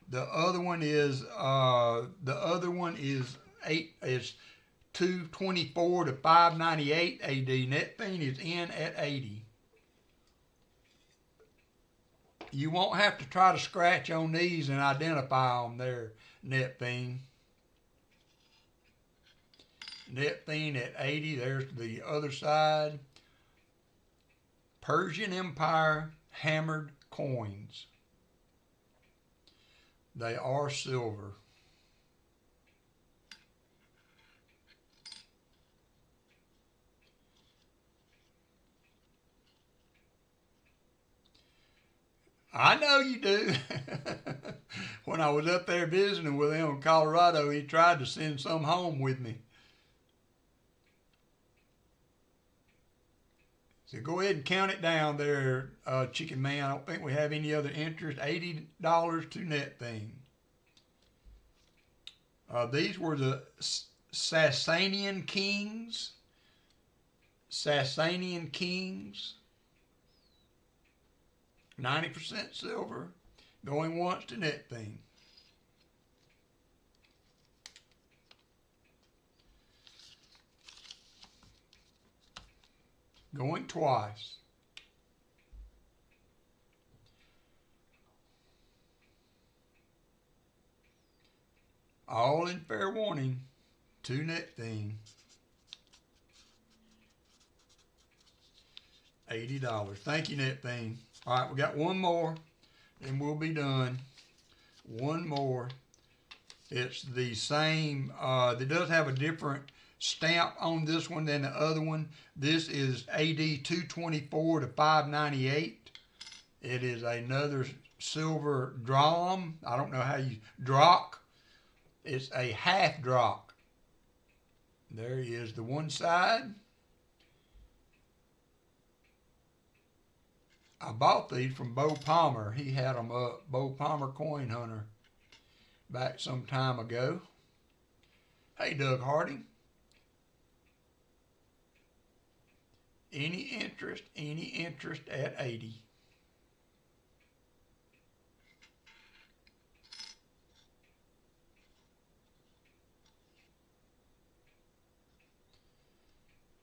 The other one is 224 to 598 AD. Net thing is in at 80. You won't have to try to scratch on these and identify them there, net thing. Net thing at 80. There's the other side. Persian Empire hammered coins. They are silver. I know you do. When I was up there visiting with him in Colorado, he tried to send some home with me. So go ahead and count it down there, Chicken Man. I don't think we have any other interest. $80 to net thing. These were the Sasanian Kings. Sasanian Kings. 90% silver. Going once to net thing. Going twice. All in fair warning. To net thing. $80. Thank you, net thing. All right, we got one more, and we'll be done. One more. It's the same. It does have a different stamp on this one than the other one. This is AD 224 to 598. It is another silver dram. I don't know how you drock. It's a half drock. There is the one side. I bought these from Bo Palmer. He had them up. Bo Palmer Coin Hunter back some time ago. Hey, Doug Harding. Any interest at 80.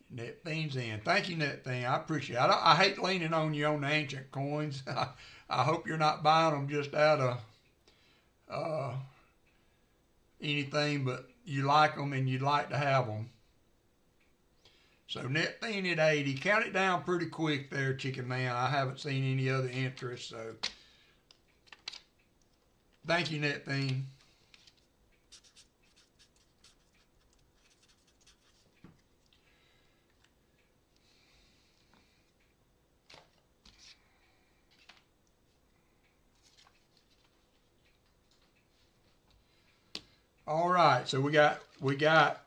Net Thing's in. Thank you, Net Thing. I appreciate it. I hate leaning on you on the ancient coins. I hope you're not buying them just out of anything, but you like them and you'd like to have them. So Net Thing at 80. Count it down pretty quick there, Chicken Man. I haven't seen any other interest, so thank you, Net Thing. All right, so we got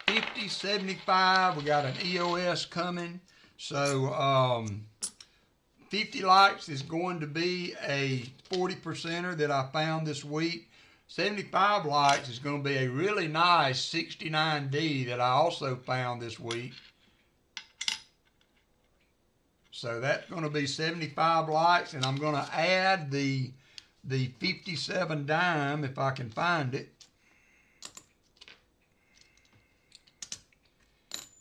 50, 75. We got an EOS coming. So 50 likes is going to be a 40%er that I found this week. 75 likes is going to be a really nice 69D that I also found this week. So that's going to be 75 likes, and I'm going to add the 57 dime if I can find it.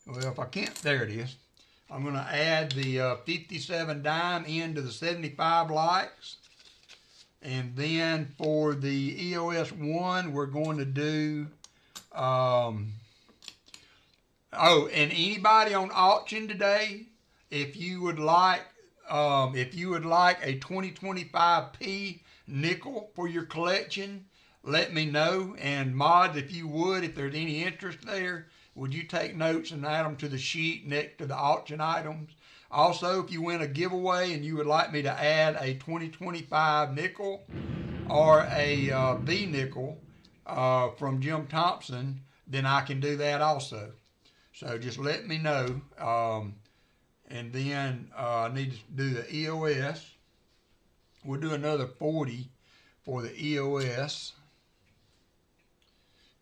Well, if I can't, there it is. I'm going to add the 57 dime into the 75 likes. And then for the EOS 1, we're going to do, and anybody on auction today, if you would like a 2025P nickel for your collection, let me know. And mods, if you would, if there's any interest there, would you take notes and add them to the sheet next to the auction items? Also, if you win a giveaway and you would like me to add a 2025 nickel or a B nickel from Jim Thompson, then I can do that also. So just let me know. And then I need to do the EOS. We'll do another 40 for the EOS.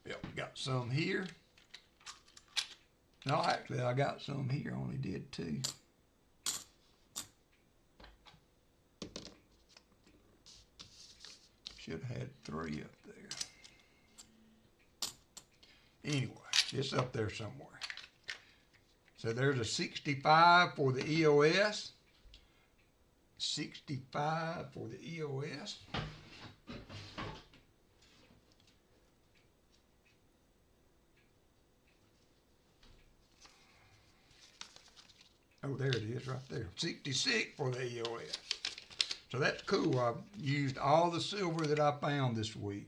Yep, got some here. No, actually, I got some here. I only did 2. Should have had 3 up there. Anyway, it's up there somewhere. So there's a 65 for the EOS. 65 for the EOS. Oh, there it is right there. 66 for the EOS. So that's cool. I've used all the silver that I found this week.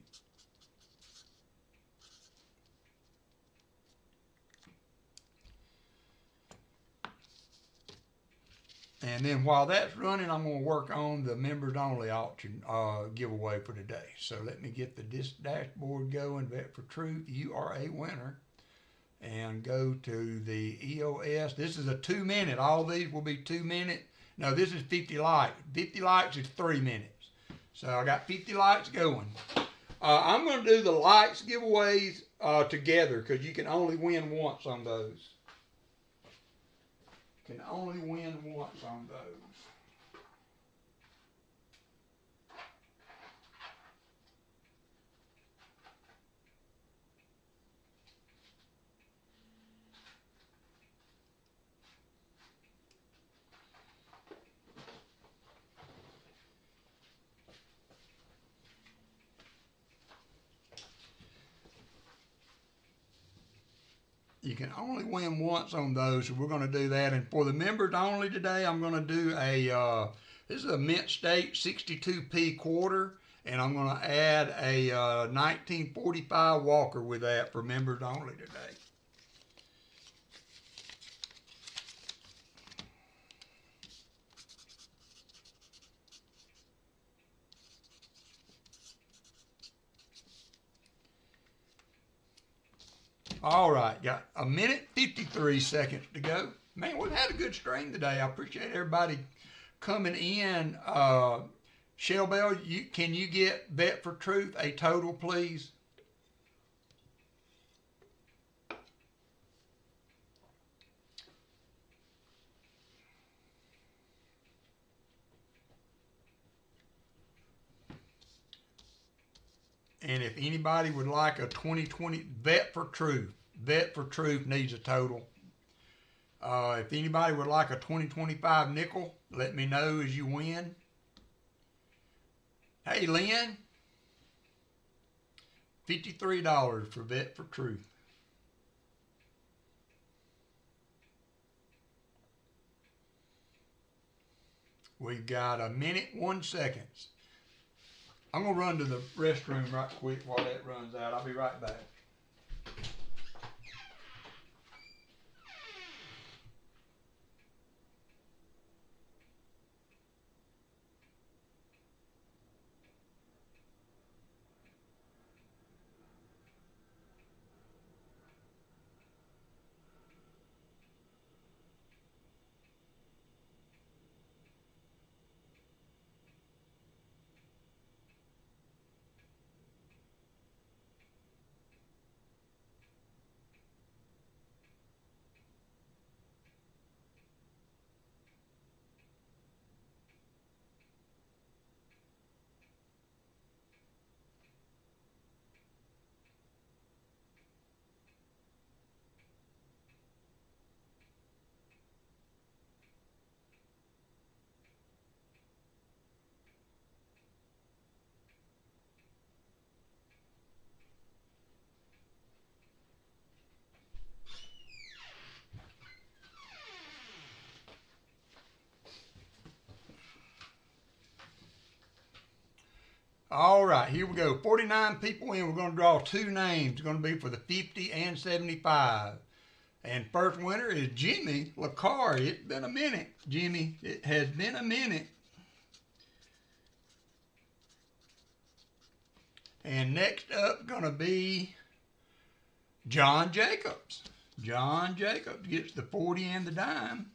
And then while that's running, I'm going to work on the members only auction giveaway for today. So let me get the dashboard going. Vet for Truth, you are a winner. And go to the EOS. This is a 2-minute. All these will be 2-minute. No, this is 50 likes. 50 likes is 3 minutes. So I got 50 likes going. I'm going to do the likes giveaways together because you can only win once on those. Can only win once on those. You can only win once on those, so we're going to do that. And for the members only today, I'm going to do a, this is a Mint State 62p quarter, and I'm going to add a 1945 Walker with that for members only today. All right, got 1:53 seconds to go. Man, we've had a good stream today. I appreciate everybody coming in. Shell Bell, can you get Vet for Truth a total, please? And if anybody would like a 2020 Vet for Truth needs a total. If anybody would like a 2025 nickel, let me know as you win. Hey, Lynn, $53 for Vet for Truth. We've got 1:01 seconds. I'm going to run to the restroom right quick while that runs out. I'll be right back. All right, here we go. 49 people in. We're going to draw two names. It's going to be for the 50 and 75. And first winner is Jimmy LaCar. It's been a minute, Jimmy. It has been a minute. And next up going to be John Jacobs. John Jacobs gets the 40 and the dime.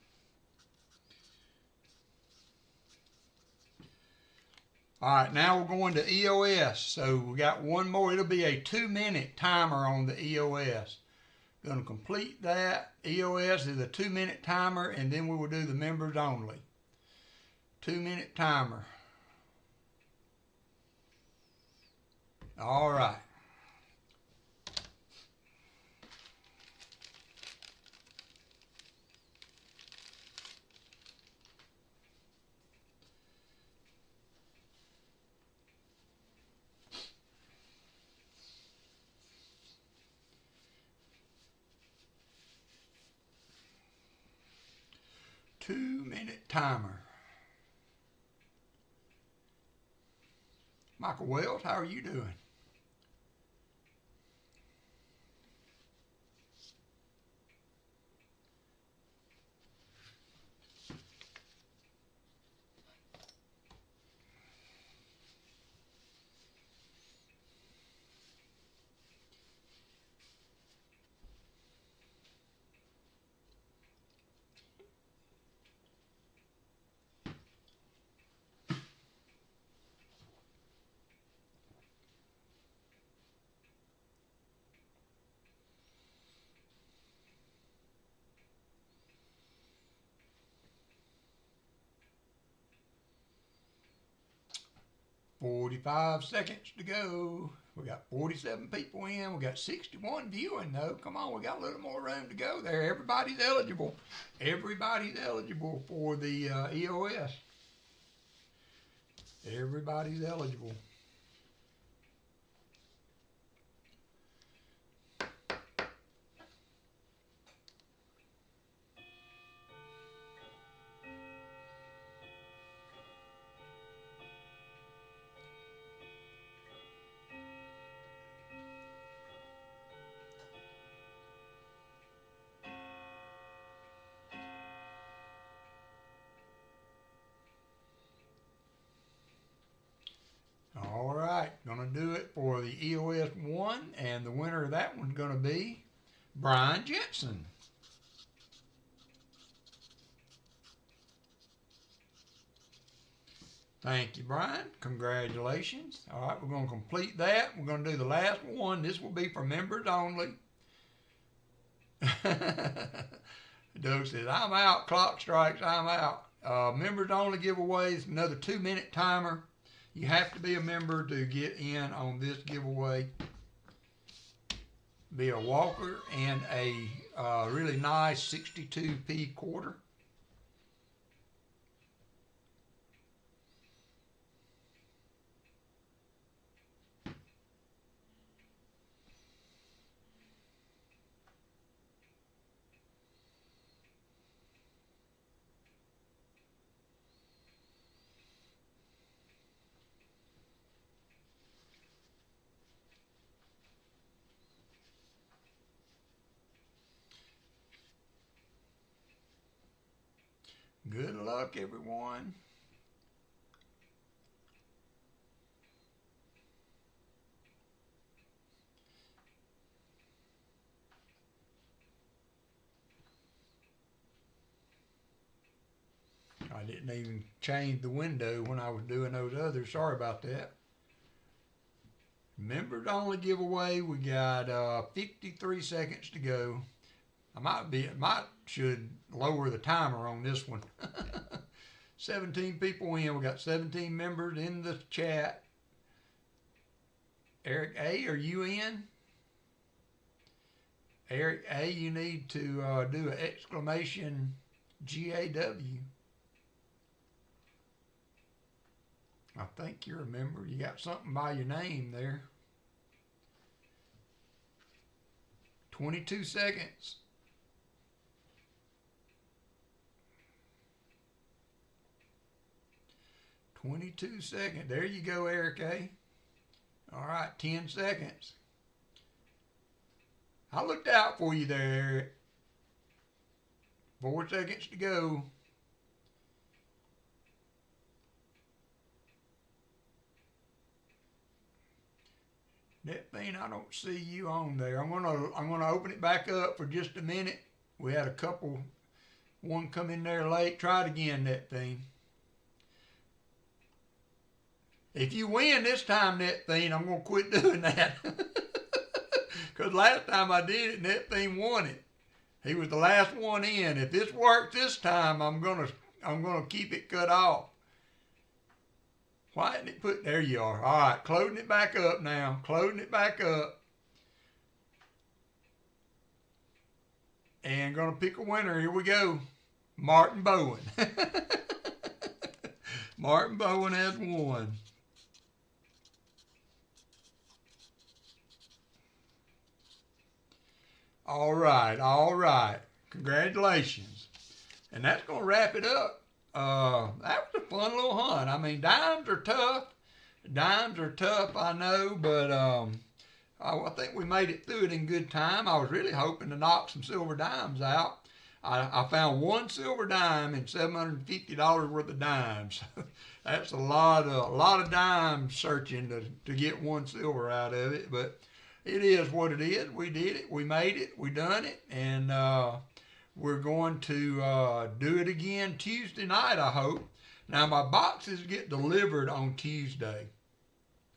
All right, now we're going to EOS. So we got one more. It'll be a 2-minute timer on the EOS. Going to complete that. EOS is a 2-minute timer, and then we will do the members only. 2-minute timer. All right. Two-minute timer. Michael Wells, how are you doing? "45 seconds to go." We got 47 people in. We got 61 viewing, though. Come on, we got a little more room to go there. Everybody's eligible. Everybody's eligible for the EOS. Everybody's eligible. All right, gonna do it for the EOS 1, and the winner of that one's gonna be Brian Jensen. Thank you, Brian. Congratulations. All right, we're gonna complete that. We're gonna do the last one. This will be for members only. Doug says, "I'm out. Clock strikes. I'm out." Members only giveaways. Another 2-minute timer. You have to be a member to get in on this giveaway. Be a Walker and a really nice 62p quarter. Good luck, everyone. I didn't even change the window when I was doing those others. Sorry about that. Members only giveaway. We got 53 seconds to go. I should lower the timer on this one. 17 people in. We got 17 members in the chat. Eric A, are you in? Eric A, you need to do an exclamation GAW. I think you're a member. You got something by your name there. 22 seconds. There you go, Eric A. All right, 10 seconds. I looked out for you there, Eric. 4 seconds to go. That thing, I don't see you on there. I'm gonna open it back up for just a minute. We had one come in there late. Try it again, that thing. If you win this time, that thing, I'm gonna quit doing that. Because last time I did it, and that thing won it. He was the last one in. If this works this time, I'm gonna keep it cut off. Why didn't it put, there you are. All right, closing it back up now. Closing it back up. And gonna pick a winner. Here we go. Martin Bowen. Martin Bowen has won. All right. Congratulations. And that's going to wrap it up. That was a fun little hunt. I mean, dimes are tough. I know, but I think we made it through it in good time. I was really hoping to knock some silver dimes out. I found one silver dime and $750 worth of dimes. That's a lot of dimes searching to get one silver out of it, but it is what it is. We did it. We made it. We done it. And we're going to do it again Tuesday night, I hope. Now, my boxes get delivered on Tuesday.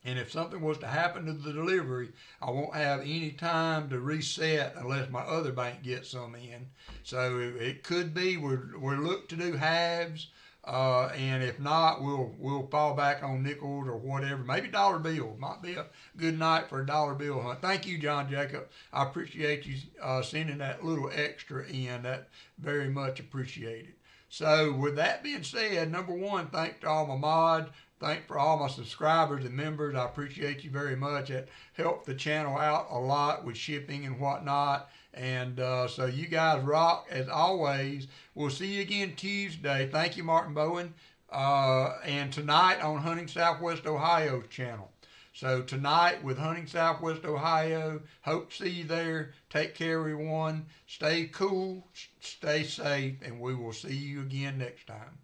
And if something was to happen to the delivery, I won't have any time to reset unless my other bank gets some in. So it could be we're looking to do halves. And if not, we'll fall back on nickels or whatever. Maybe dollar bill. Might be a good night for a dollar bill hunt. Thank you, John Jacob. I appreciate you sending that little extra in. That very much appreciated. So with that being said, number one, thanks to all my mods. Thanks for all my subscribers and members. I appreciate you very much. It helped the channel out a lot with shipping and whatnot. And so you guys rock as always. We'll see you again Tuesday. Thank you, Martin Bowen. And tonight on Hunting Southwest Ohio's channel. So tonight with Hunting Southwest Ohio. Hope to see you there. Take care, everyone. Stay cool, stay safe, and we will see you again next time.